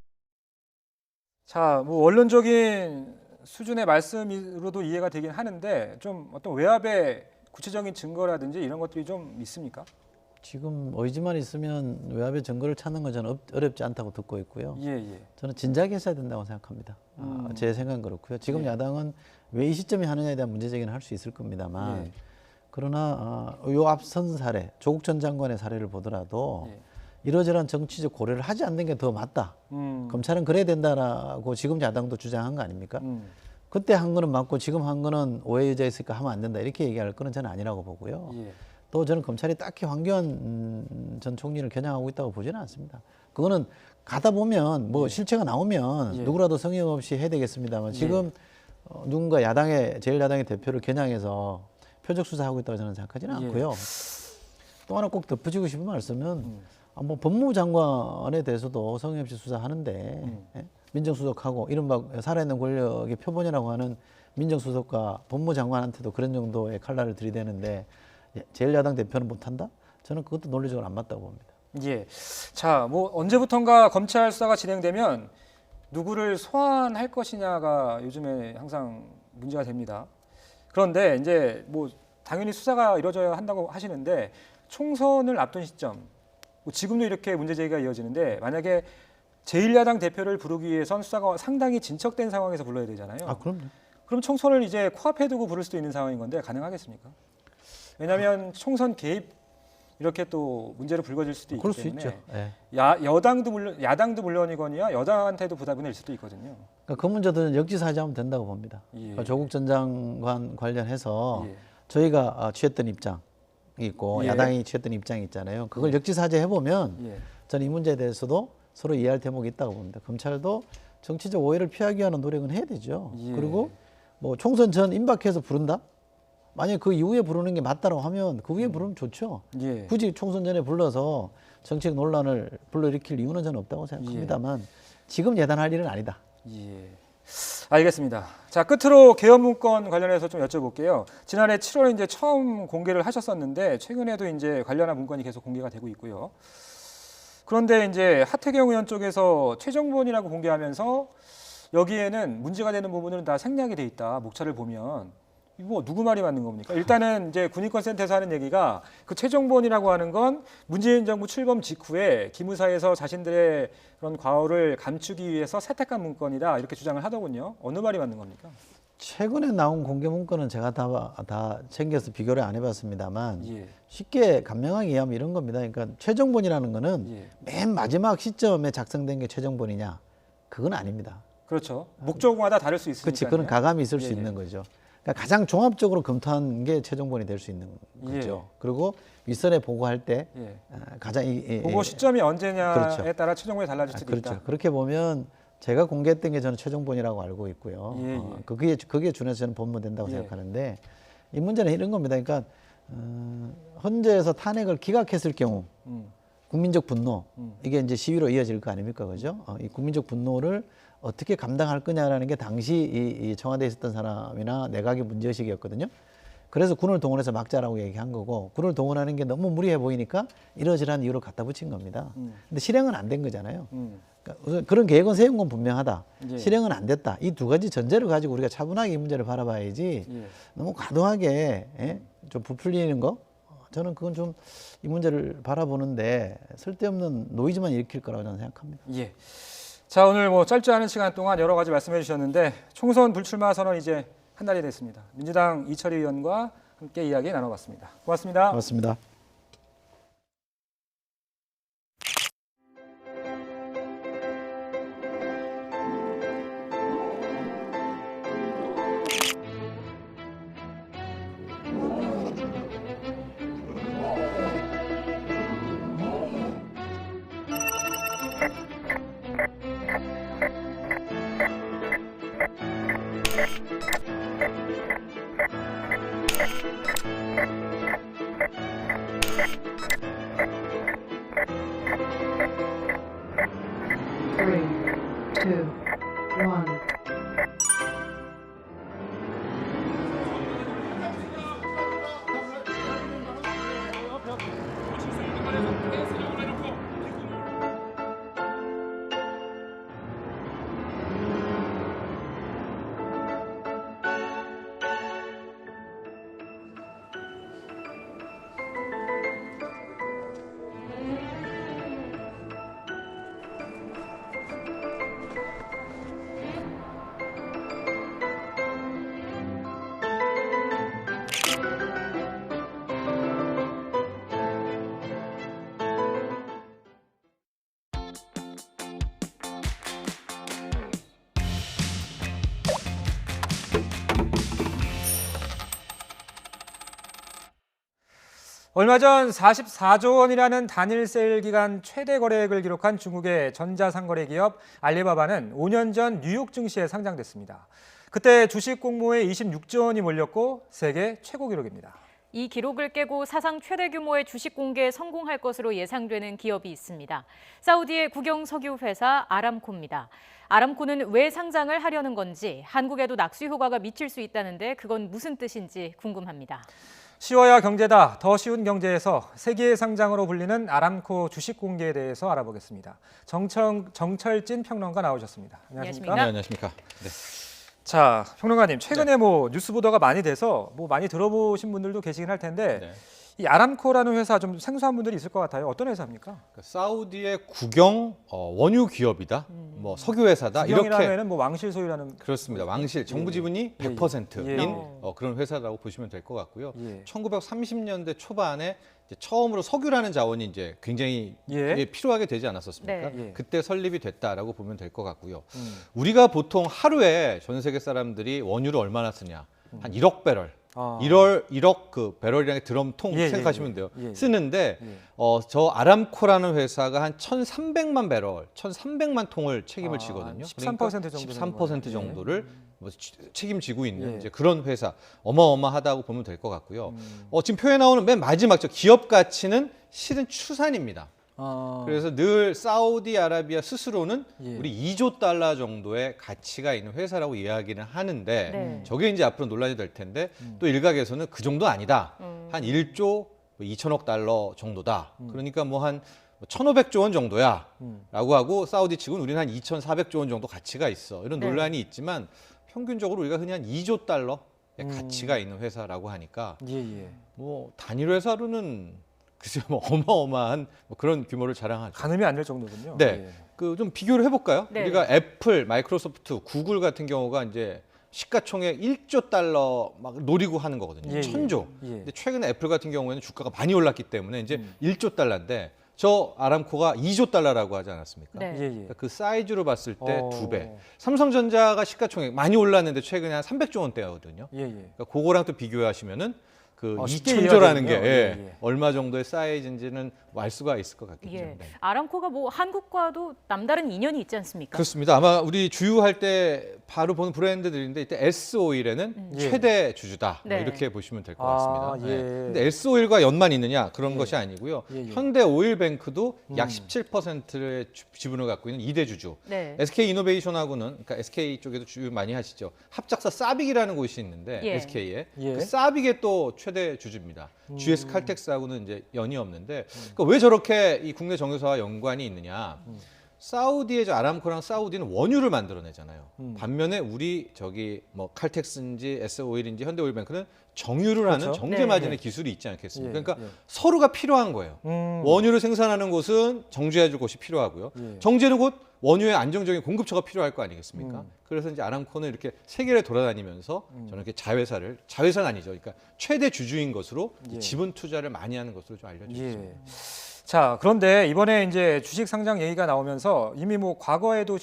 자, 뭐 원론적인 수준의 말씀으로도 이해가 되긴 하는데 좀 어떤 외압의 구체적인 증거라든지 이런 것들이 좀 있습니까? 지금 의지만 있으면 외압의 증거를 찾는 건 저는 어렵지 않다고 듣고 있고요. 예. 저는 진작에 했어야 된다고 생각합니다. 제 생각은 그렇고요. 지금 야당은 왜 이 시점에 하느냐에 대한 문제제기는 할 수 있을 겁니다만 그러나 요 앞선 사례, 조국 전 장관의 사례를 보더라도 이러저러한 정치적 고려를 하지 않는 게 더 맞다. 검찰은 그래야 된다라고 지금 야당도 주장한 거 아닙니까? 그때 한 거는 맞고 지금 한 거는 오해 여지가 있으니까 하면 안 된다. 이렇게 얘기할 거는 저는 아니라고 보고요. 또 저는 검찰이 딱히 황교안 전 총리를 겨냥하고 있다고 보지는 않습니다. 그거는 가다 보면 뭐 실체가 나오면 누구라도 성의 없이 해야 되겠습니다만 지금 누군가 제일 야당의 대표를 겨냥해서 표적 수사하고 있다고 저는 생각하지는 않고요. 또 하나 꼭 덧붙이고 싶은 말씀은 뭐 법무부 장관에 대해서도 성의 없이 수사하는데 민정수석하고 이른바 살아있는 권력의 표본이라고 하는 민정수석과 법무부 장관한테도 그런 정도의 칼날을 들이대는데 제일 야당 대표는 못한다? 저는 그것도 논리적으로 안 맞다고 봅니다. 예. 자, 뭐 언제부턴가 검찰 수사가 진행되면 누구를 소환할 것이냐가 요즘에 항상 문제가 됩니다. 그런데 이제 뭐 당연히 수사가 이루어져야 한다고 하시는데 총선을 앞둔 시점, 뭐 지금도 이렇게 문제 제기가 이어지는데 만약에 제1야당 대표를 부르기 위해선 수사가 상당히 진척된 상황에서 불러야 되잖아요. 아, 그럼요. 그럼 총선을 이제 코앞에 두고 부를 수도 있는 상황인 건데 가능하겠습니까? 왜냐하면 총선 개입 이렇게 또 문제로 불거질 수도 있기 그럴 때문에 수 있죠. 예. 야당도 물론이거니와 여당한테도 부담이 될 수도 있거든요. 그러니까 그 문제도 역지사지하면 된다고 봅니다. 그러니까 조국 전 장관 관련해서 저희가 취했던 입장이 있고 야당이 취했던 입장이 있잖아요. 그걸 역지사지해 보면 저는 이 문제에 대해서도 서로 이해할 대목이 있다고 봅니다. 검찰도 정치적 오해를 피하기 위한 노력은 해야 되죠. 그리고 뭐 총선 전 임박해서 부른다? 만약에 그 이후에 부르는 게 맞다고 하면 그 후에 부르면 좋죠. 굳이 총선 전에 불러서 정책 논란을 불러일으킬 이유는 저는 없다고 생각합니다만 지금 예단할 일은 아니다. 알겠습니다. 자, 끝으로 개헌 문건 관련해서 좀 여쭤볼게요. 지난해 7월에 이제 처음 공개를 하셨었는데 최근에도 이제 관련한 문건이 계속 공개가 되고 있고요. 그런데 이제 하태경 의원 쪽에서 최종본이라고 공개하면서 여기에는 문제가 되는 부분은 다 생략이 돼 있다. 목차를 보면. 뭐 누구 말이 맞는 겁니까? 일단은 이제 군인권센터에서 하는 얘기가 그 최종본이라고 하는 건 문재인 정부 출범 직후에 기무사에서 자신들의 그런 과오를 감추기 위해서 세탁한 문건이다 이렇게 주장을 하더군요. 어느 말이 맞는 겁니까? 최근에 나온 공개 문건은 제가 다 챙겨서 비교를 안 해봤습니다만 쉽게 간명하게 이해하면 이런 겁니다. 그러니까 최종본이라는 거는 맨 마지막 시점에 작성된 게 최종본이냐? 그건 아닙니다. 그렇죠. 목적마다 다를 수 있으니까. 그렇지. 그런 가감이 있을 수 있는 거죠. 그러니까 가장 종합적으로 검토한 게 최종본이 될 수 있는 거죠. 그리고 윗선에 보고할 때 가장 보고 시점이 언제냐에 그렇죠. 따라 최종본이 달라질 수도 그렇죠. 있다. 그렇게 보면 제가 공개했던 게 저는 최종본이라고 알고 있고요. 그게 준해서 저는 본문된다고 생각하는데 이 문제는 이런 겁니다. 그러니까 헌재에서 탄핵을 기각했을 경우 국민적 분노 이게 이제 시위로 이어질 거 아닙니까, 그죠? 이 국민적 분노를 어떻게 감당할 거냐라는 게 당시 이 청와대에 있었던 사람이나 내각의 문제의식이었거든요. 그래서 군을 동원해서 막자라고 얘기한 거고 군을 동원하는 게 너무 무리해 보이니까 이러저러한 이유를 갖다 붙인 겁니다. 근데 실행은 안 된 거잖아요. 그러니까 우선 그런 계획은 세운 건 분명하다. 실행은 안 됐다. 이 두 가지 전제를 가지고 우리가 차분하게 이 문제를 바라봐야지 너무 과도하게 좀 부풀리는 거 저는 그건 좀 이 문제를 바라보는데 쓸데없는 노이즈만 일으킬 거라고 저는 생각합니다. 자, 오늘 뭐 짧지 않은 시간 동안 여러 가지 말씀해 주셨는데 총선 불출마 선언 이제 한 달이 됐습니다. 민주당 이철희 의원과 함께 이야기 나눠봤습니다. 고맙습니다. 고맙습니다. 2, 1. 얼마 전 44조 원이라는 단일 세일 기간 최대 거래액을 기록한 중국의 전자상거래 기업 알리바바는 5년 전 뉴욕 증시에 상장됐습니다. 그때 주식 공모에 26조 원이 몰렸고 세계 최고 기록입니다. 이 기록을 깨고 사상 최대 규모의 주식 공개에 성공할 것으로 예상되는 기업이 있습니다. 사우디의 국영 석유 회사 아람코입니다. 아람코는 왜 상장을 하려는 건지, 한국에도 낙수 효과가 미칠 수 있다는데 그건 무슨 뜻인지 궁금합니다. 쉬워야 경제다, 더 쉬운 경제에서 세계의 상장으로 불리는 아람코 주식 공개에 대해서 알아보겠습니다. 정철진 평론가 나오셨습니다. 안녕하십니까? 네, 안녕하십니까? 네. 자, 평론가님, 최근에 뭐 뉴스 보도가 많이 돼서 뭐 많이 들어보신 분들도 계시긴 할 텐데 네. 이 아람코라는 회사 좀 생소한 분들이 있을 것 같아요. 어떤 회사입니까? 사우디의 국영 원유 기업이다, 뭐 석유 회사다 국영이라면은 뭐 왕실 소유라는 그렇습니다. 왕실 정부 지분이 100%인 그런 회사라고 보시면 될 것 같고요. 1930년대 초반에 이제 처음으로 석유라는 자원이 이제 굉장히 필요하게 되지 않았었습니까? 그때 설립이 됐다라고 보면 될 것 같고요. 우리가 보통 하루에 전 세계 사람들이 원유를 얼마나 쓰냐? 한 1억 배럴. 1억 그 배럴이라는 게 드럼통 생각하시면 돼요. 쓰는데 저 아람코라는 회사가 한 1,300만 배럴, 1,300만 통을 책임을 지거든요. 13% 정도 13% 정도를 책임지고 있는 이제 그런 회사, 어마어마하다고 보면 될 것 같고요. 지금 표에 나오는 맨 마지막 저 기업 가치는 실은 추산입니다. 그래서 늘 사우디아라비아 스스로는 우리 2조 달러 정도의 가치가 있는 회사라고 이야기는 하는데 저게 이제 앞으로 논란이 될 텐데 또 일각에서는 그 정도 아니다. 한 1조 2천억 달러 정도다. 그러니까 뭐 한 1,500조 원 정도야 라고 하고 사우디 측은 우리는 한 2,400조 원 정도 가치가 있어. 이런 논란이 있지만 평균적으로 우리가 흔히 한 2조 달러의 가치가 있는 회사라고 하니까 뭐 단일 회사로는 글쎄요, 뭐 어마어마한 뭐 그런 규모를 자랑하죠. 가늠이 안 될 정도군요. 네, 그 좀 비교를 해볼까요? 네. 우리가 애플, 마이크로소프트, 구글 같은 경우가 이제 시가총액 1조 달러 막 노리고 하는 거거든요. 1,000조. 근데 최근에 애플 같은 경우에는 주가가 많이 올랐기 때문에 이제 1조 달러인데 저 아람코가 2조 달러라고 하지 않았습니까? 그러니까 그 사이즈로 봤을 때 2배. 삼성전자가 시가총액 많이 올랐는데 최근에 한 300조 원대거든요. 그러니까 그거랑 또 비교하시면은 그 2,000조라는 게 얼마 정도의 사이즈인지는 알 수가 있을 것 같겠죠. 네. 아람코가 뭐 한국과도 남다른 인연이 있지 않습니까? 그렇습니다. 아마 우리 주유할 때 바로 보는 브랜드들인데 이때 S-오일에는 최대 주주다. 뭐 이렇게 보시면 될 것 같습니다. 근데 S-오일과 연만 있느냐 그런 것이 아니고요. 현대오일뱅크도 약 17%의 지분을 갖고 있는 2대 주주. SK이노베이션하고는 그러니까 SK 쪽에도 주유 많이 하시죠. 합작사 사빅이라는 곳이 있는데 SK에 그 사빅의 또 최대 주주입니다. GS 칼텍스하고는 이제 연이 없는데 그러니까 왜 저렇게 이 국내 정유사와 연관이 있느냐? 사우디의 저 아람코랑 사우디는 원유를 만들어내잖아요. 반면에 우리 저기 뭐 칼텍스인지 S-오일인지 현대오일뱅크는 정유를 하는 정제 마진의 기술이 있지 않겠습니까? 그러니까 서로가 필요한 거예요. 원유를 생산하는 곳은 정제해줄 곳이 필요하고요. 정제는 곧 원유의 안정적인 공급처가 필요할 거 아니겠습니까? 그래서 이제 아람코는 이렇게 세계를 돌아다니면서 저는 이렇게 자회사는 아니죠. 그러니까 최대 주주인 것으로 지분 투자를 많이 하는 것으로 좀 알려져 있습니다. 자, 그런데 이번에 이제 주식 상장 얘기가 나오면서 이미 뭐 과거에도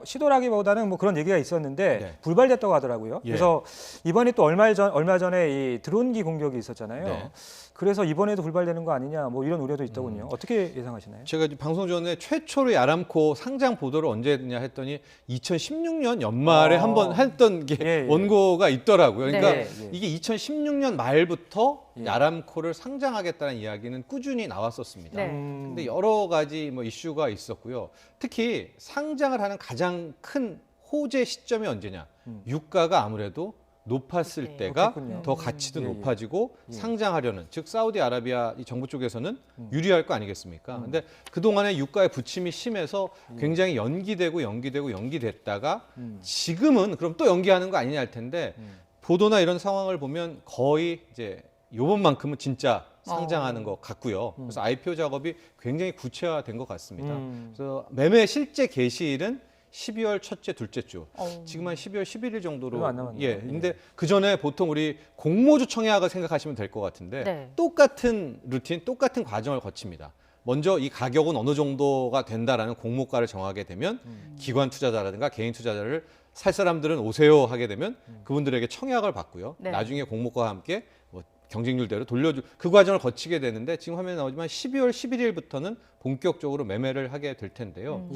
시도라기보다는 뭐 그런 얘기가 있었는데 불발됐다고 하더라고요. 그래서 이번에 또 얼마 전에 이 드론기 공격이 있었잖아요. 그래서 이번에도 불발되는 거 아니냐 뭐 이런 우려도 있더군요. 어떻게 예상하시나요? 제가 방송 전에 최초로 아람코 상장 보도를 언제 했냐 했더니 2016년 연말에 한번 했던 게 원고가 있더라고요. 그러니까 이게 2016년 말부터 아람코를 상장하겠다는 이야기는 꾸준히 나왔었습니다. 근데 여러 가지 뭐 이슈가 있었고요. 특히 상장을 하는 가장 큰 호재 시점이 언제냐? 유가가 아무래도 높았을 때가 그렇겠군요. 더 가치도 높아지고 상장하려는, 즉 사우디아라비아 이 정부 쪽에서는 유리할 거 아니겠습니까? 근데 그동안에 유가의 부침이 심해서 굉장히 연기됐다가 지금은 그럼 또 연기하는 거 아니냐 할 텐데 보도나 이런 상황을 보면 거의 이제 요번만큼은 진짜 상장하는 것 같고요. 그래서 IPO 작업이 굉장히 구체화된 것 같습니다. 그래서 매매 실제 개시일은 12월 첫째, 둘째 주. 지금 한 12월 11일 정도로. 얼마 안 남았네요. 예. 근데 그 전에 보통 우리 공모주 청약을 생각하시면 될 것 같은데 똑같은 루틴, 똑같은 과정을 거칩니다. 먼저 이 가격은 어느 정도가 된다라는 공모가를 정하게 되면 기관 투자자라든가 개인 투자자를 살 사람들은 오세요 하게 되면 그분들에게 청약을 받고요. 나중에 공모가와 함께 뭐 경쟁률대로 돌려줄 그 과정을 거치게 되는데 지금 화면에 나오지만 12월 11일부터는 본격적으로 매매를 하게 될 텐데요.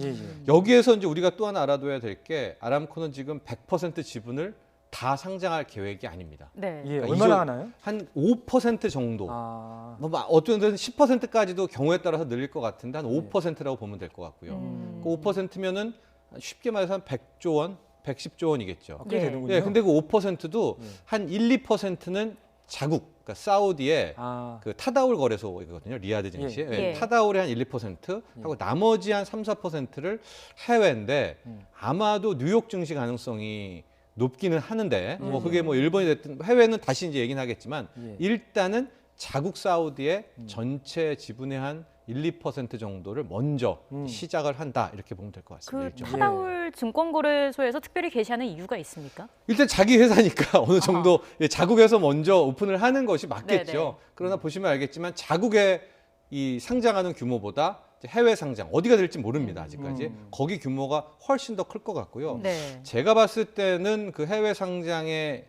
여기에서 이제 우리가 또 하나 알아둬야 될 게 아람코는 지금 100% 지분을 다 상장할 계획이 아닙니다. 그러니까 얼마나 하나요? 한 5% 정도. 뭐 어떤 데는 10%까지도 경우에 따라서 늘릴 것 같은데 한 5%라고 보면 될 것 같고요. 그 5%면은 쉽게 말해서 한 100조 원, 110조 원이겠죠. 꽤 되는군요. 예, 근데 그 5%도 한 1, 2%는 자국, 그러니까 사우디의 그 타다울 거래소거든요. 리야드 증시에. 타다울의 한 1, 2% 하고 나머지 한 3, 4%를 해외인데 아마도 뉴욕 증시 가능성이 높기는 하는데 뭐 그게 뭐 일본이 됐든 해외는 다시 이제 얘기는 하겠지만 일단은 자국 사우디의 전체 지분의 한 1, 2% 정도를 먼저 시작을 한다 이렇게 보면 될 것 같습니다. 그 타다울 증권거래소에서 특별히 게시하는 이유가 있습니까? 일단 자기 회사니까 어느 정도 자국에서 먼저 오픈을 하는 것이 맞겠죠. 그러나 보시면 알겠지만 자국의 이 상장하는 규모보다 해외 상장 어디가 될지 모릅니다. 아직까지 거기 규모가 훨씬 더 클 것 같고요. 제가 봤을 때는 그 해외 상장의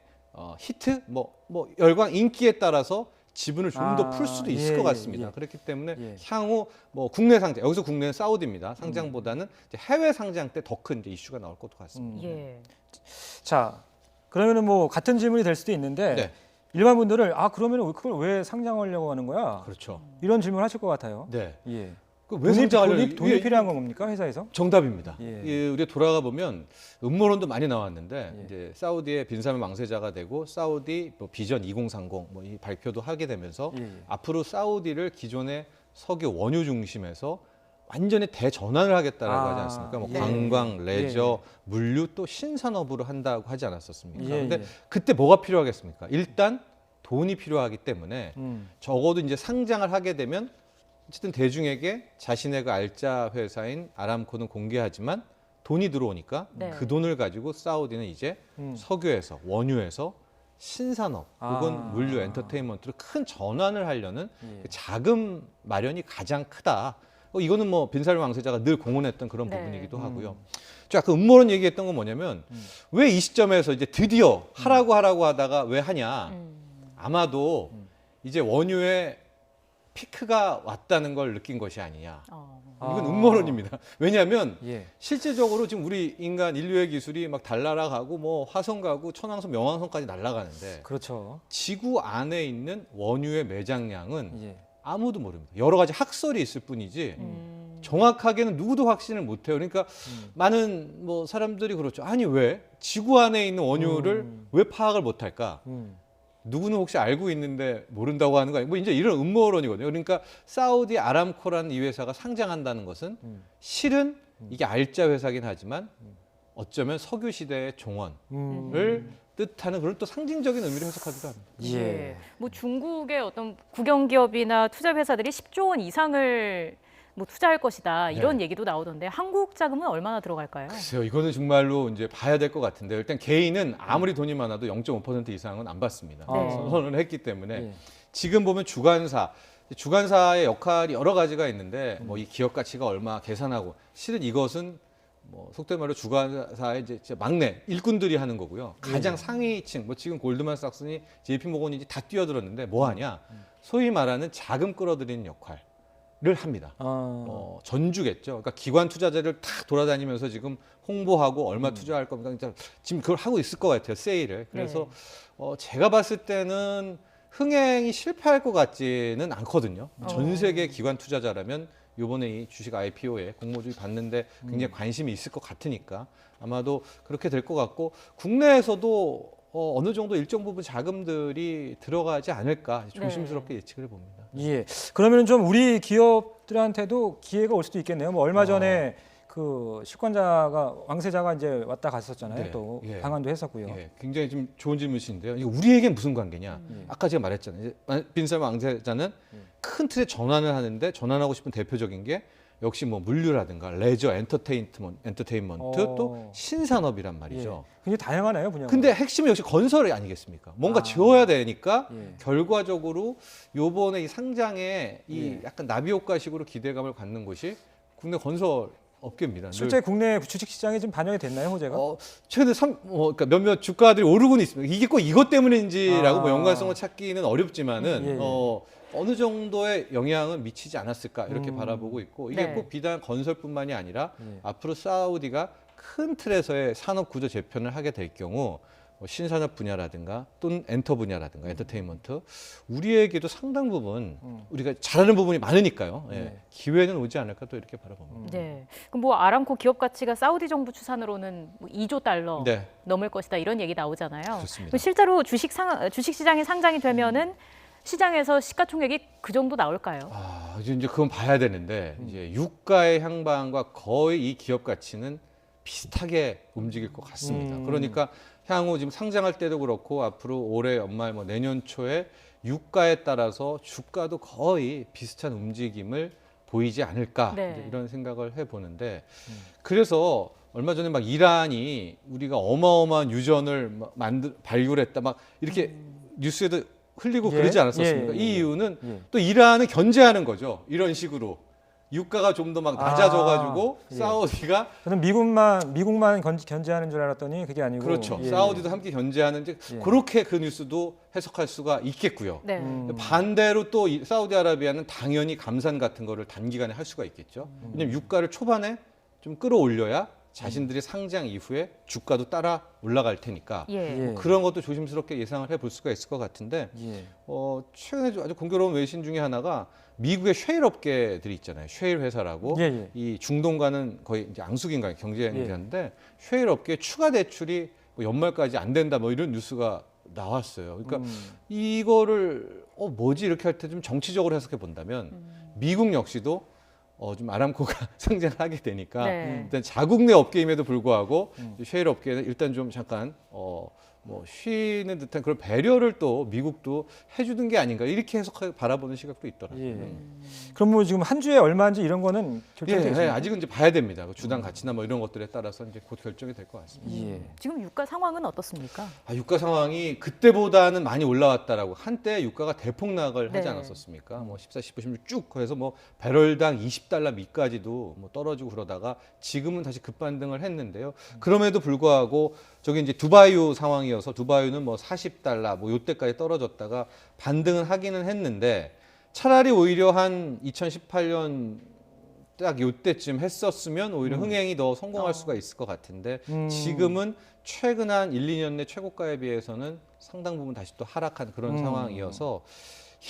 히트 뭐 열광 인기에 따라서 지분을 좀 더 풀 수도 있을 것 같습니다. 그렇기 때문에 향후 뭐 국내 상장, 여기서 국내는 사우디입니다. 상장보다는 이제 해외 상장 때 더 큰 이슈가 나올 것 같습니다. 자, 그러면은 뭐 같은 질문이 될 수도 있는데 일반 분들을 그러면 그걸 왜 상장하려고 하는 거야? 그렇죠. 이런 질문을 하실 것 같아요. 네. 왜 상장하려고? 돈이 필요한 겁니까 회사에서? 정답입니다. 우리 돌아가 보면 음모론도 많이 나왔는데 이제 사우디의 빈사면 왕세자가 되고 사우디 뭐 비전 2030 뭐 이 발표도 하게 되면서 앞으로 사우디를 기존의 석유 원유 중심에서 완전히 대전환을 하겠다라고 하지 않습니까? 뭐 관광, 레저, 물류 또 신산업으로 한다고 하지 않았었습니까? 근데 그때 뭐가 필요하겠습니까? 일단 돈이 필요하기 때문에 적어도 이제 상장을 하게 되면 어쨌든 대중에게 자신의 그 알짜 회사인 아람코는 공개하지만 돈이 들어오니까 그 돈을 가지고 사우디는 이제 석유에서 원유에서 신산업 혹은 물류 엔터테인먼트로 큰 전환을 하려는 그 자금 마련이 가장 크다. 이거는 뭐 빈살만 왕세자가 늘 공언했던 그런 부분이기도 하고요. 저 아까 음모론 얘기했던 건 뭐냐면 왜 이 시점에서 이제 드디어 하라고 하다가 왜 하냐. 아마도 이제 원유의 피크가 왔다는 걸 느낀 것이 아니냐. 이건 음모론입니다. 왜냐하면 실제적으로 지금 우리 인간 인류의 기술이 막 달 날아가고 뭐 화성 가고 천왕성, 명왕성까지 날아가는데 지구 안에 있는 원유의 매장량은 아무도 모릅니다. 여러 가지 학설이 있을 뿐이지 정확하게는 누구도 확신을 못해요. 그러니까 많은 뭐 사람들이 그렇죠. 아니 왜 지구 안에 있는 원유를 왜 파악을 못할까? 누구는 혹시 알고 있는데 모른다고 하는 거 아니고 뭐 이제 이런 음모론이거든요. 그러니까 사우디 아람코라는 이 회사가 상장한다는 것은 실은 이게 알짜 회사긴 하지만 어쩌면 석유 시대의 종언을 뜻하는 그런 또 상징적인 의미를 해석하기도 합니다. 뭐 중국의 어떤 국영 기업이나 투자 회사들이 10조 원 이상을 뭐 투자할 것이다 이런 얘기도 나오던데 한국 자금은 얼마나 들어갈까요? 글쎄요, 이거는 정말로 이제 봐야 될 것 같은데 일단 개인은 아무리 돈이 많아도 0.5% 이상은 안 받습니다. 선언을 했기 때문에 지금 보면 주관사의 역할이 여러 가지가 있는데 뭐 이 기업 가치가 얼마 계산하고 실은 이것은 뭐 속된 말로 주관사의 이제 막내 일꾼들이 하는 거고요. 가장 상위층 뭐 지금 골드만삭스니 JP모건인지 다 뛰어들었는데 뭐 하냐? 소위 말하는 자금 끌어들이는 역할. 를 합니다. 전주겠죠. 그러니까 기관 투자자를 탁 돌아다니면서 지금 홍보하고 얼마 투자할 겁니다. 지금 그걸 하고 있을 것 같아요. 세일을. 그래서 제가 봤을 때는 흥행이 실패할 것 같지는 않거든요. 전 세계 기관 투자자라면 이번에 이 주식 IPO에 공모주의 받는데 굉장히 관심이 있을 것 같으니까 아마도 그렇게 될 것 같고 국내에서도 어느 정도 일정 부분 자금들이 들어가지 않을까 조심스럽게 예측을 해봅니다. 예. 그러면 좀 우리 기업들한테도 기회가 올 수도 있겠네요. 뭐 얼마 전에 그 실권자가 왕세자가 이제 왔다 갔었잖아요. 네. 또 예. 방한도 했었고요. 예. 굉장히 좀 좋은 질문이신데요. 이거 우리에겐 무슨 관계냐? 아까 제가 말했잖아요. 빈셀 왕세자는 큰 틀의 전환을 하는데 전환하고 싶은 대표적인 게 역시 뭐 물류라든가 레저, 엔터테인먼트 또 신산업이란 말이죠. 예. 굉장히 다양하네요, 분야가. 근데 핵심은 역시 건설이 아니겠습니까? 뭔가 지어야 되니까 결과적으로 요번에 이 상장에 이 약간 나비 효과식으로 기대감을 갖는 것이 국내 건설 업계입니다. 실제 국내 주식 시장에 좀 반영이 됐나요, 호재가? 최근에 그러니까 몇몇 주가들이 오르고는 있습니다. 이게 꼭 이것 때문인지라고 뭐 연관성을 찾기는 어렵지만은 어느 정도의 영향은 미치지 않았을까 이렇게 바라보고 있고 이게 꼭 비단 건설뿐만이 아니라 앞으로 사우디가 큰 틀에서의 산업 구조 재편을 하게 될 경우 신산업 분야라든가 또는 엔터 분야라든가 엔터테인먼트 우리에게도 상당 부분 우리가 잘하는 부분이 많으니까요. 기회는 오지 않을까 또 이렇게 바라봅니다. 네. 그럼 뭐 아람코 기업 가치가 사우디 정부 추산으로는 뭐 2조 달러 넘을 것이다 이런 얘기 나오잖아요. 좋습니다. 실제로 주식 시장에 상장이 되면은 시장에서 시가총액이 그 정도 나올까요? 이제 그건 봐야 되는데 이제 유가의 향방과 거의 이 기업 가치는 비슷하게 움직일 것 같습니다. 그러니까 향후 지금 상장할 때도 그렇고 앞으로 올해 연말 뭐 내년 초에 유가에 따라서 주가도 거의 비슷한 움직임을 보이지 않을까 이런 생각을 해보는데 그래서 얼마 전에 막 이란이 우리가 어마어마한 유전을 발굴했다 막 이렇게 뉴스에도 흘리고 그러지 않았었습니까? 이 이유는 또 이란을 견제하는 거죠. 이런 식으로. 유가가 좀 더 막 낮아져가지고 사우디가 저는 미국만 견제하는 줄 알았더니 그게 아니고 그렇죠. 사우디도 함께 견제하는지 그렇게 그 뉴스도 해석할 수가 있겠고요. 반대로 또 사우디아라비아는 당연히 감산 같은 거를 단기간에 할 수가 있겠죠. 왜냐하면 유가를 초반에 좀 끌어올려야 자신들이 상장 이후에 주가도 따라 올라갈 테니까 뭐 그런 것도 조심스럽게 예상을 해볼 수가 있을 것 같은데 최근에 아주 공교로운 외신 중에 하나가 미국의 쉐일 업계들이 있잖아요. 쉐일 회사라고 이 중동과는 거의 이제 앙숙인가요? 경쟁이었는데 쉐일 업계 추가 대출이 뭐 연말까지 안 된다 뭐 이런 뉴스가 나왔어요. 그러니까 이거를 뭐지 이렇게 할 때 좀 정치적으로 해석해 본다면 미국 역시도 좀 아람코가 상장을 하게 되니까 일단 자국 내 업계임에도 불구하고 쉐일 업계는 일단 좀 잠깐 뭐 쉬는 듯한 그런 배려를 또 미국도 해주는 게 아닌가 이렇게 해석하고 바라보는 시각도 있더라고요. 그럼 뭐 지금 한 주에 얼마인지 이런 거는 결정되겠습니까? 아직은 이제 봐야 됩니다. 주당 가치나 뭐 이런 것들에 따라서 이제 곧 결정이 될 것 같습니다. 지금 유가 상황은 어떻습니까? 유가 상황이 그때보다는 많이 올라왔다라고 한때 유가가 대폭락을 하지 않았었습니까? 뭐 14, 15, 16 쭉 해서 뭐 배럴당 20달러 밑까지도 뭐 떨어지고 그러다가 지금은 다시 급반등을 했는데요. 그럼에도 불구하고 저기 이제 두바이유 상황이어서 두바이유는 뭐 40달러 뭐 요때까지 떨어졌다가 반등은 하기는 했는데 차라리 오히려 한 2018년 딱 요때쯤 했었으면 오히려 흥행이 더 성공할 수가 있을 것 같은데 지금은 최근 한 1, 2년 내 최고가에 비해서는 상당 부분 다시 또 하락한 그런 상황이어서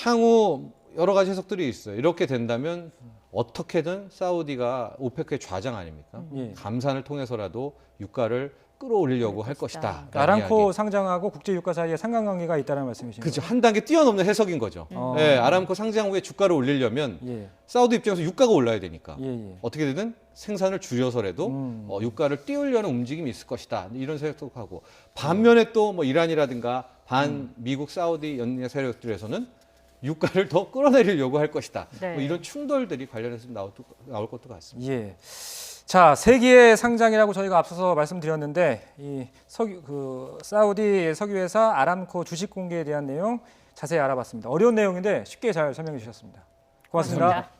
향후 여러 가지 해석들이 있어요. 이렇게 된다면 어떻게든 사우디가 오페크의 좌장 아닙니까? 감산을 통해서라도 유가를 끌어올리려고 할 것이다. 아람코 이야기. 상장하고 국제 유가 사이에 상관관계가 있다는 말씀이신가요? 그렇죠. 한 단계 뛰어넘는 해석인 거죠. 아람코 상장 후에 주가를 올리려면 사우디 입장에서 유가가 올라야 되니까 어떻게든 생산을 줄여서라도 유가를 띄우려는 움직임이 있을 것이다. 이런 생각도 하고 반면에 또 뭐 이란이라든가 반 미국 사우디 연계 세력들에서는 유가를 더 끌어내리려고 할 것이다. 뭐 이런 충돌들이 관련해서 나올 것도 같습니다. 자, 세기의 상장이라고 저희가 앞서서 말씀드렸는데 이 사우디 석유회사 아람코 주식 공개에 대한 내용 자세히 알아봤습니다. 어려운 내용인데 쉽게 잘 설명해 주셨습니다. 고맙습니다.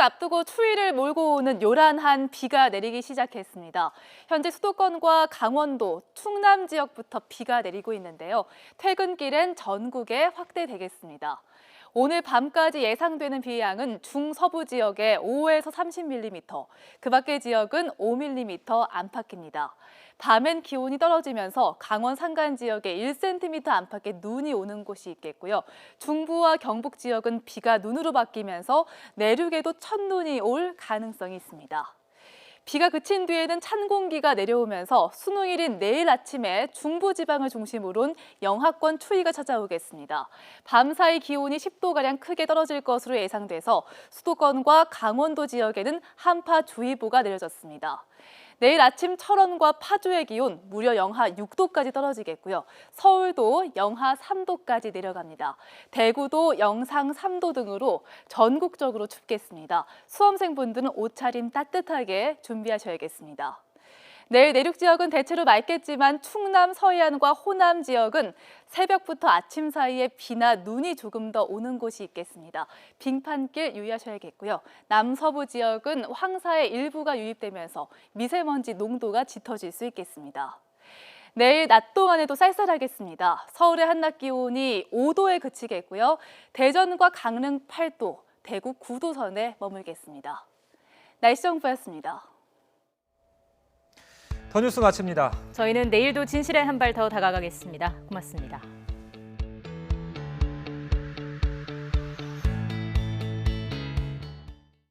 앞두고 추위를 몰고 오는 요란한 비가 내리기 시작했습니다. 현재 수도권과 강원도, 충남 지역부터 비가 내리고 있는데요. 퇴근길엔 전국에 확대되겠습니다. 오늘 밤까지 예상되는 비의 양은 중서부 지역에 5에서 30mm, 그 밖의 지역은 5mm 안팎입니다. 밤엔 기온이 떨어지면서 강원 산간 지역에 1cm 안팎의 눈이 오는 곳이 있겠고요. 중부와 경북 지역은 비가 눈으로 바뀌면서 내륙에도 첫눈이 올 가능성이 있습니다. 비가 그친 뒤에는 찬 공기가 내려오면서 수능일인 내일 아침에 중부지방을 중심으로는 영하권 추위가 찾아오겠습니다. 밤사이 기온이 10도가량 크게 떨어질 것으로 예상돼서 수도권과 강원도 지역에는 한파주의보가 내려졌습니다. 내일 아침 철원과 파주의 기온 무려 영하 6도까지 떨어지겠고요. 서울도 영하 3도까지 내려갑니다. 대구도 영상 3도 등으로 전국적으로 춥겠습니다. 수험생분들은 옷차림 따뜻하게 준비하셔야겠습니다. 내일 내륙 지역은 대체로 맑겠지만 충남 서해안과 호남 지역은 새벽부터 아침 사이에 비나 눈이 조금 더 오는 곳이 있겠습니다. 빙판길 유의하셔야겠고요. 남서부 지역은 황사의 일부가 유입되면서 미세먼지 농도가 짙어질 수 있겠습니다. 내일 낮 동안에도 쌀쌀하겠습니다. 서울의 한낮 기온이 5도에 그치겠고요. 대전과 강릉 8도, 대구 9도 선에 머물겠습니다. 날씨 정보였습니다. 더 뉴스 마칩니다. 저희는 내일도 진실에 한 발 더 다가가겠습니다. 고맙습니다.